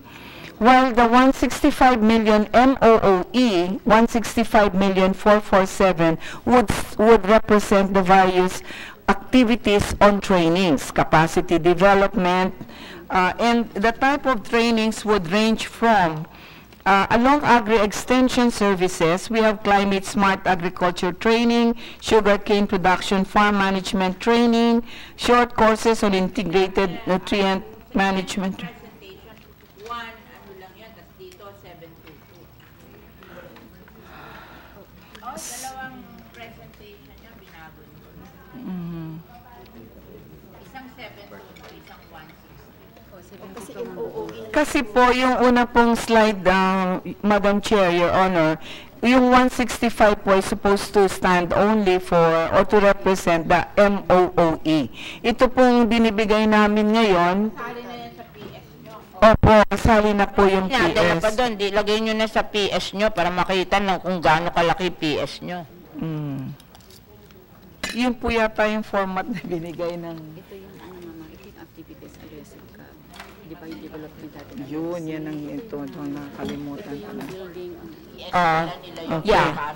While the 165 million MOOE, 165,447 would represent the various activities on trainings, capacity development, and the type of trainings would range from along agri-extension services, we have climate smart agriculture training, sugarcane production farm management training, short courses on integrated nutrient management. Dalawang presentation niya binago niyo. Isang 722, isang 160. Kasi po, yung una pong slide, Madam Chair, Your Honor, yung 165 po is supposed to stand only for or to represent the MOOE. Ito pong binibigay namin ngayon. Sali na yan sa PS nyo. Opo, kasali na po yung Dala pa PS. doon, di lagay nyo na sa PS nyo para makita ng kung gaano kalaki PS nyo. Yun po yata yung format na binigay ng... Ito yung mama, ito yung activities addressing ka. Di ba yung development natin? Yun, yan ang ito, nakalimutan ko na. Building, Yeah.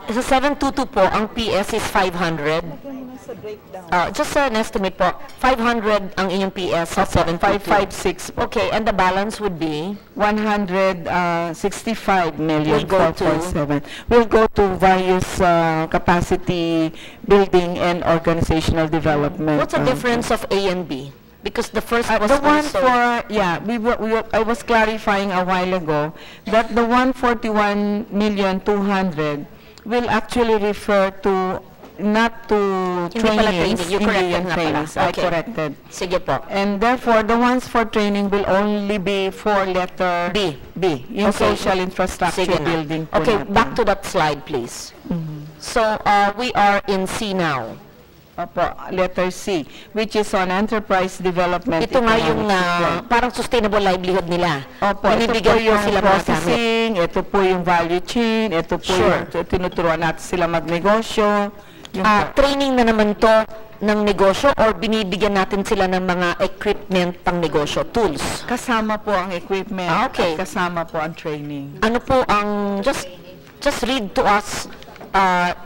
Sa 722 po, ang PS is 500. Yung sa breakdown. Just an estimate po, 500 ang inyong PS sa 752. 556 po. Okay, and the balance would be? 165 million Will go to? 447 will go to various capacity building and organizational development. What's the difference of A and B? Because the first was The one also... for, yeah, I was clarifying a while ago that the 141,200,000 will actually refer to not to Hindi pala trainings, training. You hindi corrected yan nga pala. trainings. I Okay. corrected. Sige po. And therefore, the ones for training will only be for letter B. Yung Okay. social infrastructure Sige na. building po Okay, natin. back to that slide, please. So, we are in C now. Opo, letter C, which is on enterprise development. Ito nga yung economic support. parang sustainable livelihood nila. Opo, ito po Binibigyan po yung sila mga gamit. processing, ito po yung value chain, ito po Sure. yung tinuturuan natin sila magnegosyo. Yung Training na naman to ng negosyo or binibigyan natin sila ng mga equipment pang negosyo, tools? kasama po ang equipment Okay. at kasama po ang training. Ano po ang, just read to us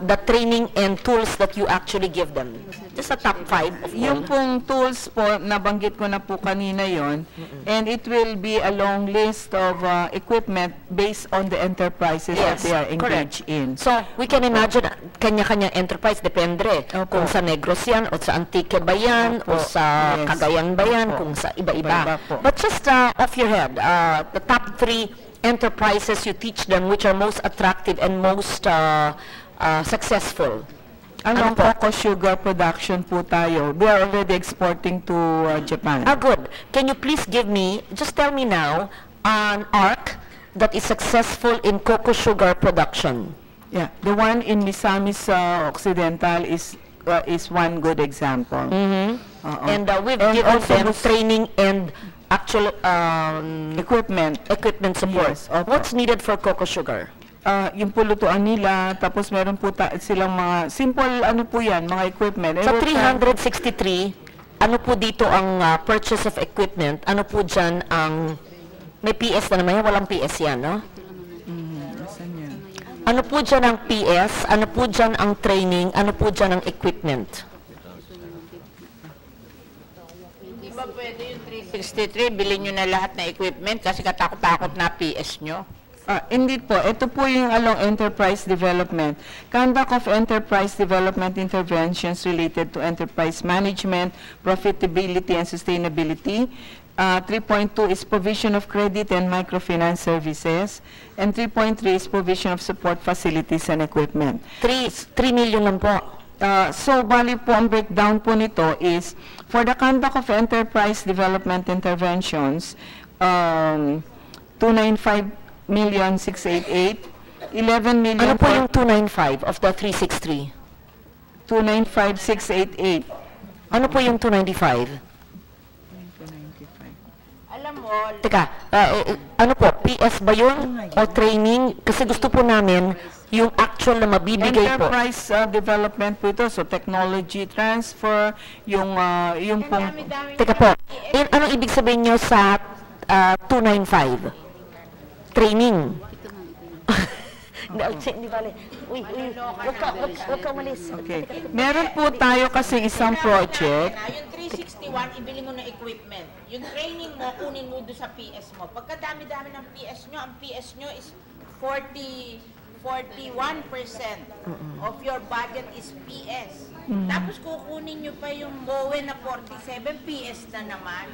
the training and tools that you actually give them. Just a top 5 of Yung all. pong tools po, nabanggit ko na po kanina yon, and it will be a long list of equipment based on the enterprises that Yes, they are correct. engaged in. So, we can imagine, kanya-kanya enterprise, depende. Opo. Kung sa Negros yan, o sa Antique ba yan, o Opo. sa Yes. Cagayan ba yan, Opo. kung sa iba-iba. Iba-iba po. But just off your head, the top 3 enterprises you teach them which are most attractive and most successful. Ang Ano po? cocoa sugar production po tayo, we are already exporting to Japan. Good. Can you please give me, just tell me now, an ARC that is successful in cocoa sugar production? Yeah, the one in Misamis Occidental is one good example. Oo. And we've And given also them this- training and actual Equipment. support. Yes, opo. What's needed for cocoa sugar? Yung pulutuan nila, tapos meron po silang mga simple ano po yan, mga equipment. Sa 363, ano po dito ang purchase of equipment? Ano po dyan ang, may PS na naman yan, walang PS yan, no? Ano po dyan ang PS? Ano po dyan ang training? Ano po dyan ang equipment? Di ba pwede yung 363, bilhin nyo na lahat na equipment kasi katakot-takot na PS nyo? Hindi po. Ito po yung along enterprise development. Conduct of enterprise development interventions related to enterprise management, profitability, and sustainability. 3.2 is provision of credit and microfinance services. And 3.3 is provision of support facilities and equipment. 3 million lang po. So, bali po ang breakdown po nito is, for the conduct of enterprise development interventions, 295,688, 11 million Ano po yung 295 of the 363? 295,688. Ano po yung 295? Alam mo, Teka, ano po, PS ba yun? O training? Kasi gusto po namin yung actual na mabibigay po. Enterprise development po ito, so technology transfer, yung pong... dami-dami Teka po, anong ibig sabihin nyo sa 295? Training. Hindi bale. Uy, huwag ka umalis. Okay. Meron po tayo kasi isang project. Yung 361, ibili mo ng equipment. Yung training mo, kunin mo doon sa PS mo. Pagkadami-dami ng PS nyo, ang PS nyo is 41% of your budget is PS. Tapos kukunin nyo pa yung MOE na 47, PS na naman.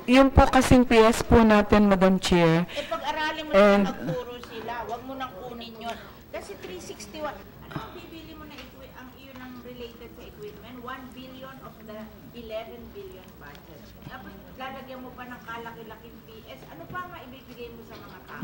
Yung po kasing PS po natin, Madam Chair. Pag-aralin mo And- na magturo sila, wag mo nang kunin yun. Kasi 361, ano ang bibili mo na ang iyon ang related sa equipment? 1 billion of the 11 billion budget. Tapos lalagyan mo pa ng kalaki-laking PS. Ano pa maibibigay mo sa mga tao?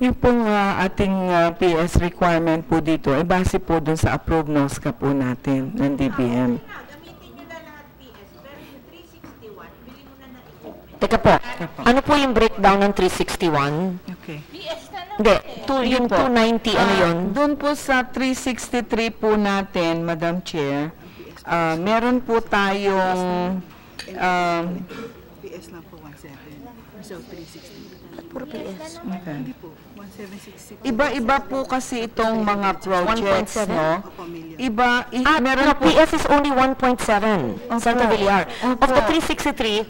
Yung pong ating PS requirement po dito, base po dun sa approved NOSCA po natin ng DBM. Gamitin nyo na lahat PS, pero yung 361, bili mo na ng equipment. Teka po, ano po yung breakdown ng 361? Okay. PS na naman Hindi, eh. yung 290, ano yun? Doon po sa 363 po natin, Madam Chair, meron po tayong PS lang po 17. So 360. Puro PS. Okay. Hindi po, 1766. Iba-iba po kasi itong mga projects, 1.7? no? Meron No, po, PS is only 1.7, Senator Villar. Of the 363,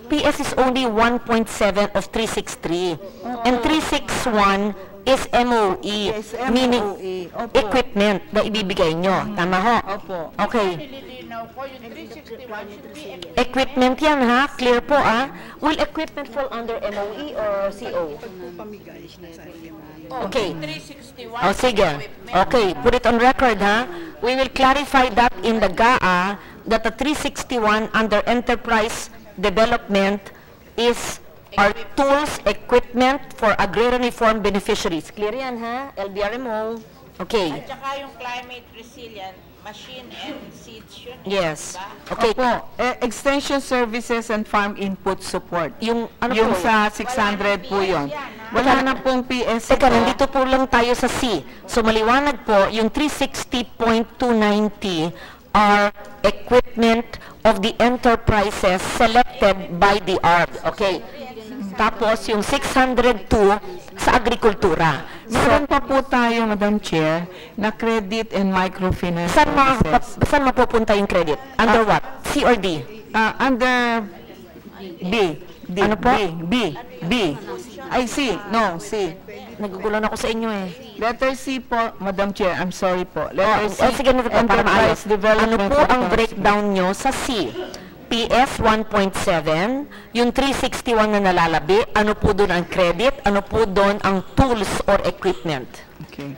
PS is only 1.7 of 363. And 361 is MOE, Yes, MOE. meaning Opo. equipment na ibibigay nyo. Tama ho? Opo. Okay. Nililinaw ko, yung 361 should be Equipment yan ha? Clear po ah? Will equipment fall under MOE or CO? Pamigay na sa EMI. Okay. 361. Oh, sige. Okay, put it on record, ha? We will clarify that in the GAA that the 361 under enterprise development is our tools, equipment for agrarian reform beneficiaries. Clear yan, ha? LBRMO. Okay. At saka yung climate resilient machine and seeds yun. Yes. Diba? Okay. Opo, extension services and farm input support. Yung, ano Yung po? sa 600 po yun. Wala na pong PS Teka, po. nandito po lang tayo sa C. So, maliwanag po, yung 360.290 are equipment of the enterprises selected by the ARB. Okay. Tapos, yung 602 sa agrikultura. Meron pa po tayo, Madam Chair, na credit and microfinance services. Saan mapupunta yung credit? Under what? C or D? Under B. Ano po? B. Ay, C. No, C. Nagugulan ako sa inyo eh. Letter C po, Madam Chair, I'm sorry po. Letter C, Sige na para Enterprise maayos. Development. Ano po ang Authority. breakdown nyo sa C? PS 1.7, yung 361 na nalalabi, ano po doon ang credit, ano po doon ang tools or equipment? Okay.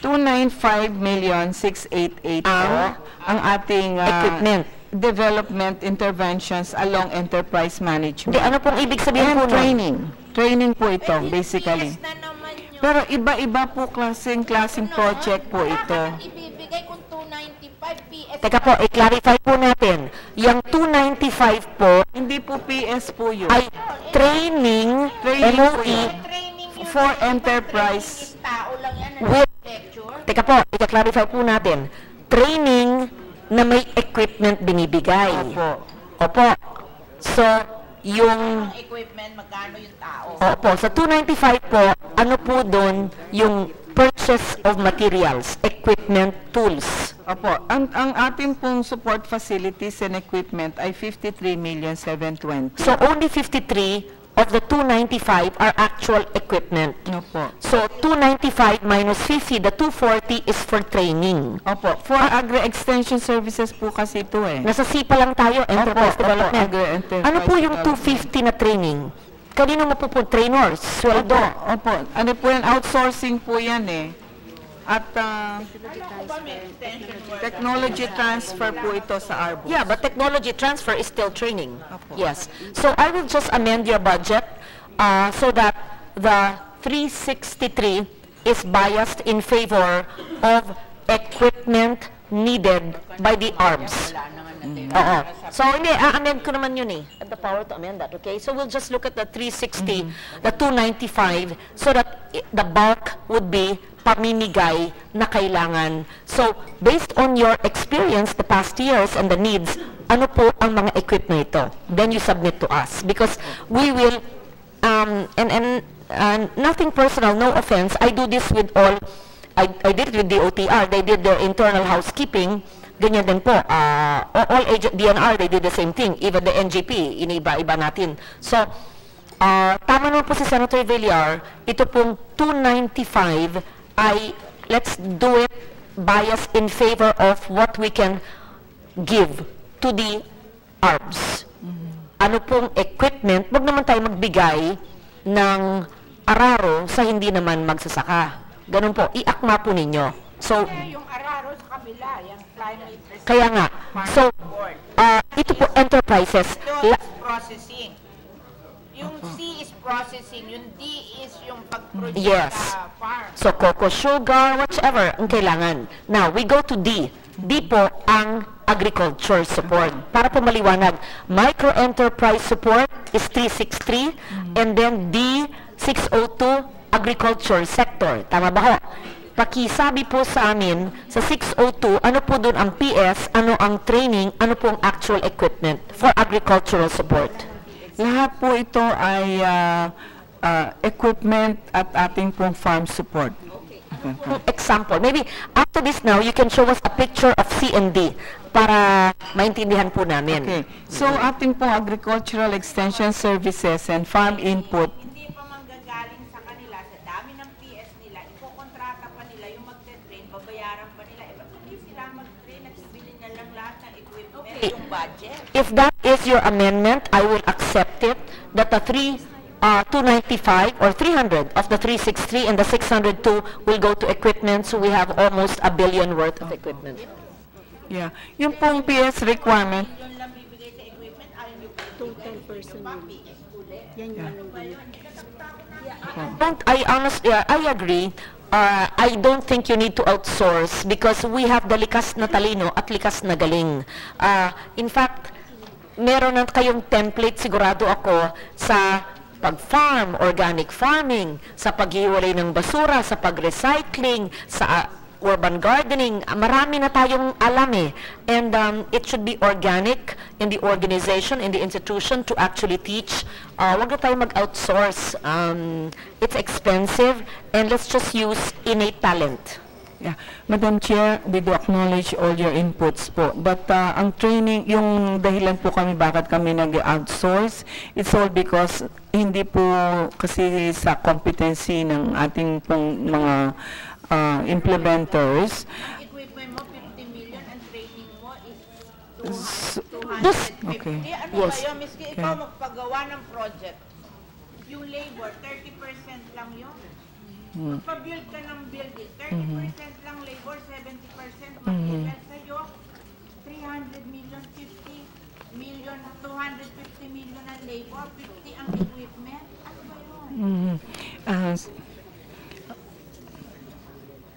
295,688 po ang ating Equipment. development interventions along enterprise management. Hindi, ano pong ibig sabihin And po nun? training. Training po ito, basically. PS na naman yun. Pero iba-iba po klaseng project po ito. Ibibigay kung 295 PS. Teka po, i-clarify po natin. Yung 295 po Hindi po PS po yun. ay training, Training po MOE, yun. Training yun. For enterprise. Tao lang yan. with, Lecture. teka po, i-clarify po natin. Training na may equipment binibigay. Opo. Opo. So, yung, Ang equipment, magkano yung tao. opo, sa 295 po, ano po doon yung purchase of materials, equipment, tools. Opo. Ang ating pong support facilities and equipment ay 53,720,000. So, only 53 of the 295 are actual equipment. Opo. So, 295 minus 50, the 240 is for training. Opo. For agri-extension services po kasi ito eh. Nasa C pa lang tayo, enterprise Opo, development. agri-enterprise Ano po yung development. 250 na training? Kanino mapupunta? Trainers, sweldo. Opo. Ano po yan? Outsourcing po yan eh. At technology transfer po ito sa ARBO. Yeah, but technology transfer is still training. Yes. So I will just amend your budget so that the 363 is biased in favor of equipment needed by the ARBs. Oo. So hindi, a-amend ko naman yun eh. At the power to amend that, okay? So we'll just look at the 360, the 295, so that the bulk would be pamimigay na kailangan. So, based on your experience the past years and the needs, ano po ang mga equipment ito? Then you submit to us. Because we will, and nothing personal, no offense, I do this with all, I did it with the OTR, they did their internal housekeeping, ganyan din po. All DNR, they did the same thing. Even the NGP, iniba-iba natin. So, tama naman po si Senator Villar, ito pong 295 ay, let's do it bias in favor of what we can give to the ARBs. Ano pong equipment, wag naman tayo magbigay ng araro sa hindi naman magsasaka. Ganun po, iakma po ninyo. So, Yung araro sa kabila, yung climate resilient kaya nga, so, ito po enterprises, is processing. Yung C is processing, yung D is yung pag-produce Yes. sa farm. so cocoa, sugar, whatever ang kailangan. Now, we go to D. D po ang agriculture support. Para po maliwanag, micro-enterprise support is 363 and then D, 602, agriculture sector. Tama ba ho? Pakisabi po sa amin sa 602, ano po doon ang PS, ano ang training, ano po ang actual equipment for agricultural support. Lahat po ito ay equipment at ating pong farm support. Example, maybe after this now, you can show us a picture of C&D para maintindihan po namin. Okay. So ating pong agricultural extension services and farm input. Hindi pa manggagaling sa kanila, sa dami ng PS nila, ipokontrata pa nila yung magte-train, babayaran pa nila. Ba't hindi sila mag-train at ibili na lang lahat ng equipment, yung budget? If that is your amendment, I will accept it, that the 295 or 300 of the 363 and the 602 will go to equipment, so we have almost $1 billion worth of equipment. Yeah. Yung pong PS requirement. Yun lang bibigay sa equipment, ayaw nyo pa Total person yun. Yan yung I agree. I don't think you need to outsource because we have the likas na talino at likas na galing. In fact, meron na kayong template sigurado ako sa pag-farm, organic farming, sa paghiwalay ng basura, sa pag-recycling, sa urban gardening. Marami na tayong alam eh. And it should be organic in the organization, in the institution to actually teach. Wag na tayo mag-outsource. It's expensive and let's just use innate talent. Yeah. Madam Chair, we do acknowledge all your inputs po. But ang training, yung dahilan po kami bakit kami nag-outsource, it's all because hindi po kasi sa competency ng ating pong mga implementers. Ang equipment mo, 50 million, and training mo is 250. Okay. Ano Yes. kayo, miski ikaw magpagawa ng project, yung labor, 30% lang yun. Magpa-build ka ng building, 30% lang labor, 70% material sa'yo, 300 million, 50 million, 250 million ang labor, 50 ang equipment. Ano ba yun?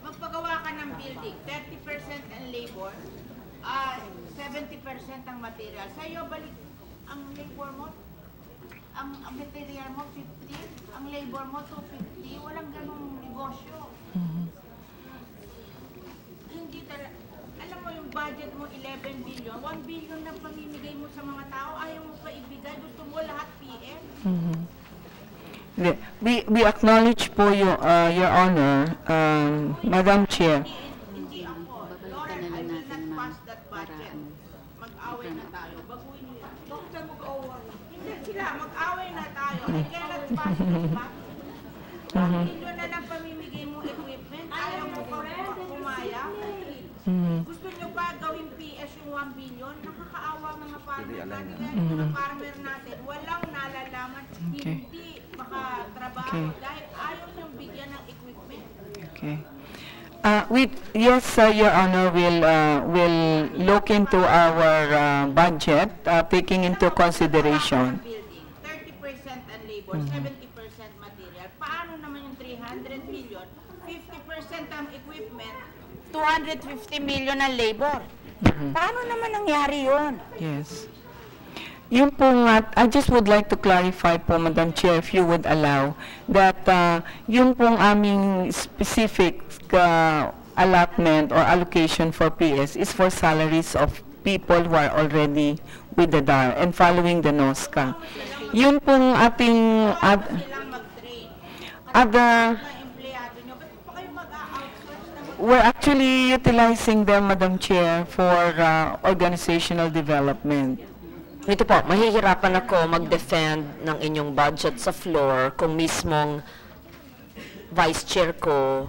Magpagawa ka ng building, 30% ang labor, 70% ang material. Sa'yo, balik ang labor mo, ang material mo 50, ang labor mo 250, walang ganung negosyo. Hindi talaga, alam mo yung budget mo 11 billion, 1 billion na pamimigay mo sa mga tao, ayaw mo pa ibigay, gusto mo lahat PM. We acknowledge po your Honor, Madam Chair. Hindi ako, Lauren, I will not pass that budget. Mag-away na tayo, baguhin nyo yan. Doktor, mag-away. Hindi sila, mag-away na tayo. I cannot pass that budget. 1 billion na lang pamimigay mo equipment, ayaw mo kumaya. Gusto nyo ba gawing PS yung 1 billion? Nakakaawa mga farmer natin, mga farmer natin. Walang nalalaman, hindi makatrabaho dahil ayaw nyo bigyan ng equipment. Okay. Yes, Your Honor, will look into our budget, taking into consideration. Building, 30% ang labor, 70% material. Paano naman yung 300 million, 50% ang equipment, 250 million ang labor? Paano naman nangyari yun? Yes. Yung po nga, I just would like to clarify po, Madam Chair, if you would allow, that yung pong aming specific allotment or allocation for PS is for salaries of people who are already with the DAR and following the NOSCA. Yun pong ating Silang mag-train. other, Na empleyado nyo, ba't pa kayo mag-outsource na we're actually utilizing them, Madam Chair, for organizational development. Ito po, mahihirapan ako mag-defend ng inyong budget sa floor kung mismong vice chair ko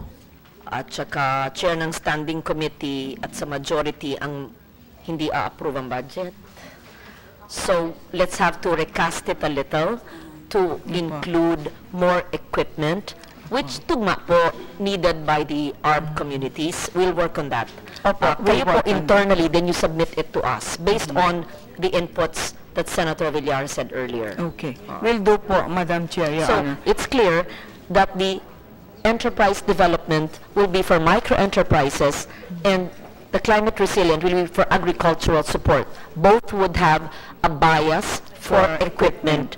at saka chair ng standing committee at sa majority ang hindi a-approve ang budget. So, let's have to recast it a little to include more equipment, which tugma po needed by the ARB communities. We'll work on that. Kayo po internally, then you submit it to us based on the inputs that Senator Villar said earlier. Okay. Will do po, Madam Chair, Your So, Honor. it's clear that the enterprise development will be for micro-enterprises and the climate resilient will be for agricultural support. Both would have a bias for equipment,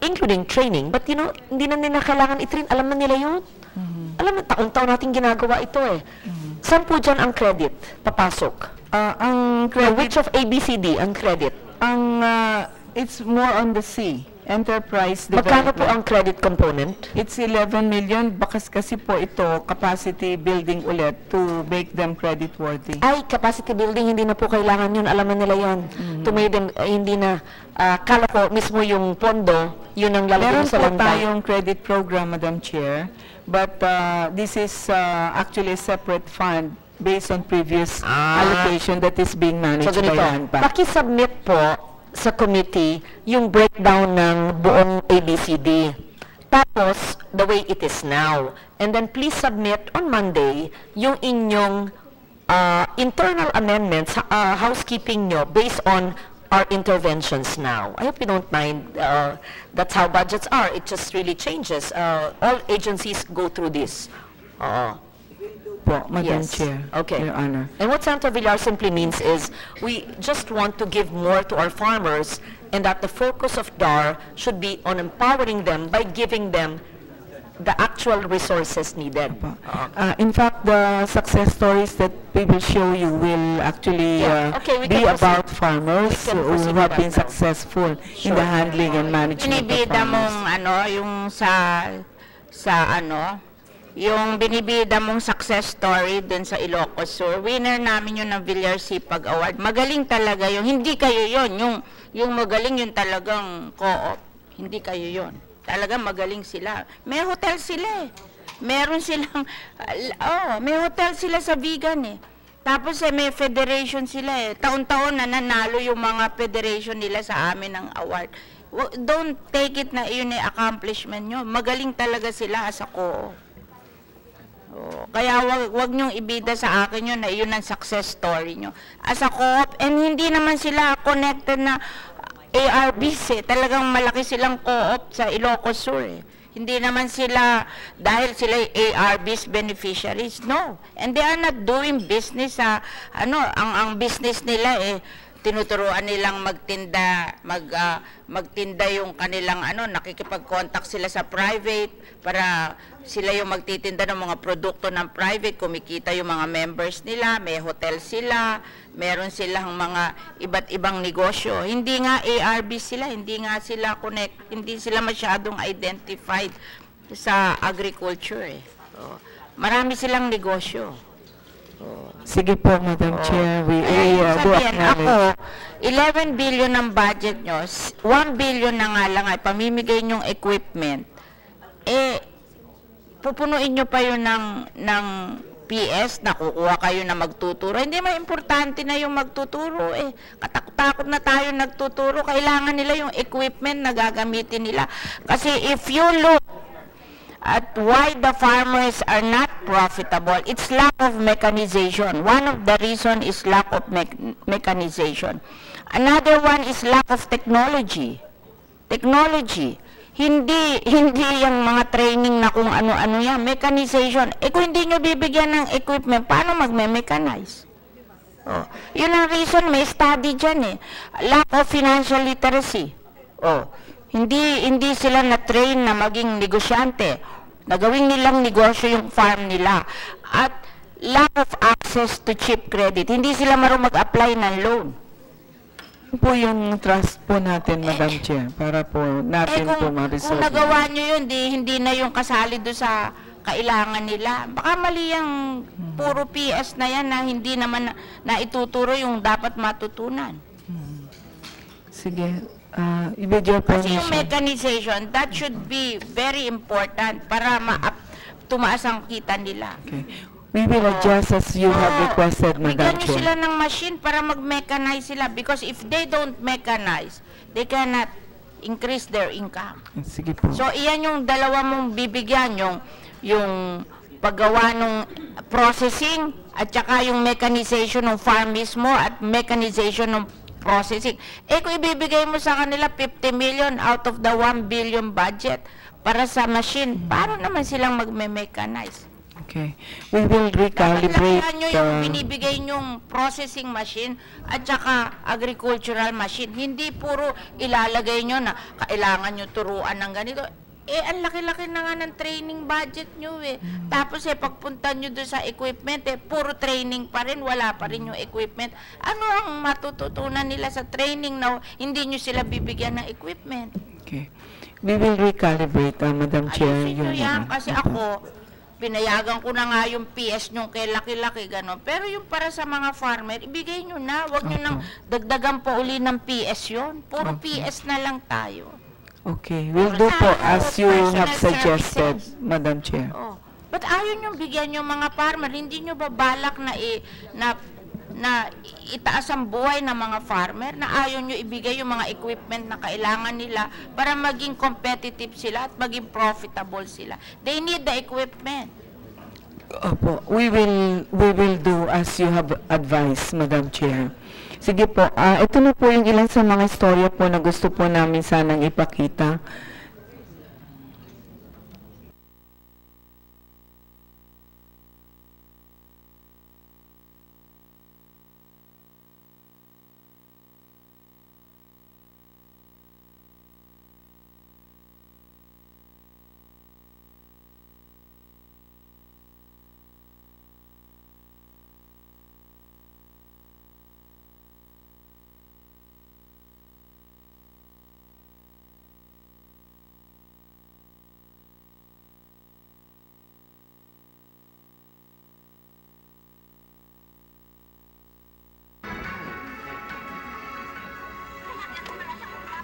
including training. But you know, hindi na nila kailangan i-train. Alam na nila yun. Alam mo, taon-taon natin ginagawa ito eh. Saan po dyan ang credit papasok? Ang Which of ABCD ang credit? it's more on the C. enterprise Magkano po development. ang credit component? It's 11 million, bakas kasi po ito, capacity building ulit to make them credit worthy. Ay, capacity building, hindi na po kailangan yun. Alam na nila yun. To make them, hindi na, kala ko mismo yung pondo, yun ang lalagay Meron sa po lantay. tayong credit program, Madam Chair, but this is actually a separate fund based on previous allocation that is being managed So by ganito, ANPAC. pakisubmit po sa committee yung breakdown ng buong ABCD. Tapos, the way it is now. And then please submit on Monday yung inyong internal amendments, housekeeping nyo based on our interventions now. I hope you don't mind. That's how budgets are. It just really changes. All agencies go through this. Po, Madam Yes. Chair, Okay. Your Honor. And what Senator Villar simply means is we just want to give more to our farmers and that the focus of DAR should be on empowering them by giving them the actual resources needed. In fact, the success stories that we will show you will actually Yeah, okay, we be can proceed. about farmers We can who proceed have with been that now. successful in Sure. the handling and management of Binibida farmers. mong yung yung binibida mong success story dun sa Ilocos Sur. Winner namin yun ng Villar Sipag Award. Magaling talaga yun. Hindi kayo yun. Yung magaling yun talagang co-op. Hindi kayo yun. Talagang magaling sila. May hotel sila eh. Meron silang, may hotel sila sa vegan eh. Tapos may federation sila eh. Taon-taon na nanalo yung mga federation nila sa amin ng award. Don't take it na yun yung accomplishment nyo. Magaling talaga sila as a co-op. Kaya wag niyong ibida sa akin yun na yun ang success story nyo. As a co-op, and hindi naman sila connected na ARBs eh. Talagang malaki silang co-op sa Ilocos Sur eh. Hindi naman sila, dahil sila ARBs beneficiaries, no. And they are not doing business sa, ang business nila eh, tinuturuan nilang magtinda yung kanilang nakikipag-contact sila sa private para sila yung magtitinda ng mga produkto ng private, kumikita yung mga members nila, may hotel sila, meron silang mga iba't ibang negosyo. Hindi nga ARB sila, hindi nga sila hindi sila masyadong identified sa agriculture eh. Marami silang negosyo. Sige po, Madam Chair, we do Sabihin, ako, acknowledge. 11 billion ng budget nyo, 1 billion na nga lang ay pamimigay nyong equipment, pupunuin nyo pa yun ng PS, nakukuha kayo na magtuturo. Hindi man importante na yung magtuturo eh. Katakot na tayo nagtuturo. Kailangan nila yung equipment na gagamitin nila. Kasi if you look at why the farmers are not profitable, it's lack of mechanization. One of the reason is lack of mechanization. Another one is lack of technology. Hindi yung mga training na kung ano-ano yan, mechanization. Kung hindi nyo bibigyan ng equipment, paano magme-mechanize? Yun ang reason, may study dyan eh. Lack of financial literacy. Hindi sila na-train na maging negosyante. Nagawin nilang negosyo yung farm nila. At lack of access to cheap credit. Hindi sila marunong mag-apply ng loan. Po yung trust po natin, Madam Chair, para po natin po Kung ma-resolve. nagawa nyo yun, hindi na yung kasali doon sa kailangan nila. Baka mali yung puro PS na yan na hindi naman na ituturo yung dapat matutunan. Sige, with your Kasi yung permission. mechanization, that should be very important para tumaas ang kita nila. Okay. We will adjust as you have requested, Madam Bigyan nyo Chair. sila ng machine para mag-mechanize sila because if they don't mechanize, they cannot increase their income. Sige po. So, iyan yung dalawa mong bibigyan, yung paggawa ng processing at saka yung mechanization ng farm mismo at mechanization ng processing. Kung ibibigay mo sa kanila 50 million out of the 1 billion budget para sa machine, paano naman silang magme-mechanize? Okay. We will recalibrate. Lakihan nyo yung binibigay nyong processing machine at saka agricultural machine. Hindi puro ilalagay nyo na kailangan nyo turuan ng ganito. Ang laki-laki na nga ng training budget nyo eh. Tapos pagpunta nyo doon sa equipment, puro training pa rin, wala pa rin yung equipment. Ano ang matututunan nila sa training na hindi nyo sila bibigyan ng equipment? Okay. We will recalibrate, Madam Chair. Ayusin nyo Your yan, Honor. kasi ako, pinayagan ko na nga yung PS nyo kay laki-laki, gano'n. Pero yung para sa mga farmer, ibigay nyo na. Huwag nyo nang dagdagan pa uli ng PS yon. Puro PS na lang tayo. Okay, we'll do po as you have suggested, Madam Chair. Oh. But ayaw nyo bigyan yung mga farmer. Hindi nyo ba balak na itaas ang buhay ng mga farmer, na ayaw nyo ibigay yung mga equipment na kailangan nila para maging competitive sila at maging profitable sila. They need the equipment. Opo, we will do as you have advised, Madam Chair. Sige po, ito na po yung ilan sa mga istorya po na gusto po namin sanang ipakita.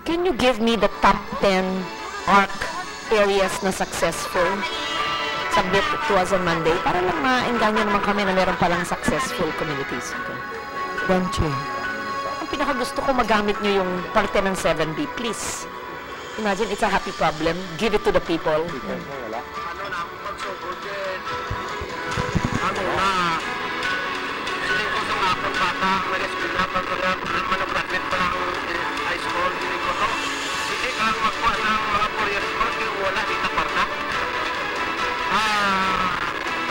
Can you give me the top 10 ARC areas na successful? Submit to us on Monday para lang maengganyo naman kami na meron palang successful communities. Madam Chair. Ang pinakagusto ko magamit nyo yung parte ng 7B, please. Imagine, it's a happy problem. Give it to the people.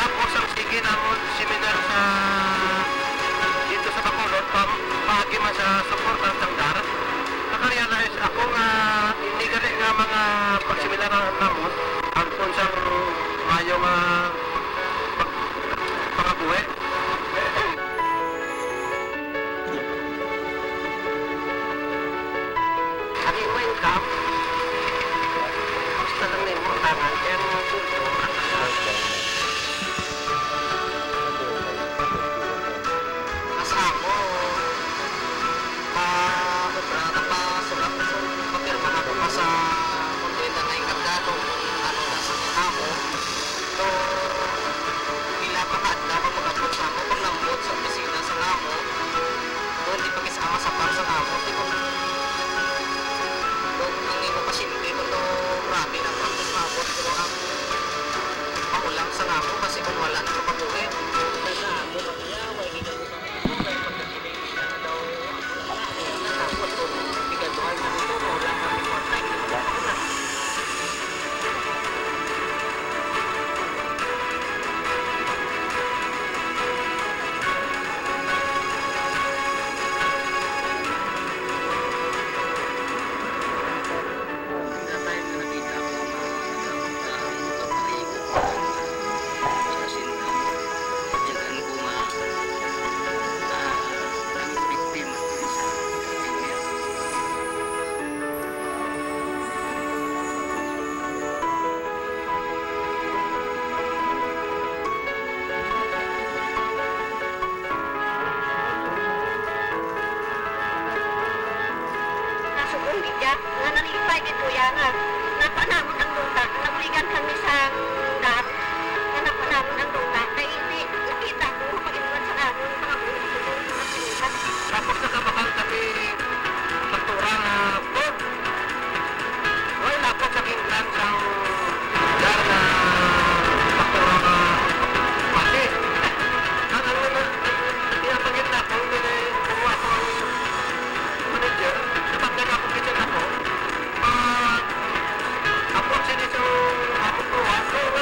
Tapos ang sige namon seminar sa dito sa Bacolod pagi man sa support ng darat. Nakarealize ako nga hindi gali nga mga pagseminar namon ang konsang mayo nga pangabuhi. Aking income basta lang na yung tangan kaya Ako,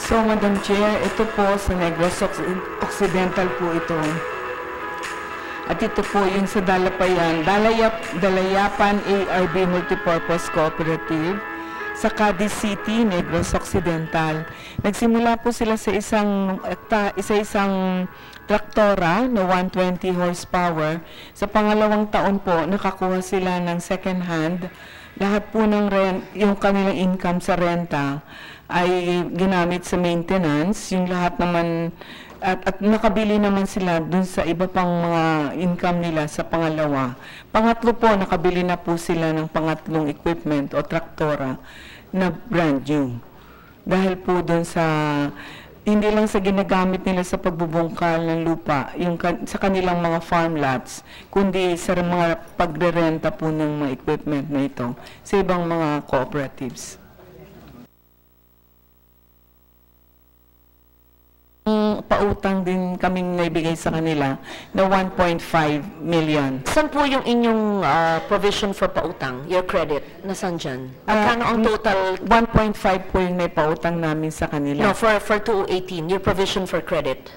So, Madam Chair, ito po sa Negros Occidental po ito. At ito po yung sa Dalapayan, Dalayapan ARB Multipurpose Cooperative sa Cadiz City, Negros Occidental. Nagsimula po sila sa isang traktora na 120 horsepower. Sa pangalawang taon po, nakakuha sila ng second hand. Lahat po ng yung kanilang income sa renta ay ginamit sa maintenance. Yung lahat naman, at nakabili naman sila dun sa iba pang mga income nila sa pangalawa. Pangatlo po, nakabili na po sila ng pangatlong equipment o traktora na brand new. Dahil po dun sa, hindi lang sa ginagamit nila sa pagbubungkal ng lupa, sa kanilang mga farm lots, kundi sa mga pagrerenta po ng mga equipment na ito sa ibang mga cooperatives. Pautang din kaming naibigay sa kanila na 1.5 million. Saan po yung inyong provision for pautang, your credit? Nasaan dyan? Magkano ang total? 1.5 po yung may pautang namin sa kanila. No, for 2018, your provision for credit.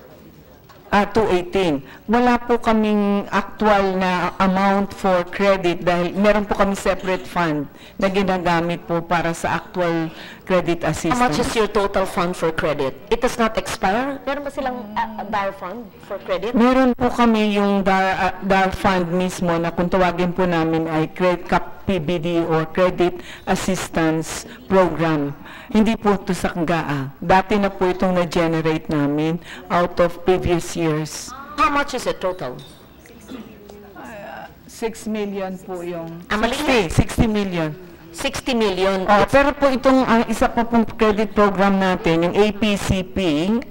218. Wala po kaming actual na amount for credit dahil meron po kami separate fund na ginagamit po para sa actual credit assistance. How much is your total fund for credit? It does not expire? Meron ba silang DAR fund for credit? Meron po kami yung DAR fund mismo na kung tawagin po namin ay PBD or Credit Assistance Program. Hindi po ito sa GAA. Dati na po itong na-generate namin out of previous years. How much is it total? 6 million po yung... 60 million. 60 million. Pero po itong isa pa pong credit program natin, yung APCP,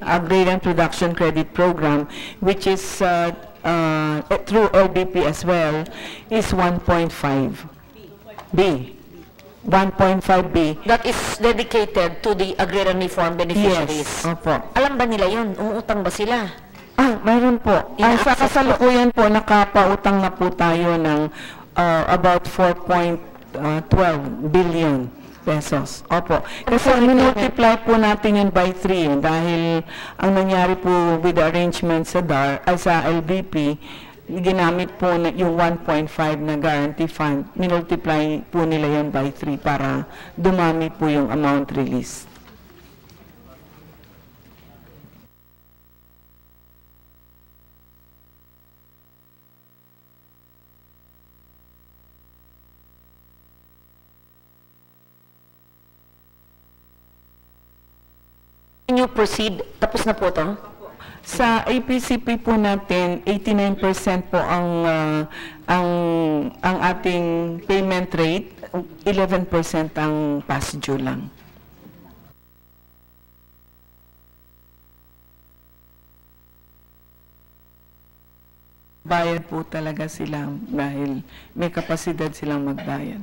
Agrarian Production Credit Program, which is through LBP as well, is 1.5 B. 1.5B. That is dedicated to the agrarian reform beneficiaries. Yes, opo. Alam ba nila yun? Umuutang ba sila? Mayroon po. Sa kasalukuyan po, nakapautang na po tayo ng about 4.12 billion pesos. Opo. Kasi multiply po natin yun by 3 dahil ang nangyari po with the arrangement sa sa LBP, ginamit po na yung 1.5 na guarantee fund, minultiply po nila yan by 3 para dumami po yung amount released. Can you proceed? Tapos na po ito? Sa APCP po natin, 89% po ang ating payment rate, 11% ang past due lang. Bayad po talaga sila dahil may kapasidad silang magbayad.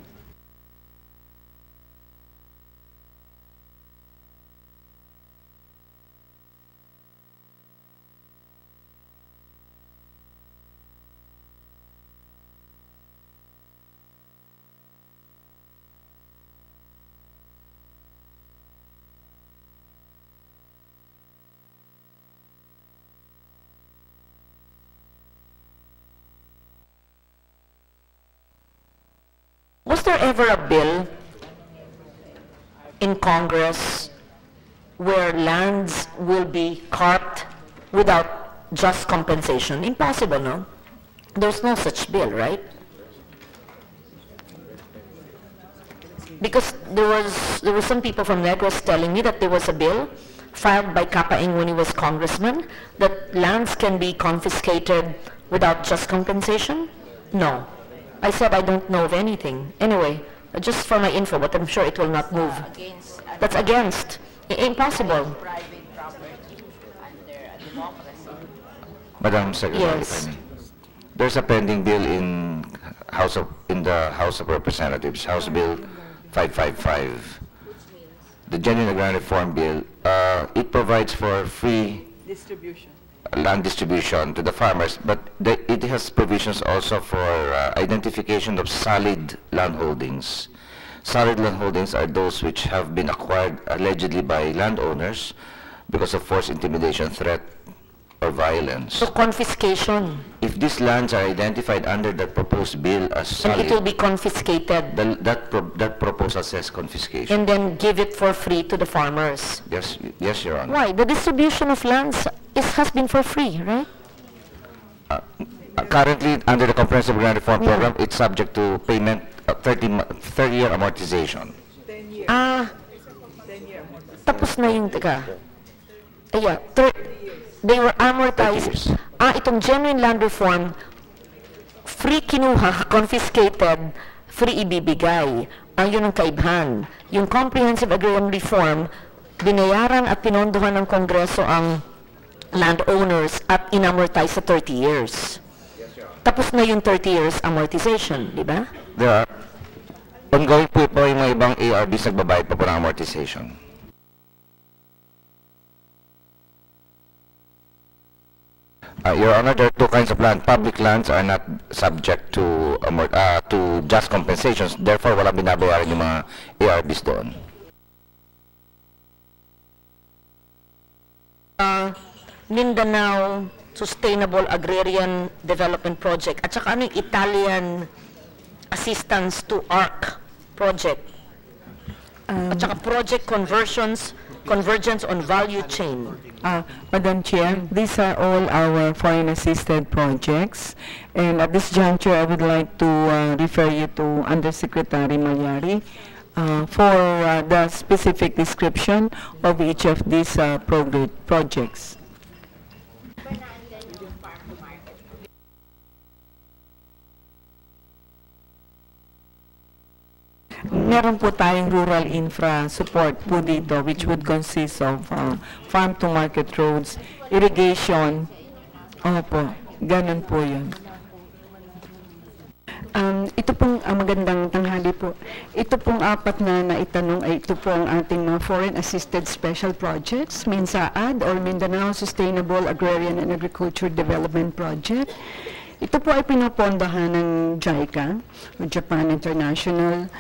Was there ever a bill in Congress where lands will be carved without just compensation? Impossible, no? There's no such bill, right? Because there were some people from Negros telling me that there was a bill filed by Kapaing when he was congressman that lands can be confiscated without just compensation. No. I said I don't know of anything. Anyway, just for my info, but I'm sure it will not move. That's against. Impossible. Madam Secretary, Yes. there's a pending bill in the House of Representatives, House Bill 555. The Genuine Agrarian Reform Bill, it provides for free land distribution to the farmers, but it has provisions also for identification of solid land holdings. Solid land holdings are those which have been acquired allegedly by landowners because of force, intimidation, threat, or violence. So confiscation. If these lands are identified under the proposed bill as And it will solid, be confiscated. that proposal says confiscation. And then give it for free to the farmers. Yes, Your Honor. Why? The distribution of lands has been for free, right? Currently, under the Comprehensive Agrarian Reform Program, it's subject to payment, 30-year amortization. Tapos na yung, they were amortized. Itong genuine land reform, free kinuha, confiscated, free ibibigay. Yun ang kaibhan. Yung comprehensive agrarian reform, binayaran at pinondohan ng Kongreso ang landowners at inamortize sa 30 years. Tapos na yung 30 years amortization, di ba? There are ongoing po yung mga ibang ARBs nagbabayad pa po ng amortization. Your Honor, there are two kinds of land. Public lands are not subject to just compensations. Therefore, walang binabayaran yung mga ARBs doon. Mindanao Sustainable Agrarian Development Project at saka ano yung Italian Assistance to ARC Project at saka Project Convergence on Value Chain. Madam Chair, these are all our foreign assisted projects, and at this juncture I would like to refer you to Undersecretary Malyari for the specific description of each of these projects. Meron po tayong rural infra support po dito, which would consist of farm to market roads, irrigation. Opo, ganun po yun. Ito pong magandang tanghali po. Ito pong apat na naitanong ay ito po ang ating mga foreign assisted special projects, MINSAAD or Mindanao Sustainable Agrarian and Agriculture Development Project. Ito po ay pinapondahan ng JICA, Japan International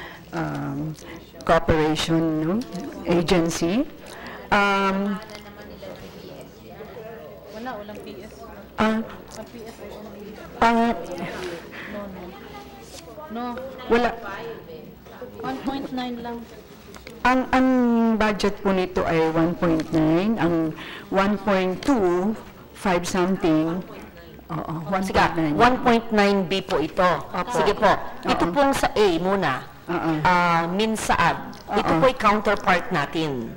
Cooperation Agency. Walang PS. No. Wala. 1.9 lang. Ang budget po nito ay 1.9, ang 1.2, 5 something. Oo, 1.9. 1.9B po ito. Sige po. Ito pong sa A muna. MINSAAD. Ito po ay counterpart natin.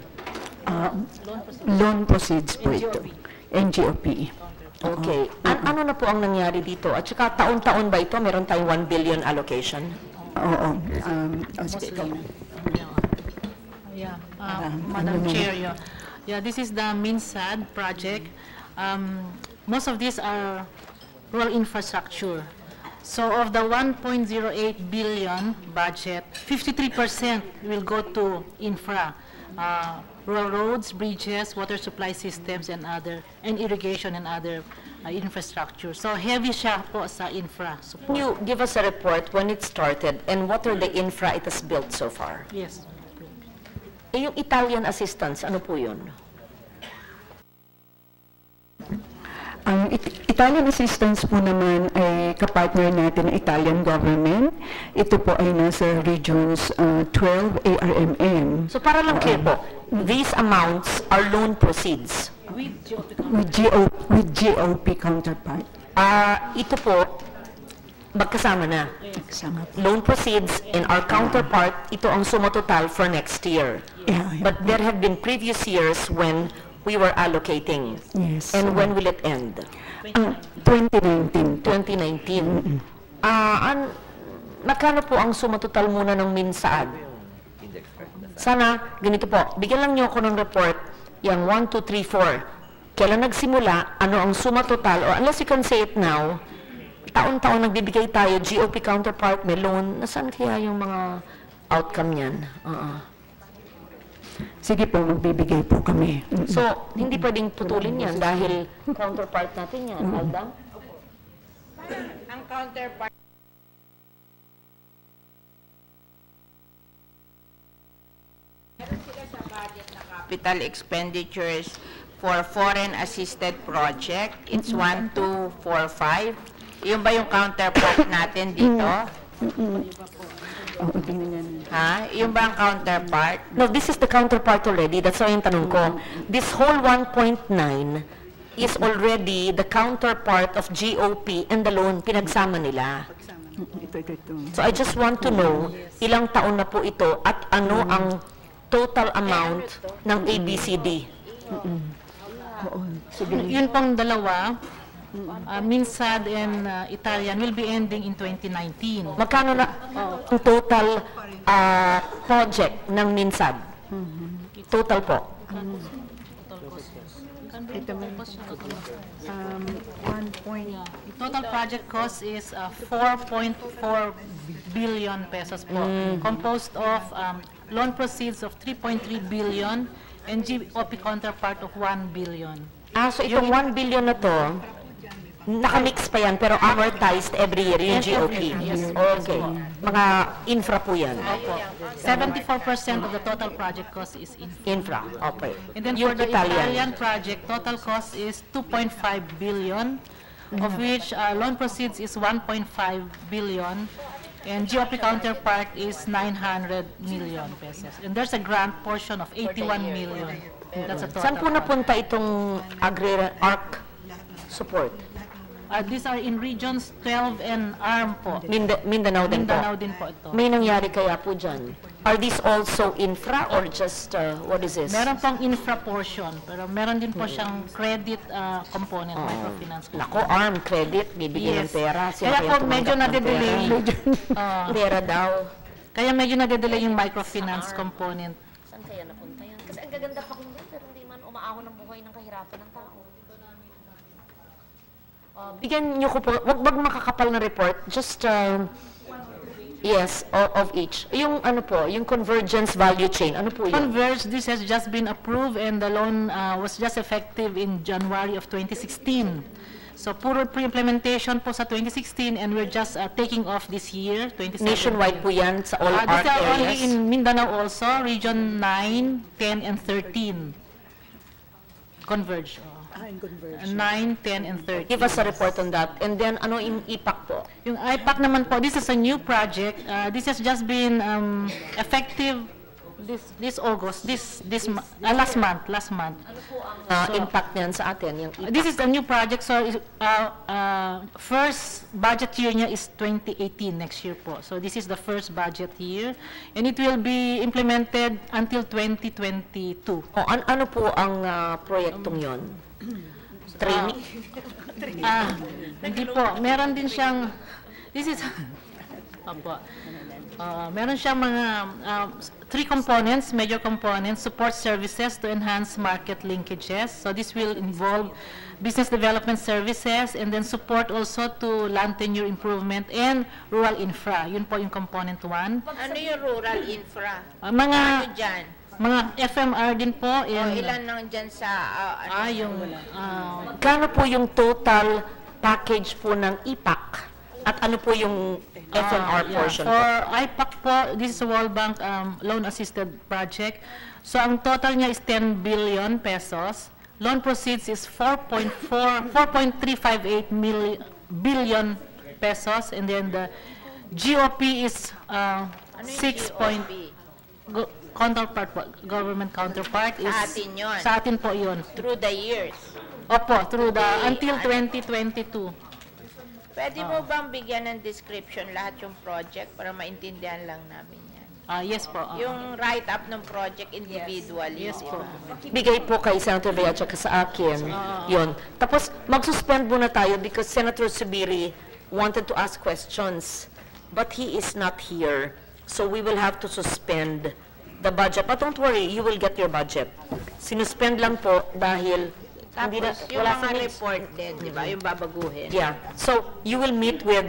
Loan proceeds po ito. NGOP. Okay. Ano na po ang nangyari dito? At saka taon-taon ba ito? Meron tayong 1 billion allocation? Oo. Sige, ikaw na. Yeah, Madam Chair, this is the MINSAD project. Most of these are rural infrastructure. So of the 1.08 billion budget, 53% will go to infra, rural roads, bridges, water supply systems, and irrigation and other infrastructure. So heavy siya po sa infra support. Can you give us a report when it started and what are the infra it has built so far? Yes. Yung Italian assistance, ano po yun? Ang Italian assistance po naman ay kapartner natin ng Italian government. Ito po ay nasa regions 12 ARMM. So para lang clear po, these amounts are loan proceeds. With GOP counterpart. Ito po, magkasama na. Kasama po. Loan proceeds and our counterpart, ito ang suma total for next year. Yeah. But there have been previous years when we were allocating. Yes. And when will it end? 2019. 2019. Magkano po ang suma total muna ng MINSAAD? Sana, ganito po, bigyan lang niyo ako ng report, yung 1, 2, 3, 4. Kailan nagsimula, ano ang suma total, or unless you can say it now, taon-taon nagbibigay tayo, GOP counterpart, may loan, nasaan kaya yung mga outcome niyan? Sige po, magbibigay po kami. So, hindi pwedeng putulin yan dahil counterpart natin yan, Alda? Ang counterpart capital expenditures for foreign assisted project. It's 1245. Yung ba yung counterpart natin dito? Ha? Yung ba ang counterpart? No, this is the counterpart already. That's why yung tanong ko. This whole 1.9 is already the counterpart of GOP and the loan. Pinagsama nila. So I just want to know, ilang taon na po ito at ano ang total amount ng ABCD? Yun pong dalawa, Minsad and Italian will be ending in 2019. Magkano na ang total project ng MINSAD? Total po. Total project cost is 4.4 billion pesos po, composed of loan proceeds of 3.3 billion and GOP counterpart of 1 billion. So itong 1 billion na to, nakamix pa yan, pero amortized every year yung GOP. Okay. Mga infra po yan. Opo. 74% of the total project cost is Infra. Okay. And then Yung for the Italian. Italian project, total cost is 2.5 billion, of which loan proceeds is 1.5 billion, and GOP counterpart is 900 million pesos. And there's a grant portion of 81 million. That's a total. Saan po napunta itong Agrarian ARC support? These are in regions 12 and ARM po. Mindanao din po. Mindanao din po ito. May nangyari kaya po dyan? Are these also infra or just, what is this? Meron pong infra portion, pero meron din po siyang credit component, microfinance component. Nako, ARM credit, bibigyan ng pera. Sino Kaya po tumanggap medyo ng nade-delay. Pera daw. Kaya medyo nade-delay yung microfinance component. Saan kaya napunta yan? Kasi ang gaganda pa kung yan, pero hindi man umaahon ng buhay ng kahirapan ng tao. Bigyan niyo ko po, wag makakapal na report, just, yes, of each. Yung ano po, yung convergence value chain, ano po yun? Converge, this has just been approved and the loan was just effective in January of 2016. So, puro pre-implementation po sa 2016 and we're just taking off this year, 2017. Nationwide po yan sa all These ARC are only areas? in Mindanao also, region 9, 10, and 13. Converge. 9, 10, and 13. Give us a report on that. And then, ano yung IPAC po? Yung IPAC naman po, this is a new project. This has just been effective this August, last month. Impact niyan sa atin? Yung IPAC. This is a new project, so first budget year niya is 2018 next year po. So this is the first budget year and it will be implemented until 2022. Ano po ang proyektong yon? Training? Hindi po, meron din siyang, this is, opo, meron siyang mga three components, major components, support services to enhance market linkages. So this will involve business development services and then support also to land tenure improvement and rural infra. Yun po yung component 1. Ano yung rural infra? Mga Ano dyan? mga FMR din po. And, Ilan nang dyan sa... Kano po yung total package po ng IPAC? At ano po yung FMR portion For po? IPAC po, this is a World Bank loan assisted project. So ang total niya is 10 billion pesos. Loan proceeds is 4.358 billion pesos, and then the GOP is 6 point counterpart po, government counterpart is Sa atin yun. Sa atin po yun. Through the years. Opo, through the until 2022. Pwede mo bang bigyan ng description lahat yung project para maintindihan lang namin yan? Yes po. Yung write-up ng project individually. Yes po. Bigay po kay Senator Bea at sa akin. Yun. Tapos, mag-suspend muna tayo because Senator Subiri wanted to ask questions. But he is not here. So we will have to suspend the budget. But don't worry, you will get your budget. Sinuspend lang po dahil hindi na, Tapos yung wala mga sa report din, di ba? Yung babaguhin. Yeah. So you will meet with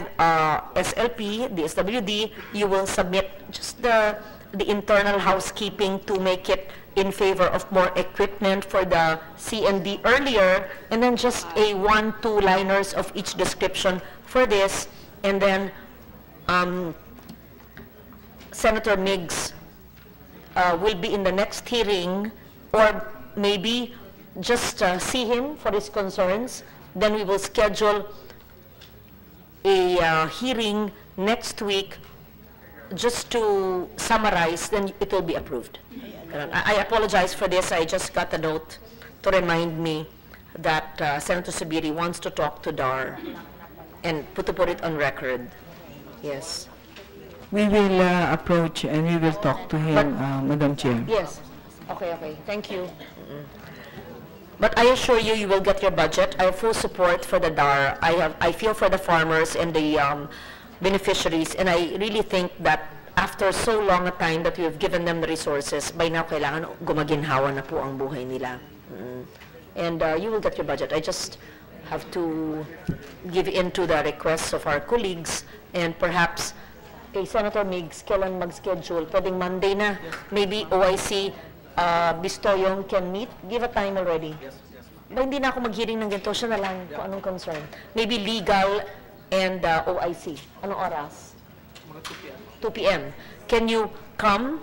SLP, the SWD. You will submit just the internal housekeeping to make it in favor of more equipment for the C&D earlier, and then just a 1-2 liners of each description for this, and then Senator Miggs will be in the next hearing, or maybe just see him for his concerns. Then we will schedule a hearing next week just to summarize, then it will be approved. I apologize for this. I just got a note to remind me that Senator Subiri wants to talk to DAR and to put it on record. Yes. We will approach and we will talk to him, Madam Chair. Yes. Okay. Thank you. But I assure you, you will get your budget. I have full support for the DAR. I feel for the farmers and the beneficiaries, and I really think that after so long a time that we have given them the resources, by now kailangan gumaginhawa na po ang buhay nila. And you will get your budget. I just have to give in to the requests of our colleagues, and perhaps kay Senator Migs, kailan mag-schedule? Pwedeng Monday na. Maybe OIC Bistoyong can meet. Give a time already. Ba, hindi na ako mag-hearing ng ganito. Siya na lang kung anong concern. Maybe legal and OIC. Anong oras? 2 p.m. Can you come,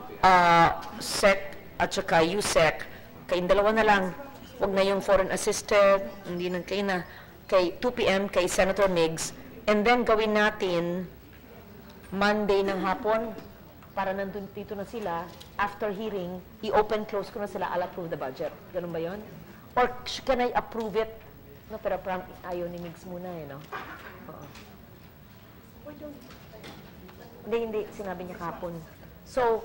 SEC at saka USEC? Kayong dalawa na lang. Huwag na yung foreign assistant. Hindi na kayo na. Kay 2 p.m. kay Senator Migs. And then gawin natin Monday ng hapon para nandun dito na sila. After hearing, i-open, close ko na sila, I'll approve the budget. Ganun ba yun? Or can I approve it? No, pero ayaw ni Migs muna eh, no? Hindi, sinabi niya kahapon. So,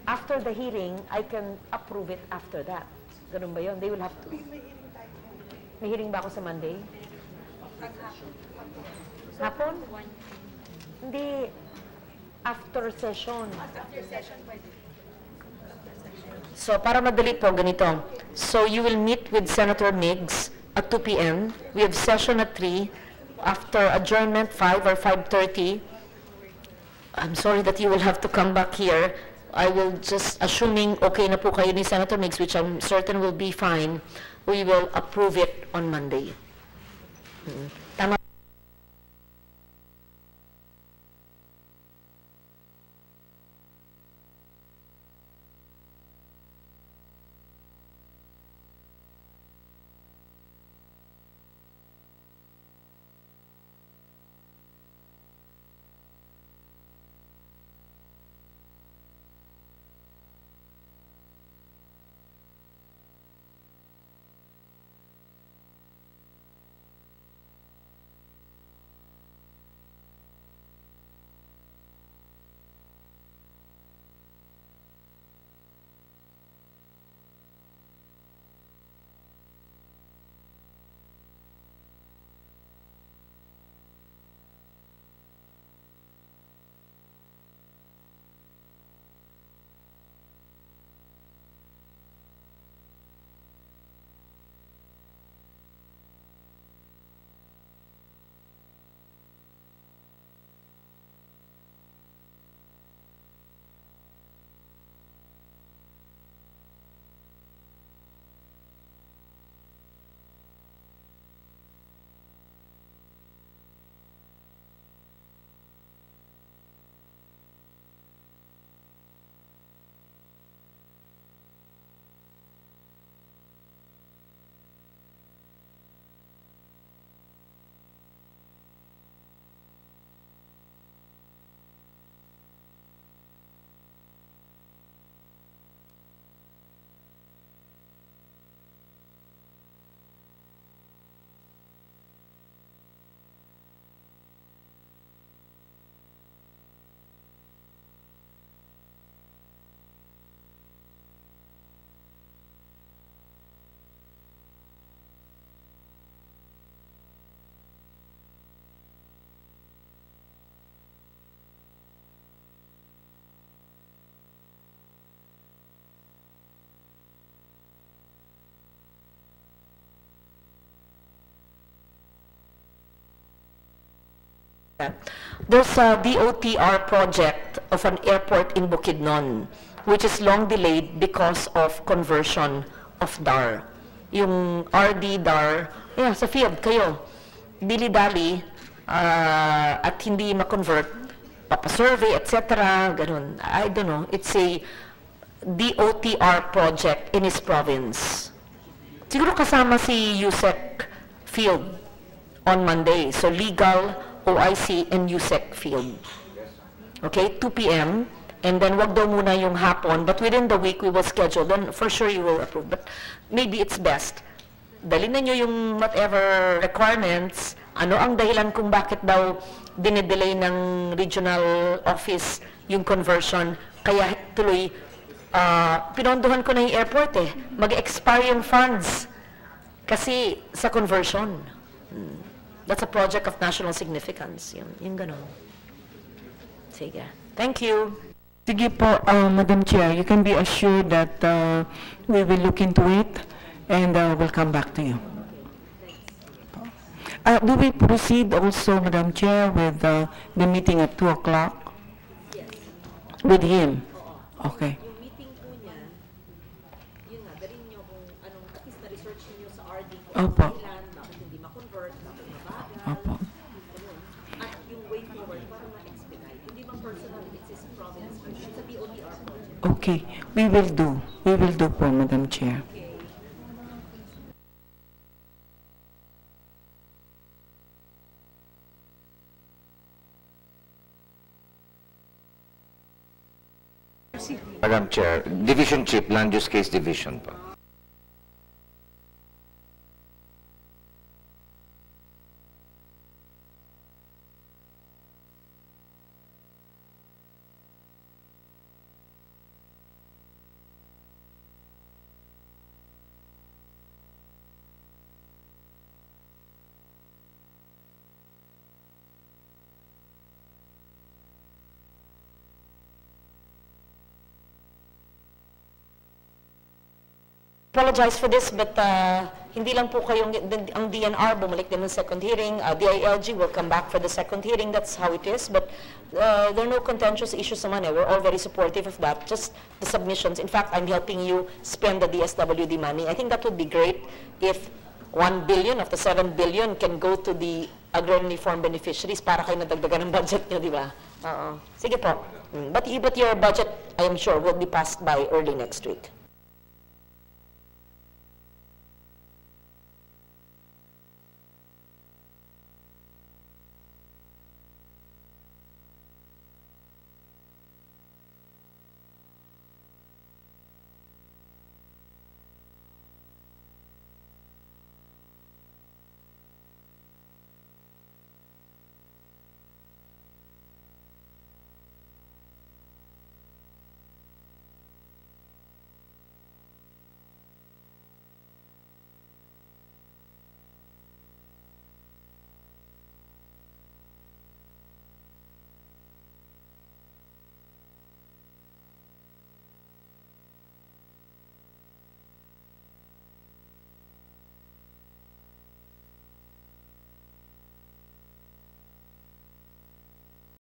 after the hearing, I can approve it after that. Ganun ba yun? They will have to. May hearing ba ako sa Monday? Hapon? Hindi. After session. After session pwede. So, para madali po, ganito. So, you will meet with Senator Migs at 2 p.m. We have session at 3. After adjournment, 5 or 5:30. I'm sorry that you will have to come back here. I will just, assuming okay na po kayo ni Senator Migs, which I'm certain will be fine, we will approve it on Monday. Tama. There's a DOTR project of an airport in Bukidnon, which is long delayed because of conversion of DAR. Yung RD DAR, sa field kayo, dili-dali, at hindi ma-convert, papasurvey, etc. Ganun. I don't know. It's a DOTR project in his province. Siguro kasama si USEC Field on Monday. So legal, OIC, and USEC Field. Okay, 2 p.m. And then wag daw muna yung hapon, but within the week we will schedule. Then for sure you will approve. But maybe it's best. Dalhin na nyo yung whatever requirements. Ano ang dahilan kung bakit daw dinedelay ng regional office yung conversion. Kaya tuloy, pinondohan ko na yung airport eh. Mag-expire yung funds. Kasi sa conversion. That's a project of national significance. Yung ganon. Sige. Thank you. Sige po, Madam Chair, you can be assured that we will look into it and we'll come back to you. Do we proceed also, Madam Chair, with the meeting at 2 o'clock? Yes. With him? Okay. Yung meeting po niya, yun nga, dalhin niyo kung anong, at least na-research niyo sa RD kung Opo. kailan, bakit hindi ma-convert, bakit mabagal. Opo. At yung way forward para ma-expedite. Hindi bang personal, it's his province, it's a BOTR project. Okay, we will do. We will do po, Madam Chair. Madam Chair, Division Chief, Land Use Case Division po. Apologize for this, but hindi lang po kayong, ang DNR bumalik din ng second hearing, DILG will come back for the second hearing, that's how it is, but there are no contentious issues naman eh. We're all very supportive of that, just the submissions. In fact, I'm helping you spend the DSWD money. I think that would be great if 1 billion of the 7 billion can go to the agrarian reform beneficiaries para kayo nadagdagan ng budget nyo, di ba? Sige po. But your budget, I am sure, will be passed by early next week.